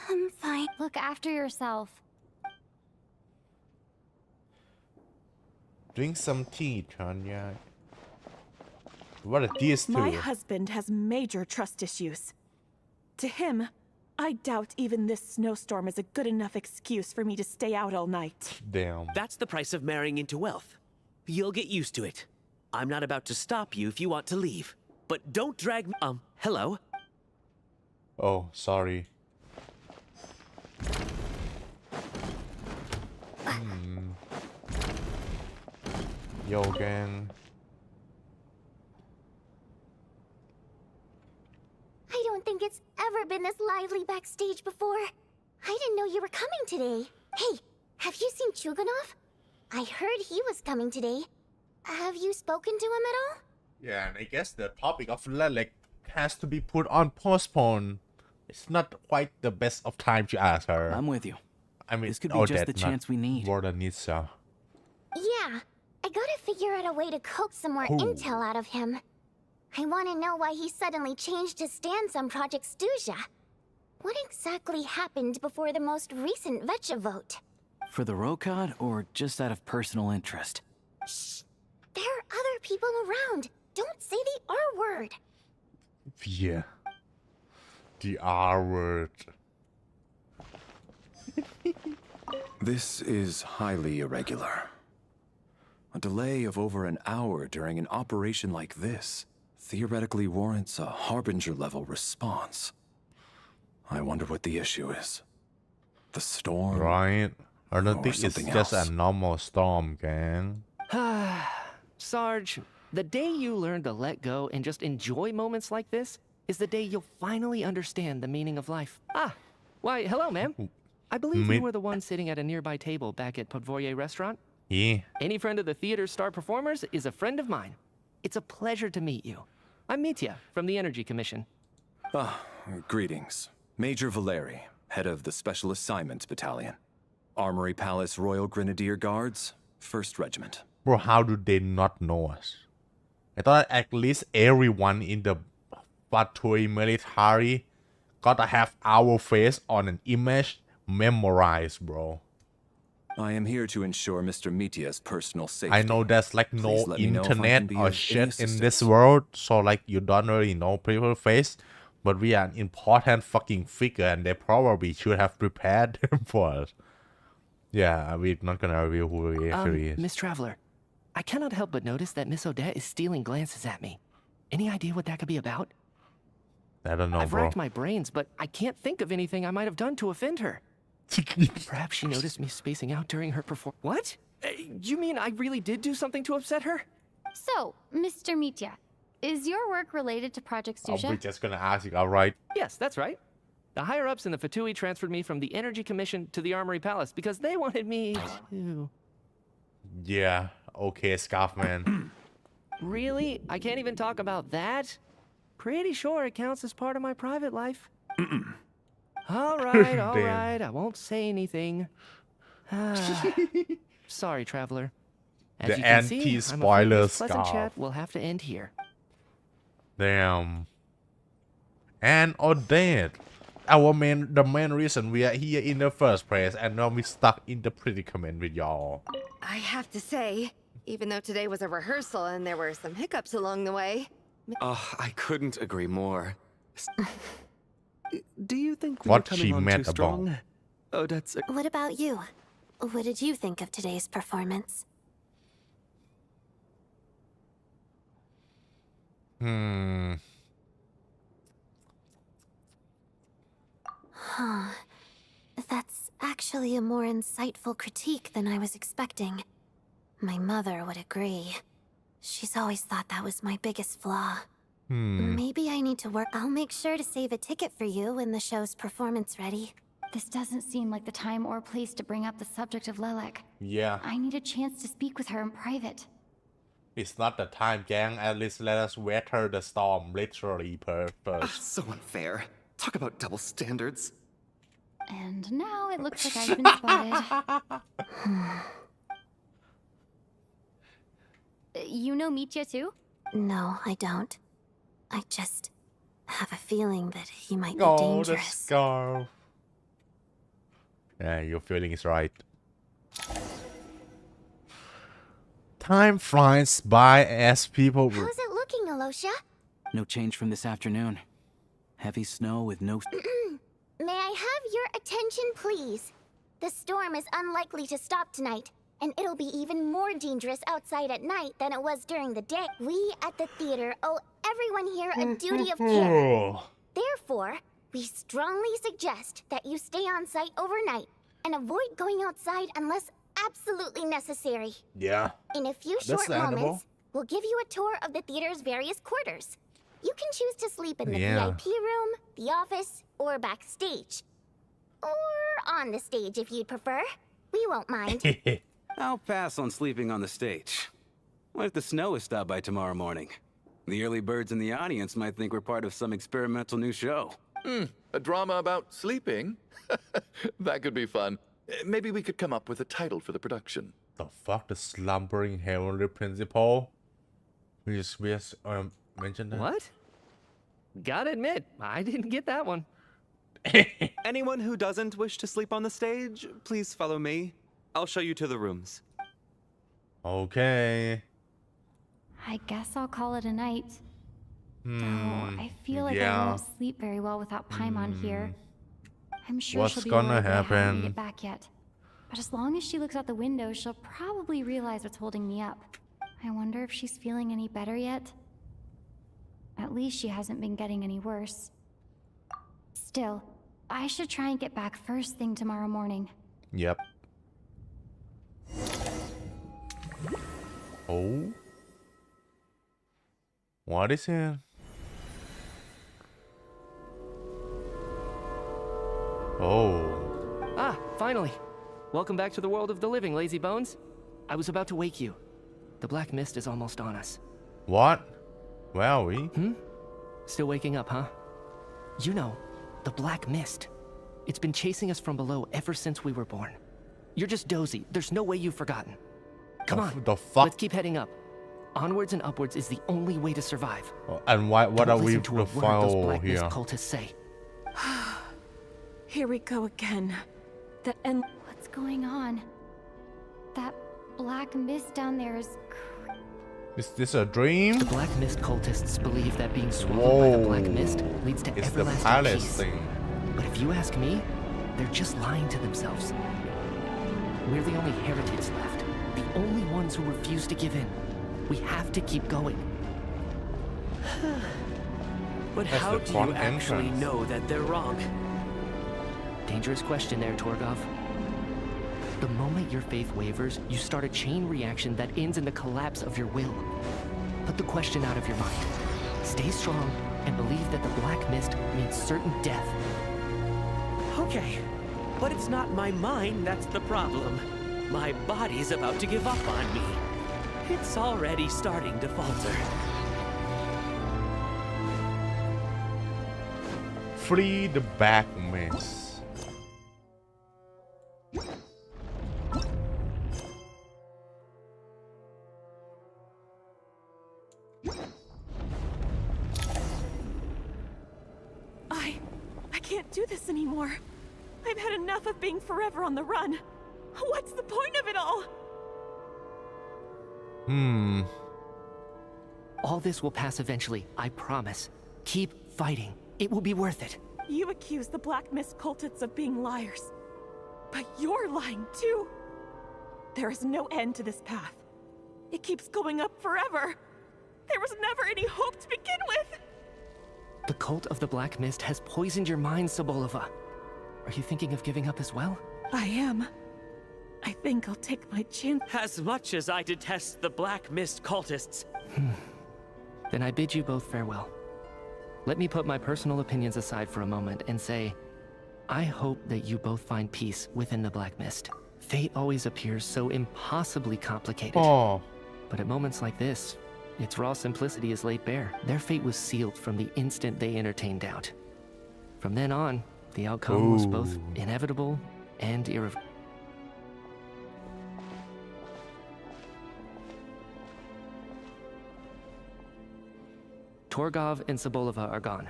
I'm fine. Look after yourself. Drink some tea, Tanya. What are these two? My husband has major trust issues. To him, I doubt even this snowstorm is a good enough excuse for me to stay out all night. Damn. That's the price of marrying into wealth. You'll get used to it. I'm not about to stop you if you want to leave. But don't drag me. Hello? Oh, sorry. Yo, gang. I don't think it's ever been this lively backstage before. I didn't know you were coming today. Hey, have you seen Chuganov? I heard he was coming today. Have you spoken to him at all? Yeah, and I guess the topic of Lelek has to be put on postpone. It's not quite the best of time to ask her. I'm with you. I mean, this could be just the chance we need. More than needs so. Yeah, I gotta figure out a way to coax some more intel out of him. I want to know why he suddenly changed his stance on Project Stuja. What exactly happened before the most recent Vetcha vote? For the Rokad, or just out of personal interest? Shh! There are other people around. Don't say the R word. Yeah. The R word. This is highly irregular. A delay of over an hour during an operation like this theoretically warrants a Harbinger-level response. I wonder what the issue is. The storm? Right. I don't think it's something just a else. normal storm, gang. Sarge, the day you learn to let go and just enjoy moments like this is the day you'll finally understand the meaning of life. Why, hello, ma'am. I believe you were the one sitting at a nearby table back at Podvorye restaurant. Yeah. Any friend of the theater's star performers is a friend of mine. It's a pleasure to meet you. I'm Mitya from the Energy Commission. Greetings. Major Valeri, head of the Special Assignments Battalion. Armory Palace Royal Grenadier Guards, 1st Regiment. Bro, how do they not know us? I thought at least everyone in the Patrui military gotta have our face on an image memorized, bro. I am here to ensure Mr. Mitya's personal safety. I know there's like no Please let me know if I internet can be or of any shit in assistance. this world, so like you don't really know people's face, but we are an important fucking figure and they probably should have prepared for us. Yeah, we're not gonna reveal who he actually is. Miss Traveler, I cannot help but notice that Miss Odette is stealing glances at me. Any idea what that could be about? I don't know, I've bro. racked my brains, but I can't think of anything I might have done to offend her. Perhaps she noticed me spacing out during her performance. What? You mean I really did do something to upset her? So, Mr. Mitya, is your work related to Project Oh, Stusha? we're just gonna ask you, alright? Yes, that's right. The higher-ups in the Fatui transferred me from the Energy Commission to the Armory Palace because they wanted me to... Yeah, okay, Scarfman. Really? I can't even talk about that? Pretty sure it counts as part of my private life. All right, I won't say anything. Sorry, Traveler. As The you can see, I'm afraid anti-spoiler this pleasant scarf. chat will have to end here. Damn. And Odette. The main reason we are here in the first place, and now we stuck in the predicament with y'all. I have to say, even though today was a rehearsal and there were some hiccups along the way. I couldn't agree more. Do you think What we're she coming on meant too strong? about- Odette's... What about you? What did you think of today's performance? Huh. That's actually a more insightful critique than I was expecting. My mother would agree. She's always thought that was my biggest flaw. Maybe I need to work. I'll make sure to save a ticket for you when the show's performance ready. This doesn't seem like the time or place to bring up the subject of Lelek. Yeah. I need a chance to speak with her in private. It's not the time, gang. At least let us weather the storm, literally, first. So unfair. Talk about double standards. And now it looks like I've been spotted. You know Mitya too? No, I don't. I just have a feeling that he might be Oh, the dangerous. scarf. Yeah, your feeling is right. Time flies by as people... How's it looking, Alosha? No change from this afternoon. Heavy snow with no... May I have your attention, please? The storm is unlikely to stop tonight, and it'll be even more dangerous outside at night than it was during the day. We at the theater owe everyone here a duty of care. Therefore, we strongly suggest that you stay on site overnight and avoid going outside unless absolutely necessary. Yeah. In a few short Understandable. moments, we'll give you a tour of the theater's various quarters. You can choose to sleep in the Yeah. VIP room, the office, or backstage. Or on the stage if you'd prefer. We won't mind. I'll pass on sleeping on the stage. What if the snow is stopped by tomorrow morning? The early birds in the audience might think we're part of some experimental new show. A drama about sleeping? That could be fun. Maybe we could come up with a title for the production. The fuck? The slumbering heavenly principle? We just mentioned that. What? Gotta admit, I didn't get that one. Anyone who doesn't wish to sleep on the stage, please follow me. I'll show you to the rooms. Okay. I guess I'll call it a night. I feel like I won't sleep very well without Paimon here. I'm sure What's she'll be gonna worried that I haven't happen? made it back yet. But as long as she looks out the window, she'll probably realize what's holding me up. I wonder if she's feeling any better yet? At least she hasn't been getting any worse. Still, I should try and get back first thing tomorrow morning. Yep. Oh? What is it? Oh. Ah, finally. Welcome back to the world of the living, lazy bones. I was about to wake you. The black mist is almost on us. What? Where are we? Still waking up, huh? You know, the black mist. It's been chasing us from below ever since we were born. You're just dozy. There's no way you've forgotten. Come on. The fuck? Let's keep heading up. Onwards and upwards is the only way to survive. And what Don't are we listen to a to word those follow black mist here? cultists say. Here we go again. The end. What's going on? That black mist down there is... Is this a dream? The black mist cultists believe that being swallowed by the black mist leads to It's the everlasting palace peace. thing. But if you ask me, they're just lying to themselves. We're the only heretics left. The only ones who refuse to give in. We have to keep going. But That's how the do front you actually entrance. know that they're wrong? Dangerous question there, Torgov. The moment your faith wavers, you start a chain reaction that ends in the collapse of your will. Put the question out of your mind. Stay strong and believe that the black mist means certain death. Okay, but it's not my mind that's the problem. My body's about to give up on me. It's already starting to falter. Free the black mist. I can't do this anymore. I've had enough of being forever on the run. What's the point of it all? All this will pass eventually, I promise. Keep fighting. It will be worth it. You accuse the Black Mist cultists of being liars. But you're lying too. There is no end to this path. It keeps going up forever. There was never any hope to begin with. The cult of the Black Mist has poisoned your mind, Sobolova. Are you thinking of giving up as well? I am. I think I'll take my chance. As much as I detest the Black Mist cultists. Then I bid you both farewell. Let me put my personal opinions aside for a moment and say, I hope that you both find peace within the Black Mist. Fate always appears so impossibly complicated. Oh. But at moments like this, its raw simplicity is laid bare. Their fate was sealed from the instant they entertained doubt. From then on, the outcome was both inevitable and irreversible. Torgov and Sobolova are gone.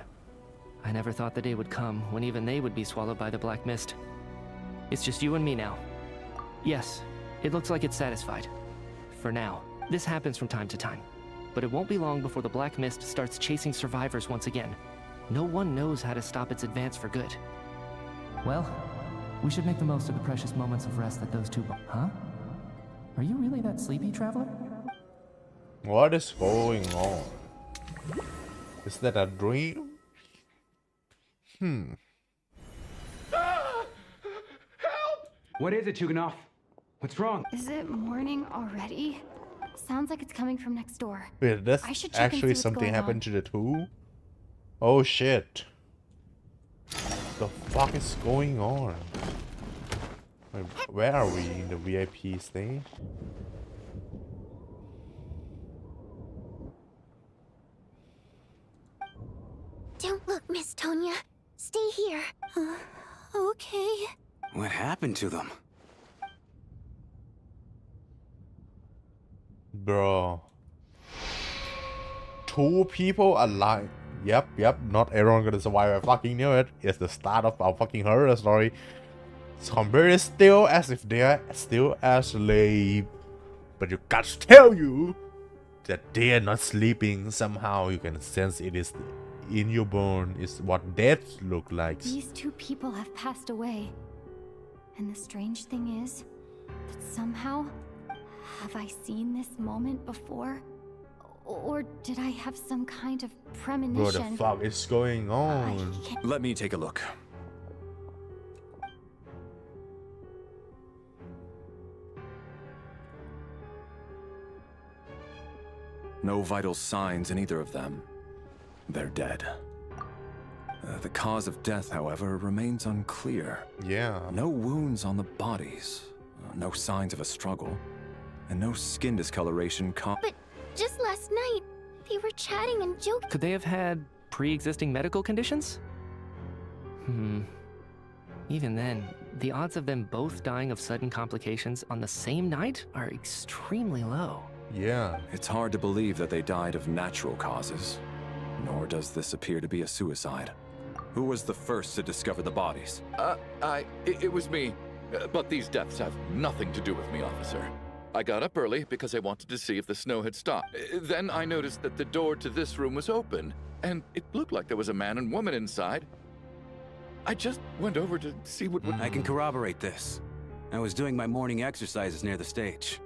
I never thought the day would come when even they would be swallowed by the Black Mist. It's just you and me now. Yes, it looks like it's satisfied. For now. This happens from time to time. But it won't be long before the Black Mist starts chasing survivors once again. No one knows how to stop its advance for good. Well, we should make the most of the precious moments of rest that those two... Huh? Are you really that sleepy, traveler? What is going on? Is that a dream? What is it, Chuganov? What's wrong? Is it morning already? Sounds like it's coming from next door. Wait, does I should check and see actually what's something going happen on. to the two? Oh shit. The fuck is going on? Wait, where are we? In the VIP stage? Don't look, Miss Tonya. Stay here. Okay. What happened to them? Bro. Two people alive. Yep. Not everyone gonna survive. I fucking knew it. It's the start of our fucking horror story. Somebody still as if they're still asleep. But you got to tell you, that they are not sleeping. Somehow you can sense it is in your bone. Is what death look like. These two people have passed away. And the strange thing is that somehow, have I seen this moment before? Or did I have some kind of premonition? What the fuck is going on? Let me take a look. No vital signs in either of them. They're dead. The cause of death, however, remains unclear. Yeah. No wounds on the bodies, no signs of a struggle, and no skin discoloration. But just last night, they were chatting and joking. Could they have had pre-existing medical conditions? Even then, the odds of them both dying of sudden complications on the same night are extremely low. Yeah. It's hard to believe that they died of natural causes, nor does this appear to be a suicide. Who was the first to discover the bodies? It was me. But these deaths have nothing to do with me, officer. I got up early because I wanted to see if the snow had stopped. Then I noticed that the door to this room was open, and it looked like there was a man and woman inside. I just went over to see what would... I can corroborate this. I was doing my morning exercises near the stage.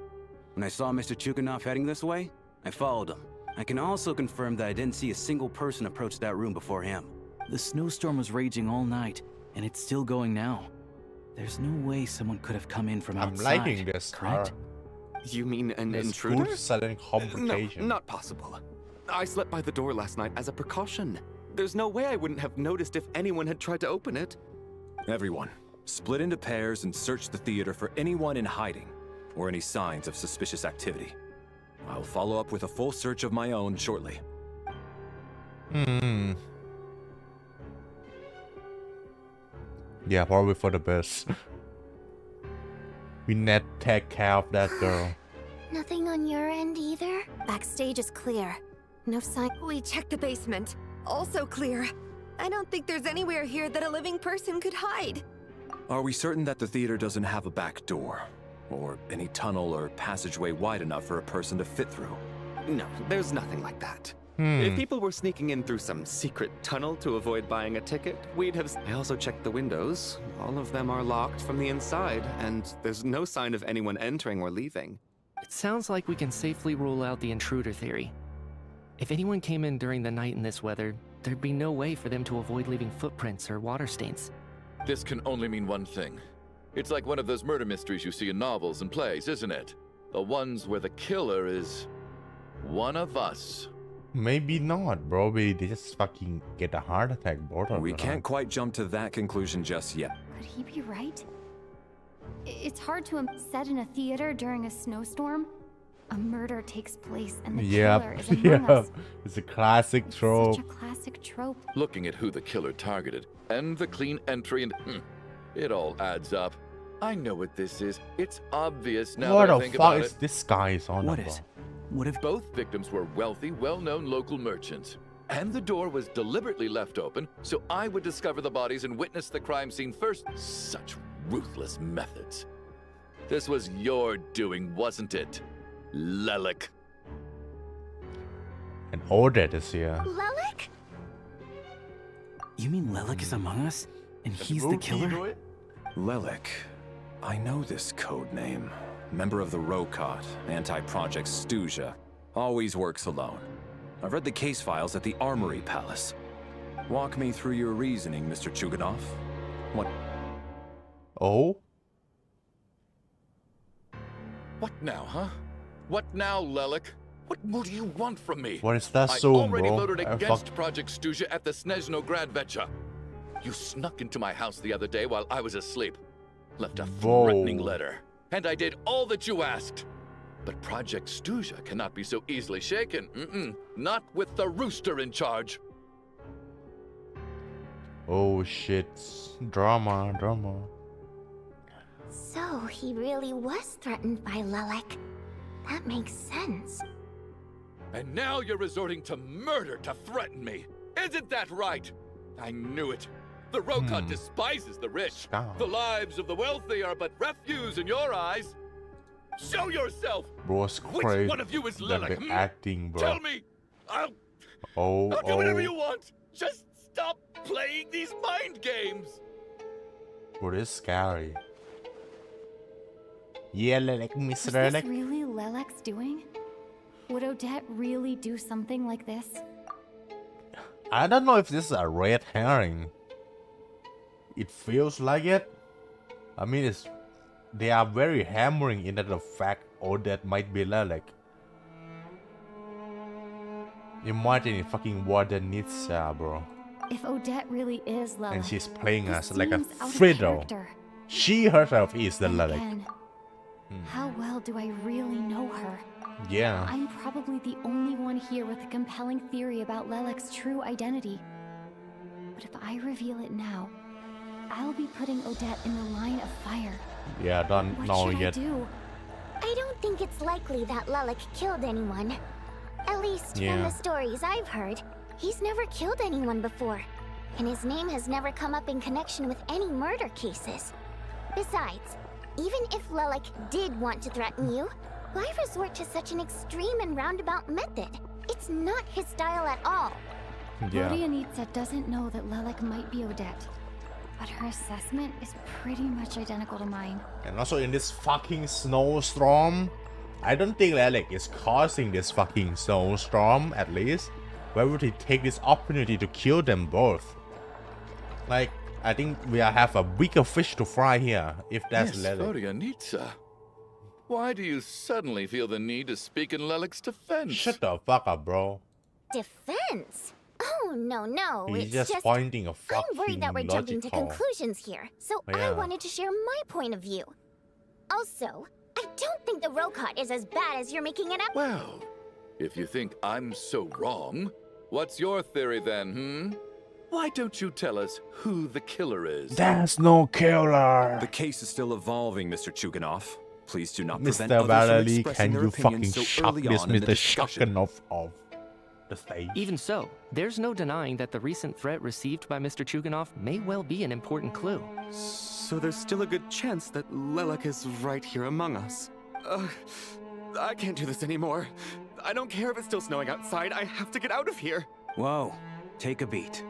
When I saw Mr. Chuganov heading this way, I followed him. I can also confirm that I didn't see a single person approach that room before him. The snowstorm was raging all night, and it's still going now. There's no way someone could have come in from outside. I'm liking this. Correct? You mean an There's intruder? good sudden complication. No, not possible. I slept by the door last night as a precaution. There's no way I wouldn't have noticed if anyone had tried to open it. Everyone, split into pairs and search the theater for anyone in hiding or any signs of suspicious activity. I'll follow up with a full search of my own shortly. Yeah, probably for the best. We net take care of that girl. Nothing on your end either? Backstage is clear. No sign. We checked the basement. Also clear. I don't think there's anywhere here that a living person could hide. Are we certain that the theater doesn't have a back door? Or any tunnel or passageway wide enough for a person to fit through? No, there's nothing like that. If people were sneaking in through some secret tunnel to avoid buying a ticket, we'd have... I also checked the windows. All of them are locked from the inside, and there's no sign of anyone entering or leaving. It sounds like we can safely rule out the intruder theory. If anyone came in during the night in this weather, there'd be no way for them to avoid leaving footprints or water stains. This can only mean one thing. It's like one of those murder mysteries you see in novels and plays, isn't it? The ones where the killer is one of us. Maybe not, bro. Maybe they just fucking get a heart attack, both of them. We can't quite jump to that conclusion just yet. Could he be right? It's hard to set in a theater during a snowstorm. A murder takes place and the killer is among us. It's a classic trope. Such a classic trope. Looking at who the killer targeted and the clean entry and it all adds up. I know what this is. It's obvious now that I think about it. What the fuck is this guy's on What about? is? What if both victims were wealthy, well-known local merchants, and the door was deliberately left open so I would discover the bodies and witness the crime scene first? Such ruthless methods. This was your doing, wasn't it, Lelik? And Odette is here. Lelik? You mean Lelik is among us? And he's the killer? Lelik. I know this code name. Member of the Rokot, anti-Project Stuja. Always works alone. I've read the case files at the Armory Palace. Walk me through your reasoning, Mr. Chuganov. What? Oh? What now, huh? What now, Lelik? What more do you want from me? What is that I soon, already bro? voted against Project Stuja at the Snezhno Gradvecha. You snuck into my house the other day while I was asleep. Left a threatening letter. And I did all that you asked. But Project Stuja cannot be so easily shaken. Not with the rooster in charge. Oh shit. Drama. So he really was threatened by Lelik. That makes sense. And now you're resorting to murder to threaten me. Isn't that right? I knew it. The Rokot despises the rich. The lives of the wealthy are but refuse in your eyes. Show yourself. Bro's Which crazy one of you is than Lilac? the acting, bro. Tell me. I'll do whatever you want. Just stop playing these mind games. Bro, this is scary. Yeah, like Was Mr. this Like. really Lelek's doing? Would Odette really do something like this? I don't know if this is a red herring. It feels like it. I mean, they are very hammering into the fact Odette might be Lelek. Imagine if fucking Warden needs bro. If Odette really is Lelek, And she's playing this us like a seems out of fiddle. character. She herself is the Then Lelek. again, how well do I really know her? Yeah. I'm probably the only one here with a compelling theory about Lelek's true identity. But if I reveal it now, I'll be putting Odette in the line of fire. Yeah, don't What know should yet. I do? I don't think it's likely that Lelek killed anyone. At least from Yeah. the stories I've heard, he's never killed anyone before. And his name has never come up in connection with any murder cases. Besides, even if Lelek did want to threaten you, why resort to such an extreme and roundabout method? It's not his style at all. Yeah. Lodianitsa doesn't know that Lelek might be Odette, but her assessment is pretty much identical to mine. And also in this fucking snowstorm, I don't think Lelek is causing this fucking snowstorm, at least. Why would he take this opportunity to kill them both? Like, I think we have a bigger fish to fry here, if that's Yes, Lelek. Lodianitsa. Why do you suddenly feel the need to speak in Lelek's defense? Shut the fuck up, bro. Defense? Oh, no. He's It's just pointing a I'm worried fucking that we're jumping to logical. conclusions here, so I Yeah. wanted to share my point of view. Also, I don't think the Rokot is as bad as you're making it up. Well, if you think I'm so wrong, what's your theory then, Why don't you tell us who the killer is? There's no killer. The case is still evolving, Mr. Chuganov. Please do not prevent Mr. others from Valerie, expressing can their you fucking opinions so shock early this on in the Mr. discussion. Shockenov of the stage? Even so, there's no denying that the recent threat received by Mr. Chuganov may well be an important clue. So there's still a good chance that Lelek is right here among us. I can't do this anymore. I don't care if it's still snowing outside. I have to get out of here. Whoa, take a beat.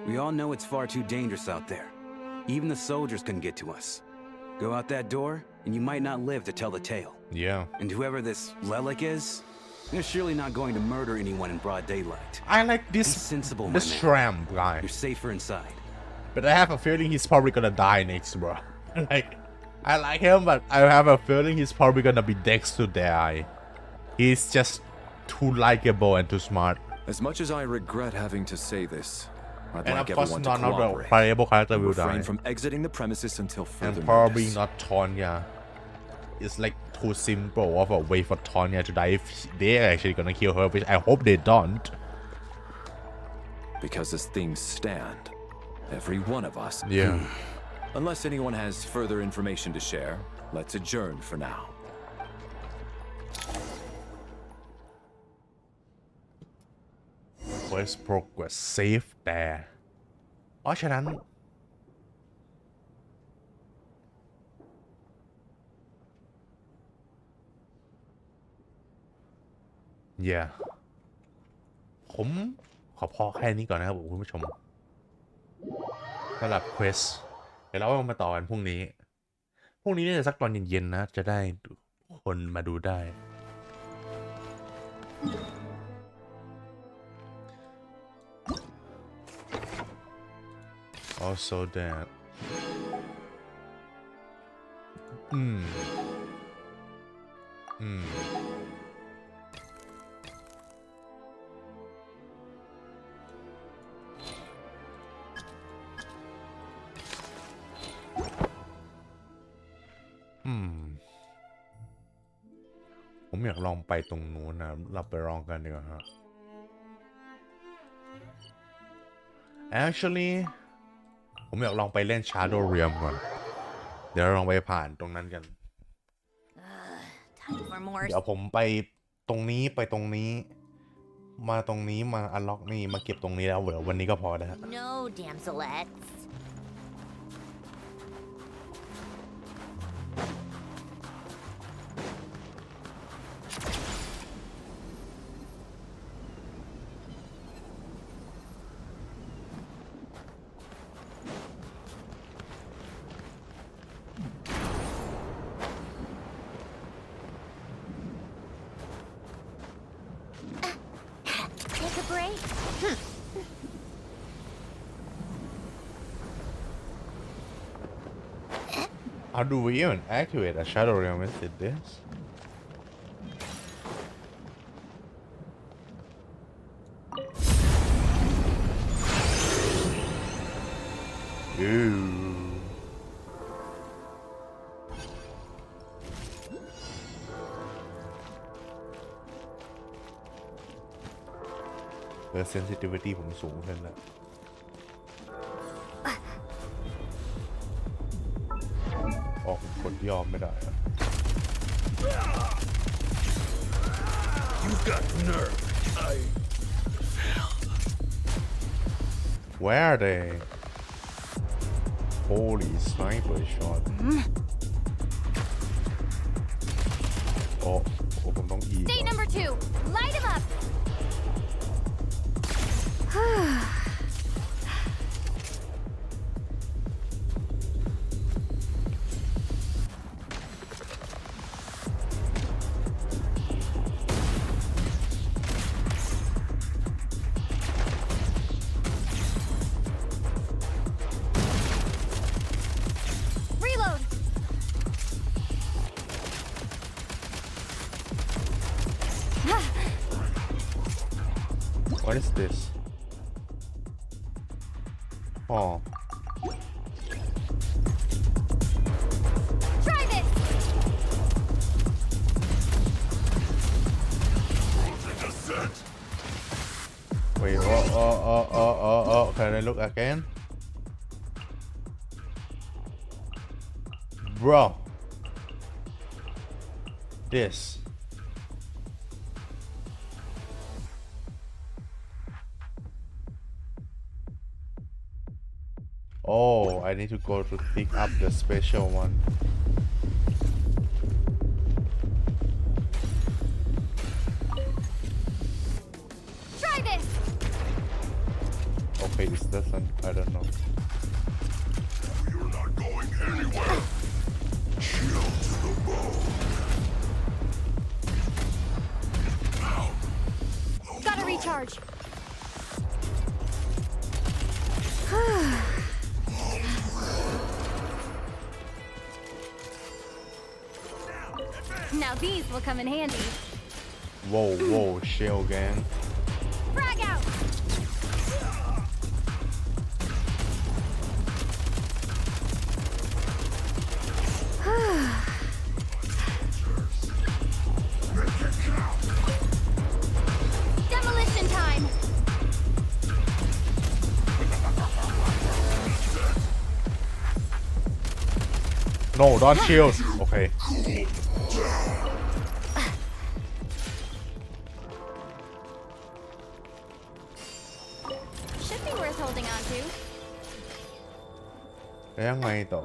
We all know it's far too dangerous out there. Even the soldiers couldn't get to us. Go out that door, and you might not live to tell the tale. Yeah. And whoever this Lelek is, they're surely not going to murder anyone in broad daylight. I like this. Be sensible, This my man. tramp guy. You're safer inside. But I have a feeling he's probably gonna die next, bro. Like, I like him, but I have a feeling he's probably gonna be next to die. He's just too likable and too smart. As much as I regret having to say this, I'd And like of course, everyone to none of the cooperate. playable character will Refrain die. from exiting the premises until further And probably notice. not Tonya. It's like too simple of a way for Tonya to die if they're actually gonna kill her, which I hope they don't. Because as things stand, every one of us. Yeah. Unless anyone has further information to share, let's adjourn for now. Quest progress save แต่เพราะฉะนั้น yeah ผมขอพอแค่นี้ก่อนนะครับคุณผู้ชมสำหรับ quest เดี๋ยวเรามาต่อกันพรุ่งนี้น่าจะสักตอนเย็นๆนะ จะได้คนมาดูได้ also that ผมอยากลองไปตรงนู้นนะเราไปลองกันดีกว่าฮะ actually ผมอยากลองไปเล่น Shadow Realm ก่อน เดี๋ยวลองไปผ่านตรงนั้นกัน เดี๋ยวผมไปตรงนี้ไปตรงนี้ มาตรงนี้มาอันล็อกนี่มาเก็บตรงนี้แล้วเดี๋ยววันนี้ก็พอนะฮะ No, damselettes. How do we even activate a shadow realm with this? Ooh. The sensitivity ผมสูงขึ้นแล้วออกกดยอมไม่ได้อะ You've got nerve. Where are they? Holy sniper shot. โอ้ผมต้อง E Day number 2, light him up. Reload. What is this? Oh. Try this. Wait, oh. Can I look again? Bro. This. Oh, I need to go to pick up the special one. Try this. Okay, this doesn't. I don't know. You're not going anywhere. Chill to the bone. Gotta recharge. Now these will come in handy. Whoa, shell gang. Frag out. Demolition time. No, don't shield. Okay. Should be worth holding on to. แล้วยังไงต่อ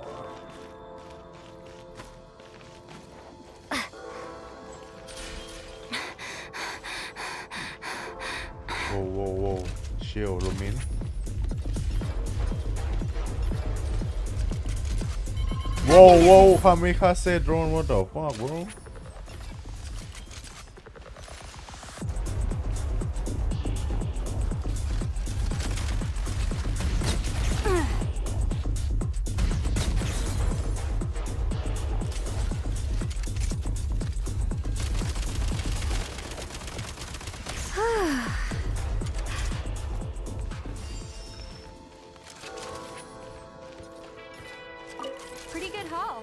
Whoa. Shield, Lumin. Whoa, kamikaze drone, what the fuck, bro? Pretty good haul.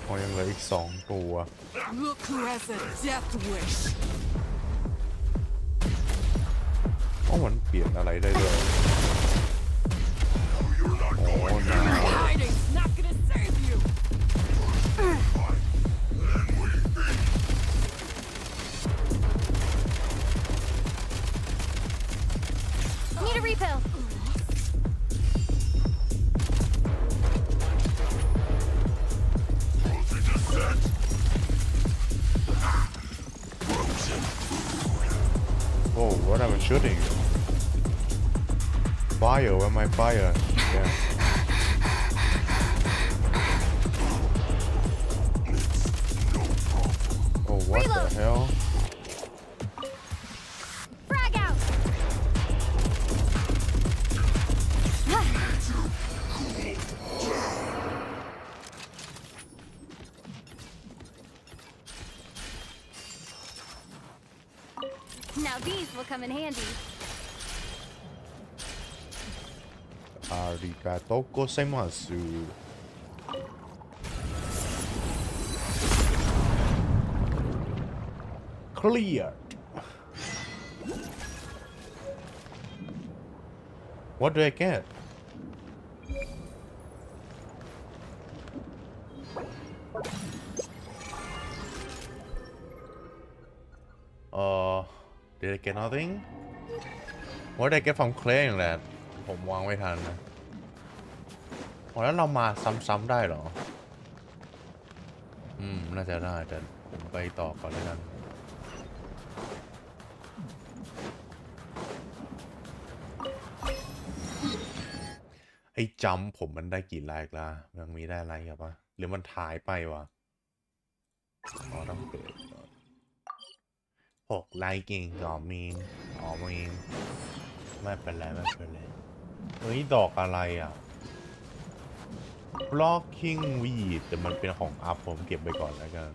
Oh, ยังเหลืออีก2 ตัว Look who has a death wish. มันเปลี่ยนอะไรได้ด้วยโอ้ no. Hiding's not gonna save you. Need a refill. Whoa, what am I shooting? Fire, where my fire? Yeah. Oh, what the hell? Now these will come in handy. อาริกาโตโกไซมัส Clear. What do I get? Did I get nothing? What did I get from Clay อย่างแหละผมวางไม่ทันนะแล้วเรามาซ้ำๆได้เหรอน่าจะได้แต่ผมไปต่อก่อนเลยกันไอ้จำผมมันได้กี่ไลค์ละยังมีได้ไลค์ครับวะหรือมันถ่ายไปวะต้องเปิด6 ไลค์เก่งมีไม่เป็นไรเฮ้ยดอกอะไรอ่ะ blocking weed แต่มันเป็นของอัพผมเก็บไปก่อนแล้วกัน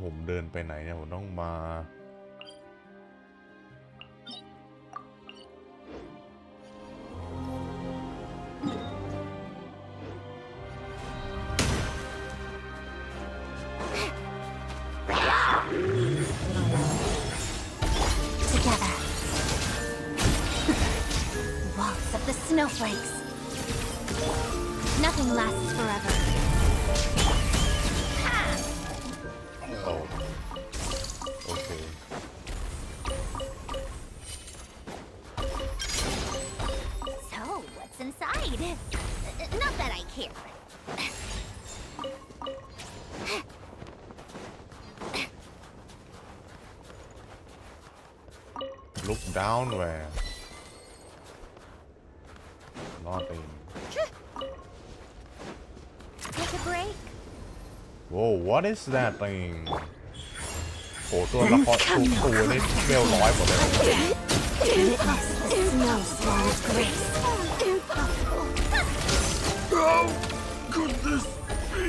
ผมเดินไปไหนเนี่ยผมต้องมาWaltz of the snowflakes. Nothing lasts forever. Oh. Okay. So, what's inside? Not that I care. Look down where? Nothing. Take a break. Whoa, what is that thing? โอ้ตัวละครตัวนี่เวล100หมดเลย No small grace. How could this be?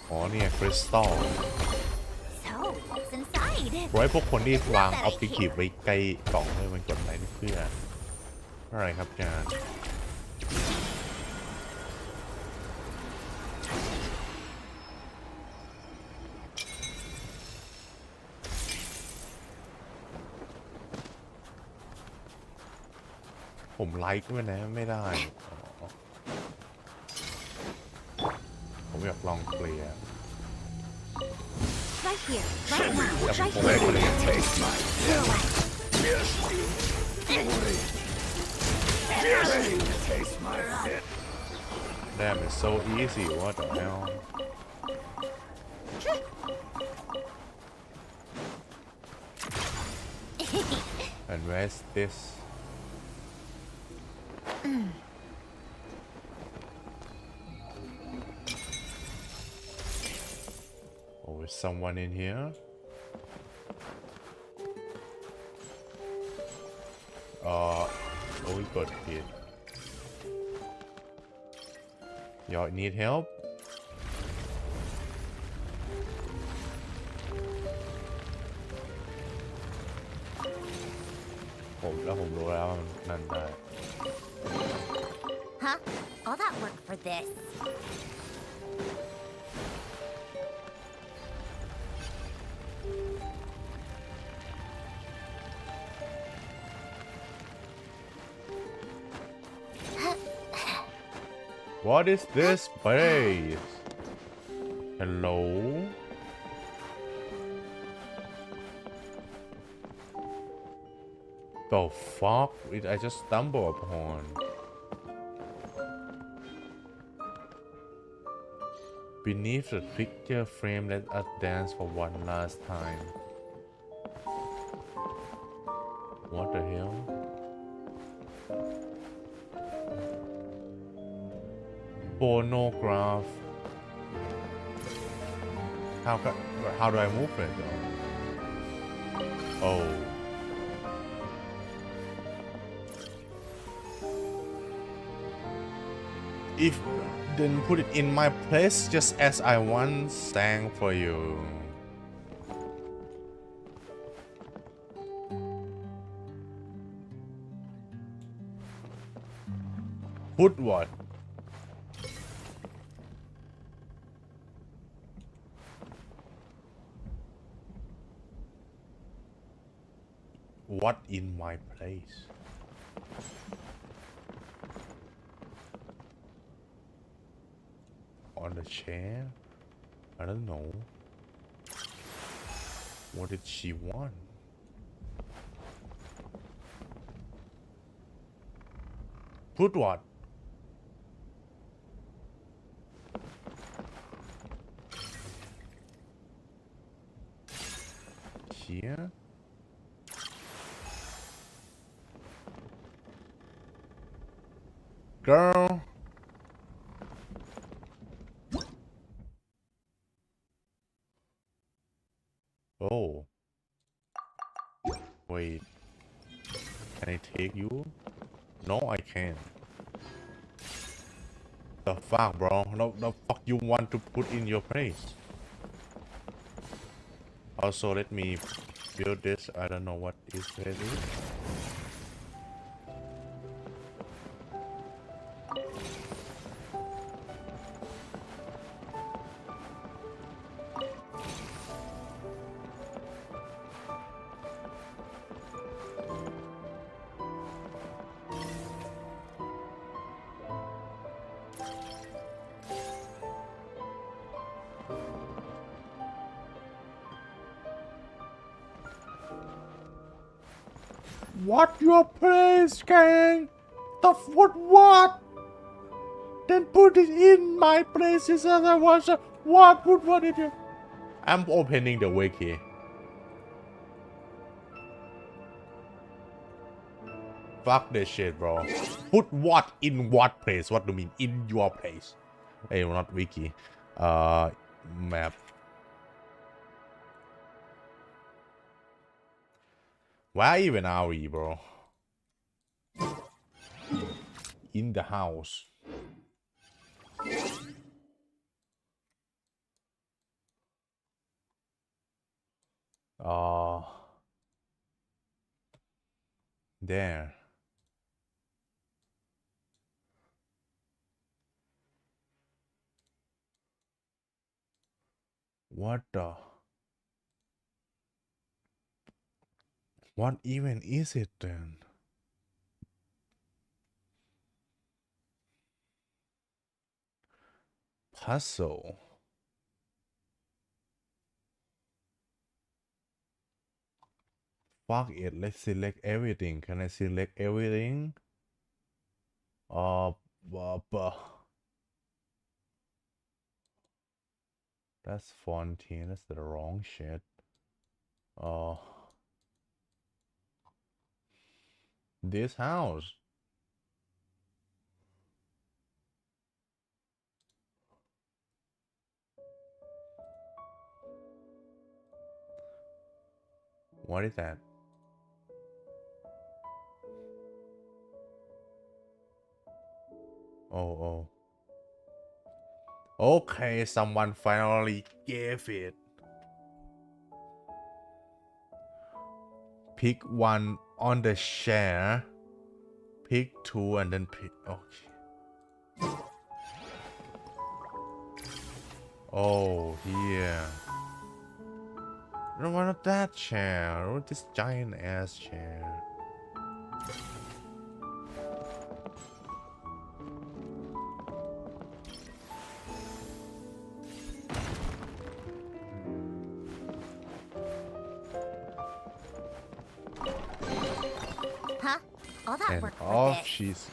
อ๋อเนี่ยคริสตัล So, what's inside? ไว้พวกคนที่วางออบเจกตีฟไว้ใกล้กล่องให้มันกดไหนเพื่ออะไรครับอาจารย์ผมไลค์ด้วยนะไม่ได้ผมอยากลองเคลียร์ Right here, right now. แต่ผมไม่ได้เคลียร์ Damn, it's so easy. What the hell? And where's this? Oh, is someone in here? Oh, we got hit. Y'all need help? Huh? All that work for this. What is this place? Hello? The fuck did I just stumble upon? Beneath the picture frame, let us dance for one last time. What the hell? phonograph how do I move it oh if then put it in my place just as I once sang for you put what what in my place on the chair I don't know what did she want put what here girl oh wait can I take you no I can't the fuck bro no the fuck you want to put in your place also let me build this I don't know what is it What your place, gang? The what? Then put it in my places as I was. What did you? I'm opening the wiki. Fuck this shit, bro. Put what in what place? What do you mean in your place? Hey, not wiki. Map. Where even are we, bro? In the house. There. What the? What even is it then? Puzzle. Fuck it, let's select everything. Can I select everything? That's Fontaine, that's the wrong shit. This house. What is that? Oh. Okay, someone finally gave it. Pick one on the chair. Pick two and then pick. Okay. Oh, here. I don't want that chair. I want this giant ass chair. Huh? All that And work for all this. she's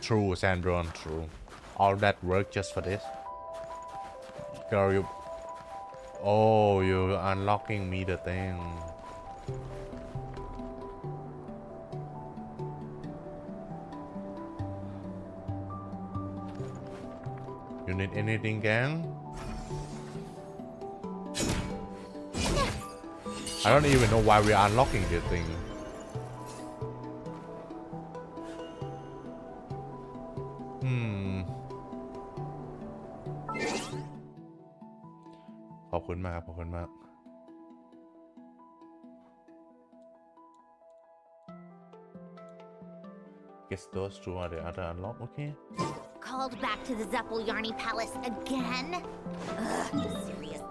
true, Sandron, true. All that work just for this. Girl, you. Oh, you're unlocking me the thing. You need anything, gang? I don't even know why we are unlocking this thing. ขอบคุณมากครับขอบคุณมาก Guess those two are the other unlock, okay? Called back to the Zeppeljärny Palace again? Ugh, serious.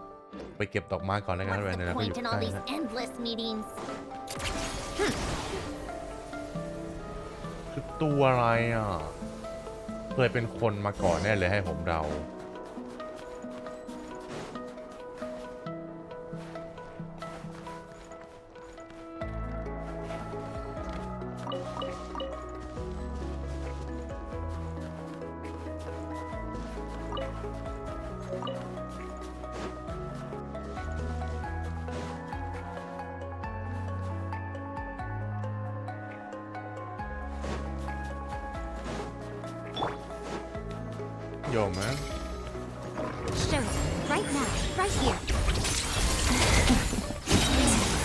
ไปเก็บดอกไม้ก่อนแล้วกัน What's เดี๋ the ยวเราก็อยู่ point in ใก all ล้ these นะ endless meetings? คือตัวอะไรอ่ะเคยเป็นคนมาก่อนแน่เลยให้ผมเดาYo, man. Show it. Right now. Right here.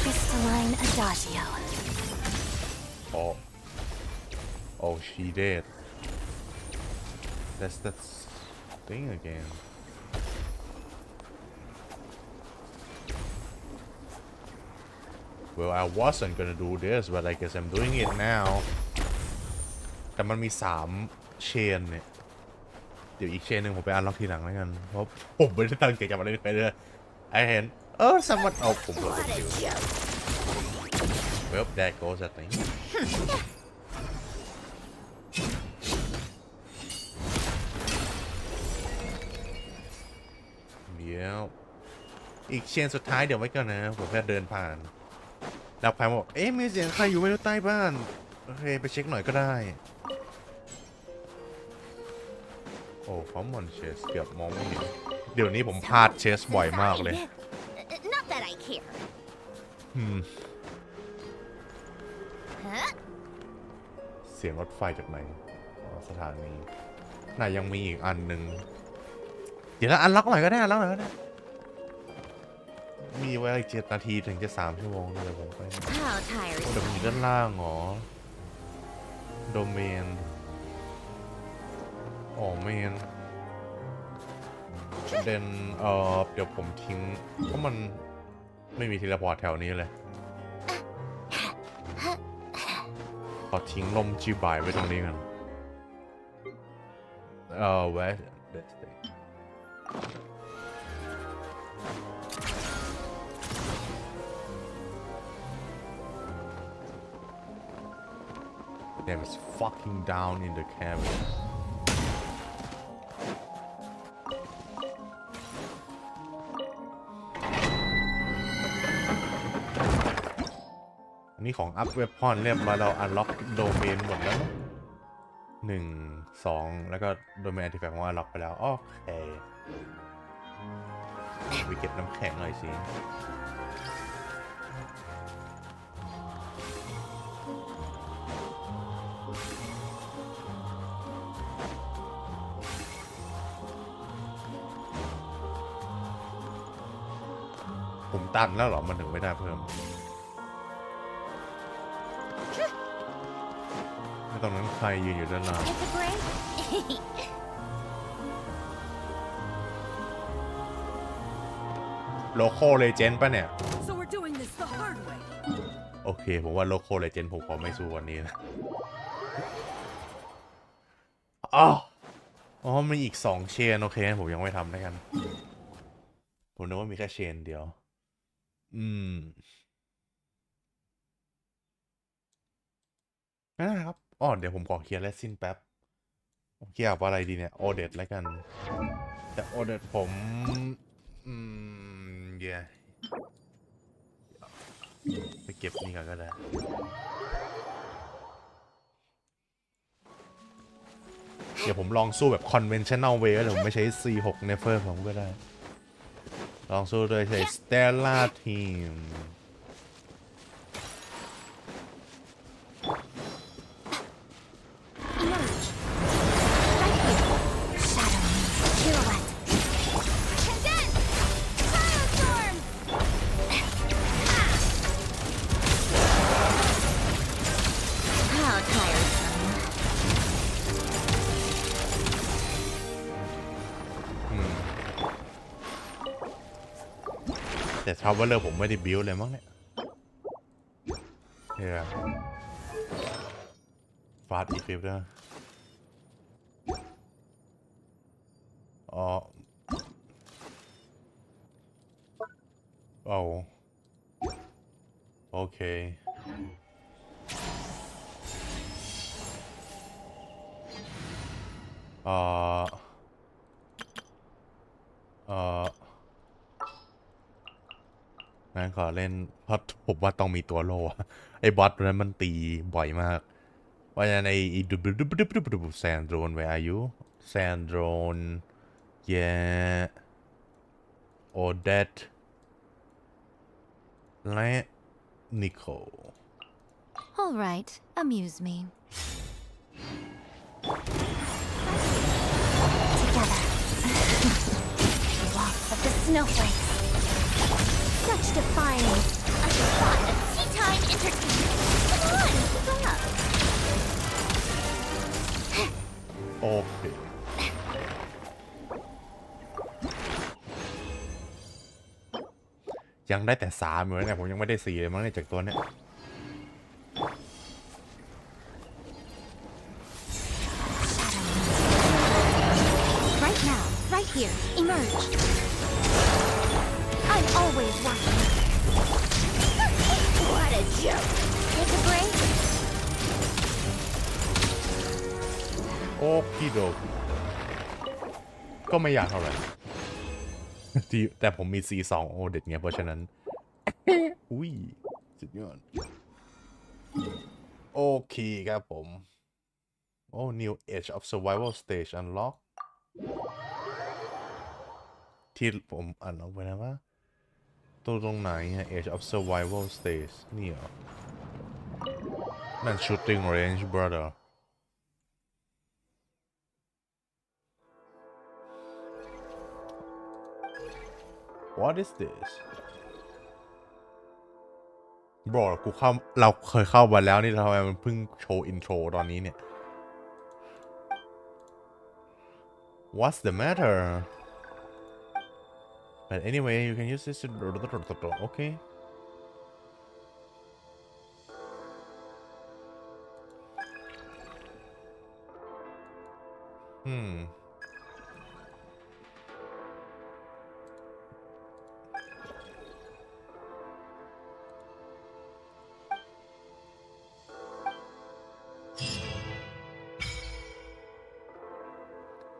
Crystalline Adagio. Oh. Oh, she did. That's that thing again. Well, I wasn't gonna do this, but I guess I'm doing it now. แต่มันมี3 เชนเนี่ยเดี๋ยวอีกเชนหนึ่งผมไปอันล็อกทีหลังแล้วกันเพราะผมไม่ได้ตั้งใจจะมาเล่นไปเลยไอเห็นสมมติเอาผมโดนคิวเว็บแดกโกสติงเดี๋ยวอีกเชนสุดท้ายเดี๋ยวไว้ก่อนนะผมแค่เดินผ่านแล้วใครบอกมีเสียงใครอยู่ไม่รู้ใต้บ้านโอเคไปเช็คหน่อยก็ได้โอ้คอมมอนเชสเกือบมองไม่เห็นเดี๋ยวนี้ผมพลาดเชสบ่อยมากเลย Not that I care. เสียงรถไฟจากไหนสถานีน่ายังมีอีกอันหนึ่งเดี๋ยวอันล็อกหน่อยก็ได้อันล็อกหน่อยก็ได้มีไว้อีก7 นาทีถึงจะ3 ชั่วโมงเลยผมไปเดี๋ยวมีด้านล่างเหรอโดเมนอ๋อเมนเดี๋ยวผมทิ้งเพราะมันไม่มีทีละพอร์ตแถวนี้เลยขอทิ้งลมจีบายไว้ตรงนี้กันแวะDamn, it's fucking down in the cabin. อันนี้ของอัพเวพอนเรียบร้อยเราอันล็อกโดเมนหมดแล้ว1 2แล้วก็โดเมนอาร์ติแฟกต์ของอันล็อกไปแล้วโอเคไปเก็บน้ำแข็งหน่อยสิผมตันแล้วเหรอมันถึงไม่ได้เพิ่มไม่ตรงนั้นใครยืนอยู่ด้านล่างโลโก้เลเจนด์ป่ะเนี่ยโอเคผมว่าโลโก้เลเจนด์ผมขอไม่สู้วันนี้นะอ๋อมีอีก2 เชนโอเคผมยังไม่ทำได้กันผมนึกว่ามีแค่เชนเดียวนะครับเดี๋ยวผมขอเคลียร์เลสซินแป๊บเคลียร์อะไรดีเนี่ยโอเดตแล้วกันแต่โอเดตผมไปเก็บนี่ก่อนก็ได้เดี๋ยวผมลองสู้แบบ conventional way แล้วผมไม่ใช้ C6 Never ผมก็ได้ลองสู้โดยใช้ Stella Team เ แต่ทาวเวอร์ผมไม่ได้บิวเลยมั้งเนี่ยฟาดอีกคลิปด้วยอ๋อโอเคงั้นขอเล่นเพราะผมว่าต้องมีตัวโลไอ้บอสนั้นมันตีบ่อยมากว่าในแซนโดรน where are you แซนโดรน yeah Odette และนิโค All right, amuse me. Together. Lots of the snowflakes. Such defiance. A spot of tea time entertainment. Come on, keep up. โอเคยังได้แต่3อยู่เนี่ยผมยังไม่ได้4เลยมั้งเนี่ยจากตัวเนี้ย Right now, right here, emerge. I'm always watching. What a joke. Take a break. โอ้พี่โดก็ไม่อยากเท่าไหร่ แต่ผมมี C2 โอเด็ดไงเพราะฉะนั้น อุ้ยสุดยอดโอเคครับผมโอ้ New Age of Survival Stage Unlock ที่ผมอ่านออกไปนะว่าตรงไหนฮะ Age of Survival Stage นี่เหรอนั่น Shooting Range brother What is this บอกเราเคยเข้ามาแล้วนี่ทำไมมันเพิ่งโชว์อินโทรตอนนี้เนี่ย What's the matter But anyway you can use this to okay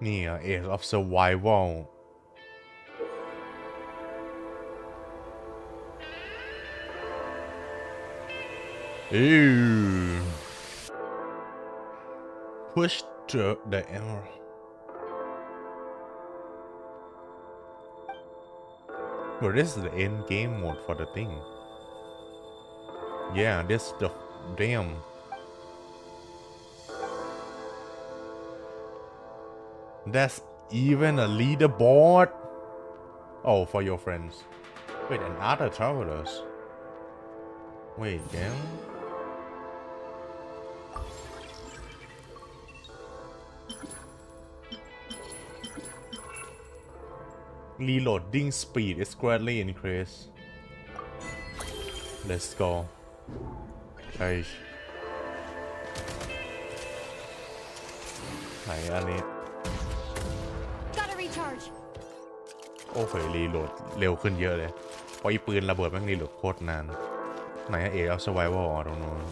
นี่อ่ะ Age of Survival Push the arrow Well this is the end game mode for the thing Yeah this the damn That's even a leaderboard. Oh, for your friends. Wait, and other travelers. Wait, damn. Reloading speed is greatly increased. Let's go. Hey. ไหนอันนี้โอเครีโหลดเร็วขึ้นเยอะเลยเพราะอีปืนระเบิดแม่งรีโหลดโคตรนานไหนเอเอาสไวเวอร์ตรงนู้น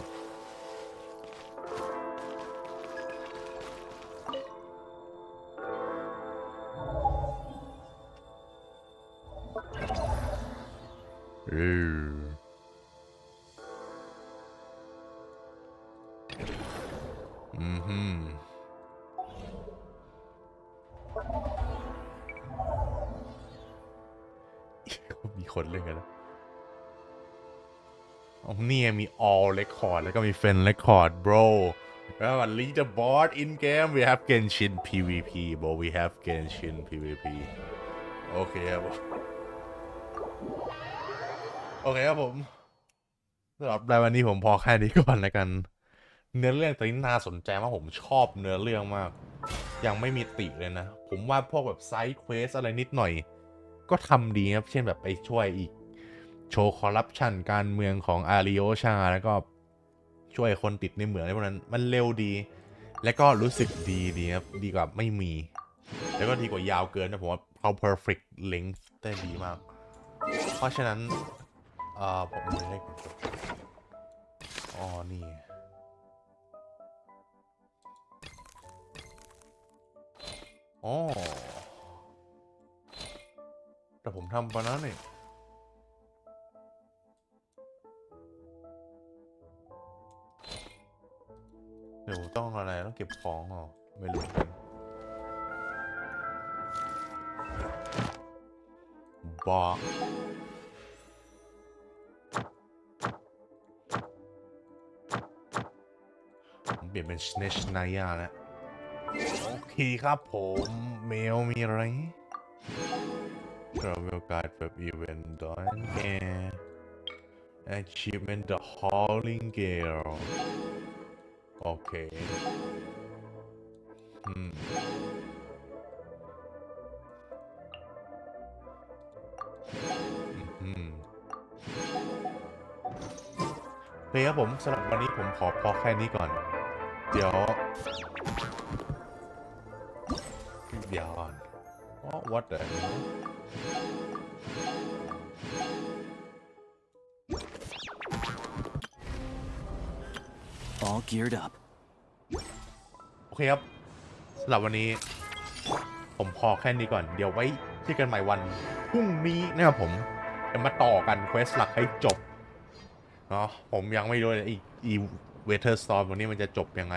มีคนเล่นกันแล้วนี่มี all record แล้วก็มี friend record bro แล้วมัน leaderboard in game we have Genshin PvP bro we have Genshin PvP โอเคครับผมโอเคครับผมสำหรับในวันนี้ผมพอแค่นี้ก่อนแล้วกันเนื้อเรื่องตัวนี้น่าสนใจมากผมชอบเนื้อเรื่องมากยังไม่มีติเลยนะผมว่าพวกแบบไซด์เควสอะไรนิดหน่อยก็ทำดีครับเช่นแบบไปช่วยอีก โชว์คอร์รัปชันการเมืองของอาริโอชาแล้วก็ช่วยคนติดในเหมืองอะไรพวกนั้นมันเร็วดี และก็รู้สึกดีครับดีกว่าไม่มี แล้วก็ดีกว่ายาวเกินนะผมว่าเขา perfect length ได้ดีมาก เพราะฉะนั้นผมไม่ได้นี่แต่ผมทำไปแล้วนี่เดี๋ยวต้องอะไรต้องเก็บของเหรอไม่รู้กันบอกผมเปลี่ยนเป็น Snatch Naya แล้วโอเคครับผมเมลมีอะไร Travel Guide Web Event ดอนแก Achievement The Hauling Girl โอเคโอเคครับผมสำหรับวันนี้ผมขอพอแค่นี้ก่อนเดี๋ยวก่อน what the hell all geared up โอเคครับสำหรับวันนี้ผมพอแค่นี้ก่อนเดี๋ยวไว้เจอกันใหม่วันพรุ่งนี้นะครับผมจะมาต่อกันเควสหลักให้จบเนาะผมยังไม่รู้เลยอีเวเทอร์สตอร์มวันนี้มันจะจบยังไง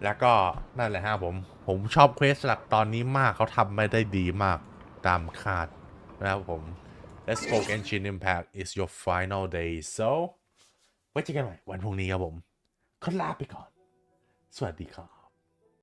แล้วก็นั่นแหละฮะผมชอบเควสหลักตอนนี้มากเขาทำไม่ได้ดีมากตามคาดนะครับผม Let's go Genshin Impact is your final day so ไว้เจอกันใหม่วันพรุ่งนี้ครับผมขอลาไปก่อนสวัสดีครับ